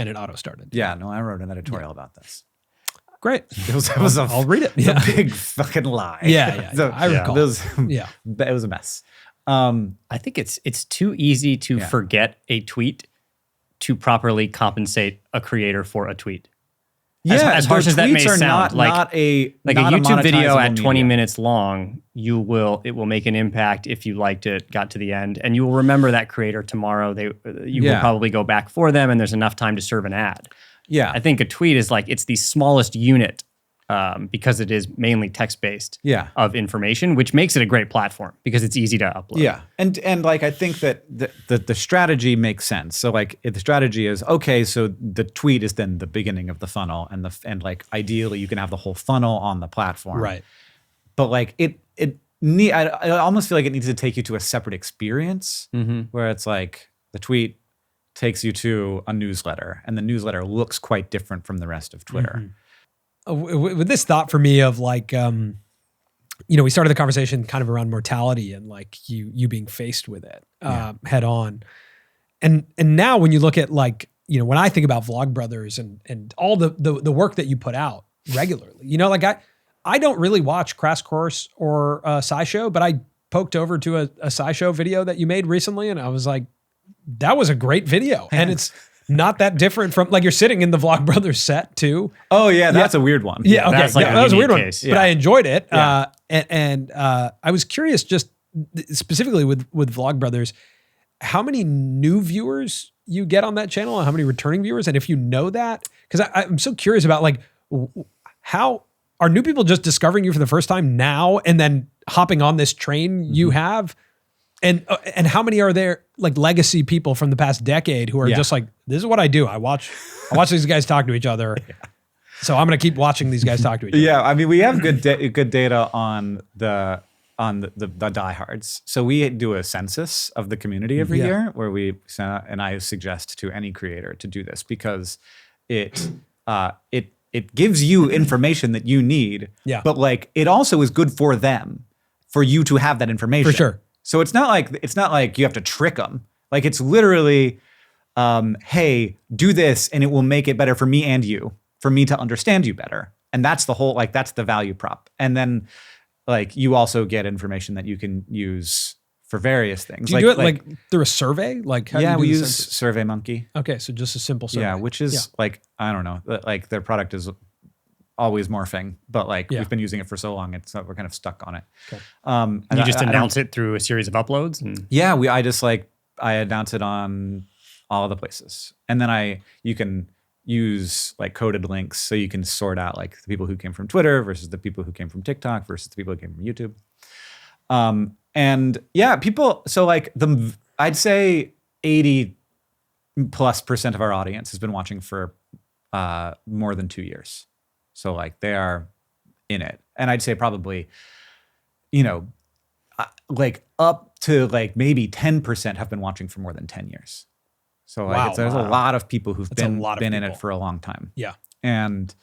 Yeah. No, I wrote an editorial about this. Great. I'll read it. Yeah. A big fucking lie. I recall. It was a mess. I think it's too easy to forget a tweet to properly compensate a creator for a tweet. As harsh as that may sound, like a YouTube video at 20 minutes long, it will make an impact if you liked it, got to the end, and you will remember that creator tomorrow. You will probably go back for them, and there's enough time to serve an ad. Yeah, I think a tweet is like it's the smallest unit because it is mainly text-based of information, which makes it a great platform because it's easy to upload. Yeah, and like I think that the strategy makes sense. So like if the strategy is okay, so the tweet is then the beginning of the funnel, and like ideally you can have the whole funnel on the platform, right? But like I almost feel like it needs to take you to a separate experience where it's like the tweet takes you to a newsletter, and the newsletter looks quite different from the rest of Twitter. With this thought for me of like, we started the conversation kind of around mortality and like you being faced with it head on. And now when you look at like, when I think about Vlogbrothers and all the work that you put out regularly, like I don't really watch Crash Course or SciShow, but I poked over to a SciShow video that you made recently, and I was like, that was a great video. And it's not that different from like you're sitting in the Vlogbrothers set too. Oh yeah, that's a weird one. Yeah, okay, that was a weird case. One, but I enjoyed it. And I was curious, just specifically with Vlogbrothers, how many new viewers you get on that channel, and how many returning viewers, and if you know that, because I'm so curious about like how are new people just discovering you for the first time now and then hopping on this train you have. And how many are there like legacy people from the past decade who are just like, this is what I do. I watch these guys talk to each other. So I'm going to keep watching these guys talk to each other. Yeah. I mean, we have good data on the diehards. So we do a census of the community every year where and I suggest to any creator to do this because it gives you information that you need. Yeah. But like, it also is good for them, for you to have that information. For sure. So it's not like you have to trick them. Like it's literally, hey, do this and it will make it better for me and you, for me to understand you better. And that's the whole, like that's the value prop. And then like you also get information that you can use for various things. Do you do it like through a survey? Like how do you do we use SurveyMonkey. Okay, so just a simple survey. Yeah, which is like, I don't know, like their product is always morphing, but like we've been using it for so long, we're kind of stuck on it. Okay. And you just announce it through a series of uploads? And yeah, I announce it on all the places. And then you can use like coded links so you can sort out like the people who came from Twitter versus the people who came from TikTok versus the people who came from YouTube. And yeah, so like I'd say 80+% of our audience has been watching for more than 2 years. So like they are in it. And I'd say probably, like up to like maybe 10% have been watching for more than 10 years. So like there's a lot of people who've been in it for a long time. Yeah. And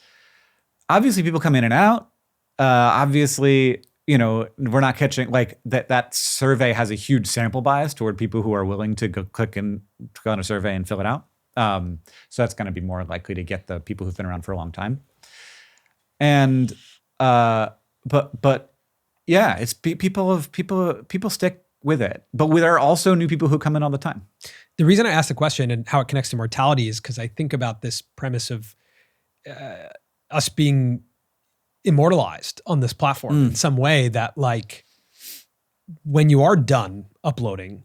obviously people come in and out. Obviously, we're not catching like that survey has a huge sample bias toward people who are willing to go click on a survey and fill it out. So that's going to be more likely to get the people who've been around for a long time. And but yeah, it's people stick with it. But there are also new people who come in all the time. The reason I asked the question and how it connects to mortality is because I think about this premise of us being immortalized on this platform in some way that like when you are done uploading,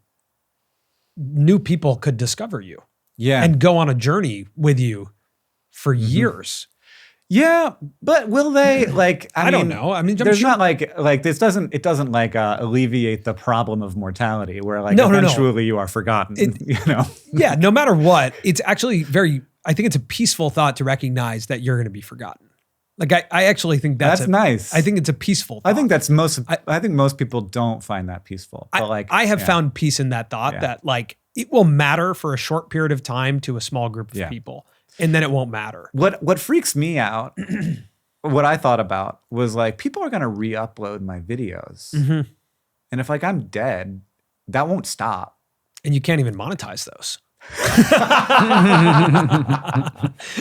new people could discover you and go on a journey with you for years. Yeah, but will they like? I don't know. I mean, there's not like this doesn't. It doesn't like alleviate the problem of mortality, where like eventually you are forgotten. Yeah, no matter what, it's actually I think it's a peaceful thought to recognize that you're going to be forgotten. Like I actually think that's nice. I think it's a peaceful thought. I think I think most people don't find that peaceful. But I have found peace in that thought that like it will matter for a short period of time to a small group of people. And then it won't matter. What freaks me out, what I thought about was like, people are going to re-upload my videos. And if like I'm dead, that won't stop. And you can't even monetize those.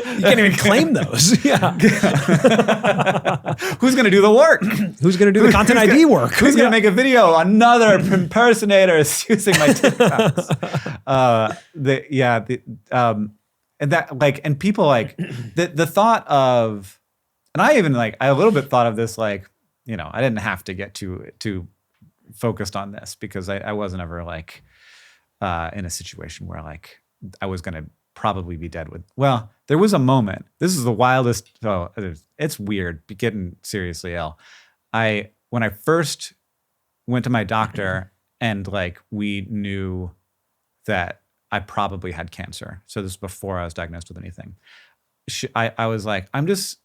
You can't even claim those. Yeah. Who's going to do the work? Who's going to do the content ID work? Who's going to make a video? Another impersonator is using my TikToks. And that like, and people like the thought of, and I even like, I a little bit thought of this, like, I didn't have to get too focused on this because I wasn't ever like in a situation where like I was going to probably be dead well, there was a moment, this is the wildest. Oh, it's weird getting seriously ill. When I first went to my doctor and like, we knew that I probably had cancer. So this was before I was diagnosed with anything. I was like, I'm just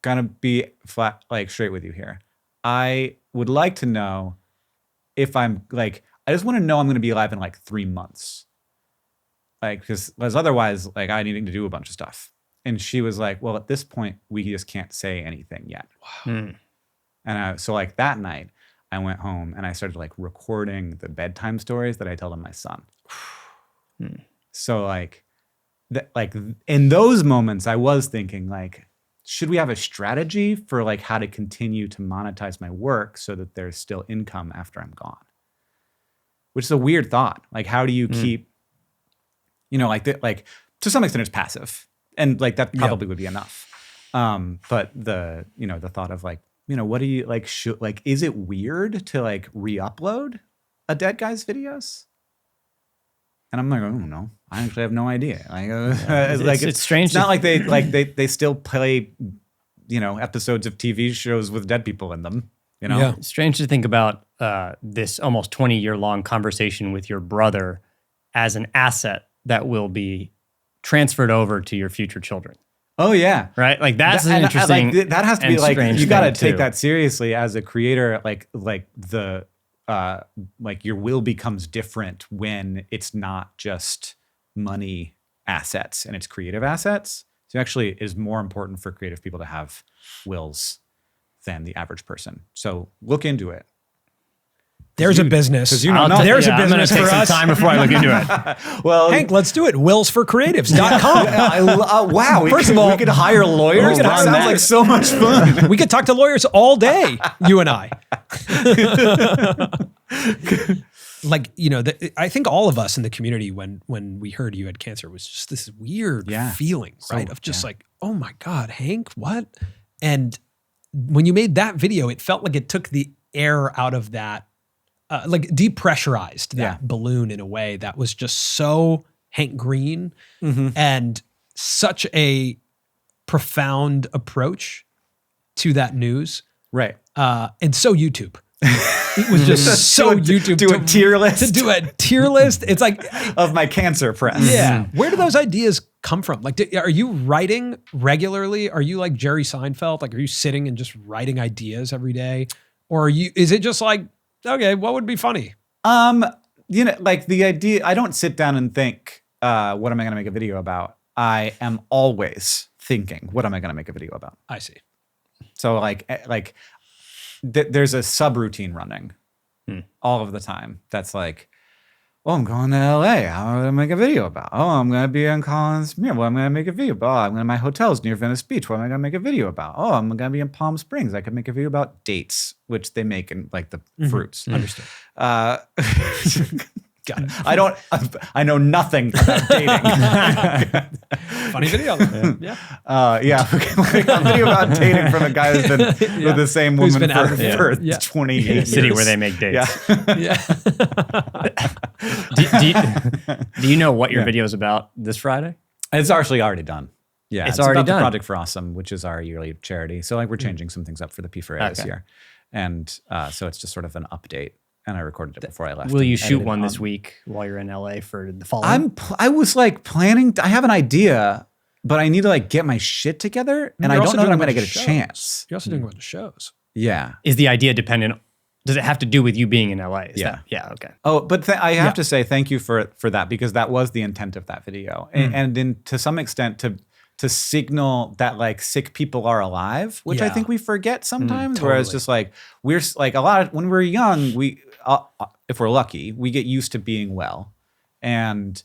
gonna be flat, like straight with you here. I would like to know if I'm like, I just want to know I'm gonna be alive in like 3 months. Like, because otherwise, like I need to do a bunch of stuff. And she was like, well, at this point, we just can't say anything yet. Wow. And so like that night, I went home and I started like recording the bedtime stories that I tell to my son. So like in those moments, I was thinking like, should we have a strategy for like how to continue to monetize my work so that there's still income after I'm gone? Which is a weird thought. Like, how do you keep, like to some extent it's passive, and like that probably would be enough. But the thought of like, what do you like? Is it weird to like re-upload a dead guy's videos? And I'm like, oh no, I actually have no idea. Like, it's strange. It's not like they still play, episodes of TV shows with dead people in them. Yeah. It's strange to think about this almost 20-year-long conversation with your brother as an asset that will be transferred over to your future children. Oh yeah, right. Like that's interesting. That has to be like, you got to take that seriously as a creator. Like the. Like your will becomes different when it's not just money assets and it's creative assets. So actually it is more important for creative people to have wills than the average person. So look into it. There's a business. There's a business for us. Time before I look into it. Well, Hank, let's do it. Willsforcreatives.com. Wow. First of all, we could hire lawyers. That sounds like so much fun. We could talk to lawyers all day, you and I. Like, I think all of us in the community, when we heard you had cancer, was just this weird feeling, right? Of just like, oh my God, Hank, what? And when you made that video, it felt like it took the air out of that, like depressurized that balloon in a way that was just so Hank Green and such a profound approach to that news. Right. And so YouTube. It was just so YouTube. Do a tier list. To do a tier list. It's like of my cancer press. Yeah. Where do those ideas come from? Like, are you writing regularly? Are you like Jerry Seinfeld? Like, are you sitting and just writing ideas every day? Or is it just like, okay, what would be funny? Like the idea, I don't sit down and think, what am I going to make a video about? I am always thinking, what am I going to make a video about? I see. So there's a subroutine running all of the time. That's like, oh, I'm going to LA. I'm going to make a video about. Oh, I'm going to be on Colin and Samir. What am I going to make a video about? I'm going to my hotels near Venice Beach. What am I going to make a video about? Oh, I'm going to be in Palm Springs. I could make a video about dates, which they make in like the fruits. Understood. Got it. I know nothing about dating. Funny video. Yeah. A video about dating from a guy who's been with the same woman for 20 years. In a city where they make dates. Yeah. Do you know what your video is about this Friday? It's actually already done. Yeah, it's already about done. The Project for Awesome, which is our yearly charity. So like we're changing some things up for the P4A this year. And so it's just sort of an update. And I recorded it before I left. Will you shoot one this week while you're in LA for the following? I was like planning. I have an idea, but I need to like get my shit together, and I don't know that I'm going to get a chance. You're also doing a bunch of shows. Yeah. Is the idea dependent? Does it have to do with you being in LA? Yeah. Okay. Oh, but I have to say thank you for that, because that was the intent of that video, and to some extent to signal that like sick people are alive, which I think we forget sometimes. Totally. Whereas just like we're like a lot of, when we're young, we if we're lucky, we get used to being well, and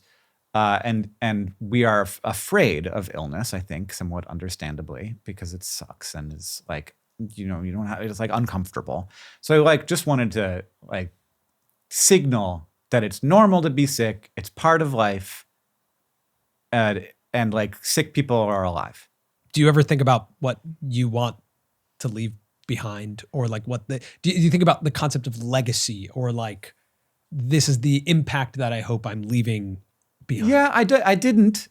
we are afraid of illness. I think somewhat understandably, because it sucks and is like, you don't have, it's like uncomfortable. So I like just wanted to like signal that it's normal to be sick. It's part of life. And like sick people are alive. Do you ever think about what you want to leave behind, or like do you think about the concept of legacy, or like this is the impact that I hope I'm leaving behind? Yeah, I didn't.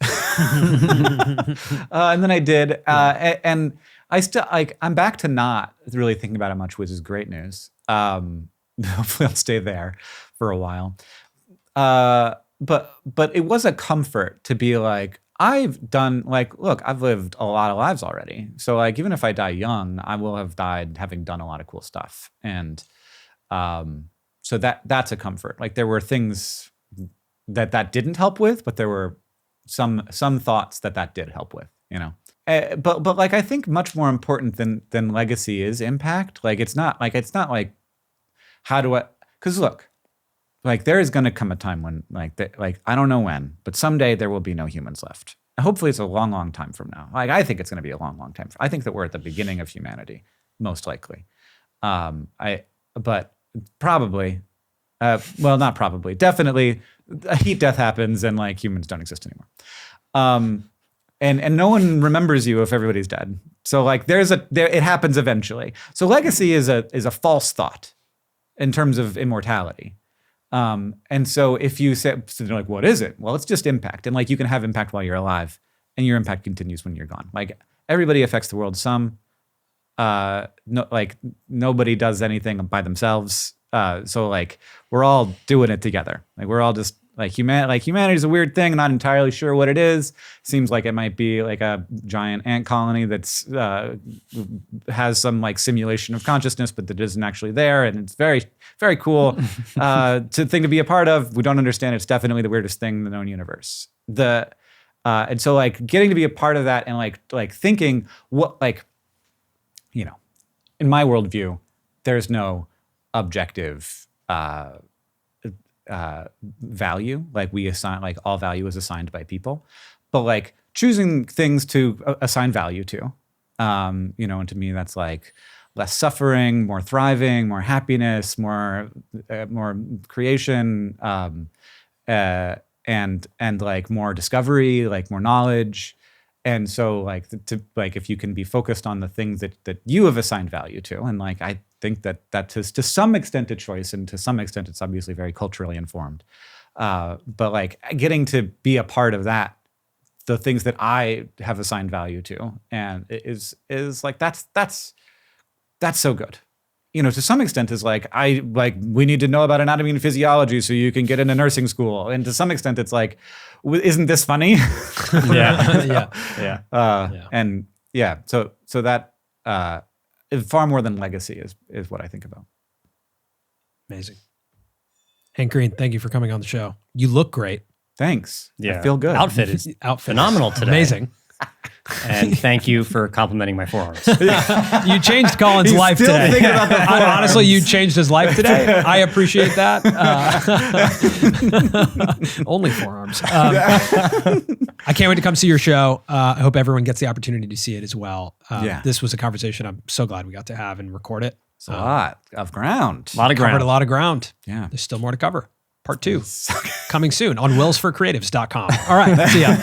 And then I did. And I still like, I'm back to not really thinking about it much, which is great news. Hopefully I'll stay there for a while. But it was a comfort to be like, I've done like, look, I've lived a lot of lives already. So like, even if I die young, I will have died having done a lot of cool stuff. And so that's a comfort. Like there were things that didn't help with, but there were some thoughts that did help with, But like, I think much more important than legacy is impact. Like it's not like how do I? Because look. Like there is going to come a time when like I don't know when, but someday there will be no humans left. Hopefully it's a long, long time from now. Like I think it's going to be a long, long time. I think that we're at the beginning of humanity, most likely. But probably, well, not probably, definitely a heat death happens and like humans don't exist anymore. And no one remembers you if everybody's dead. So like it happens eventually. So legacy is a false thought in terms of immortality. And so if you say, so they're like, what is it? Well, it's just impact. And like, you can have impact while you're alive and your impact continues when you're gone. Like everybody affects the world. Some, nobody does anything by themselves. So like, we're all doing it together. Like we're all just like humanity is a weird thing. Not entirely sure what it is. Seems like it might be like a giant ant colony that's has some like simulation of consciousness, but that isn't actually there. And it's very, very cool to be a part of. We don't understand. It's definitely the weirdest thing in the known universe. And so like getting to be a part of that and like thinking what in my worldview, there's no objective value. Like we assign, like all value is assigned by people, but like choosing things to assign value to, and to me that's like less suffering, more thriving, more happiness, more creation, and like more discovery, like more knowledge, And so like if you can be focused on the things that you have assigned value to, and like I think that is to some extent a choice, and to some extent it's obviously very culturally informed. But like getting to be a part of that, the things that I have assigned value to, and is like that's so good. You know, to some extent is like we need to know about anatomy and physiology so you can get into nursing school, and to some extent it's like, isn't this funny? And yeah, so that is far more than legacy is what I think about. Amazing. Hank Green, thank you for coming on the show. You look great. Thanks. Yeah. I feel good. Outfit is phenomenal today. Amazing. And thank you for complimenting my forearms. You changed Colin's life still today. thinking about the forearms. Honestly, you changed his life today. I appreciate that. Only forearms. I can't wait to come see your show. I hope everyone gets the opportunity to see it as well. This was a conversation I'm so glad we got to have and record it. It's a lot of ground. Covered a lot of ground. Yeah. There's still more to cover. Part 2 coming soon on willsforcreatives.com. All right. See ya.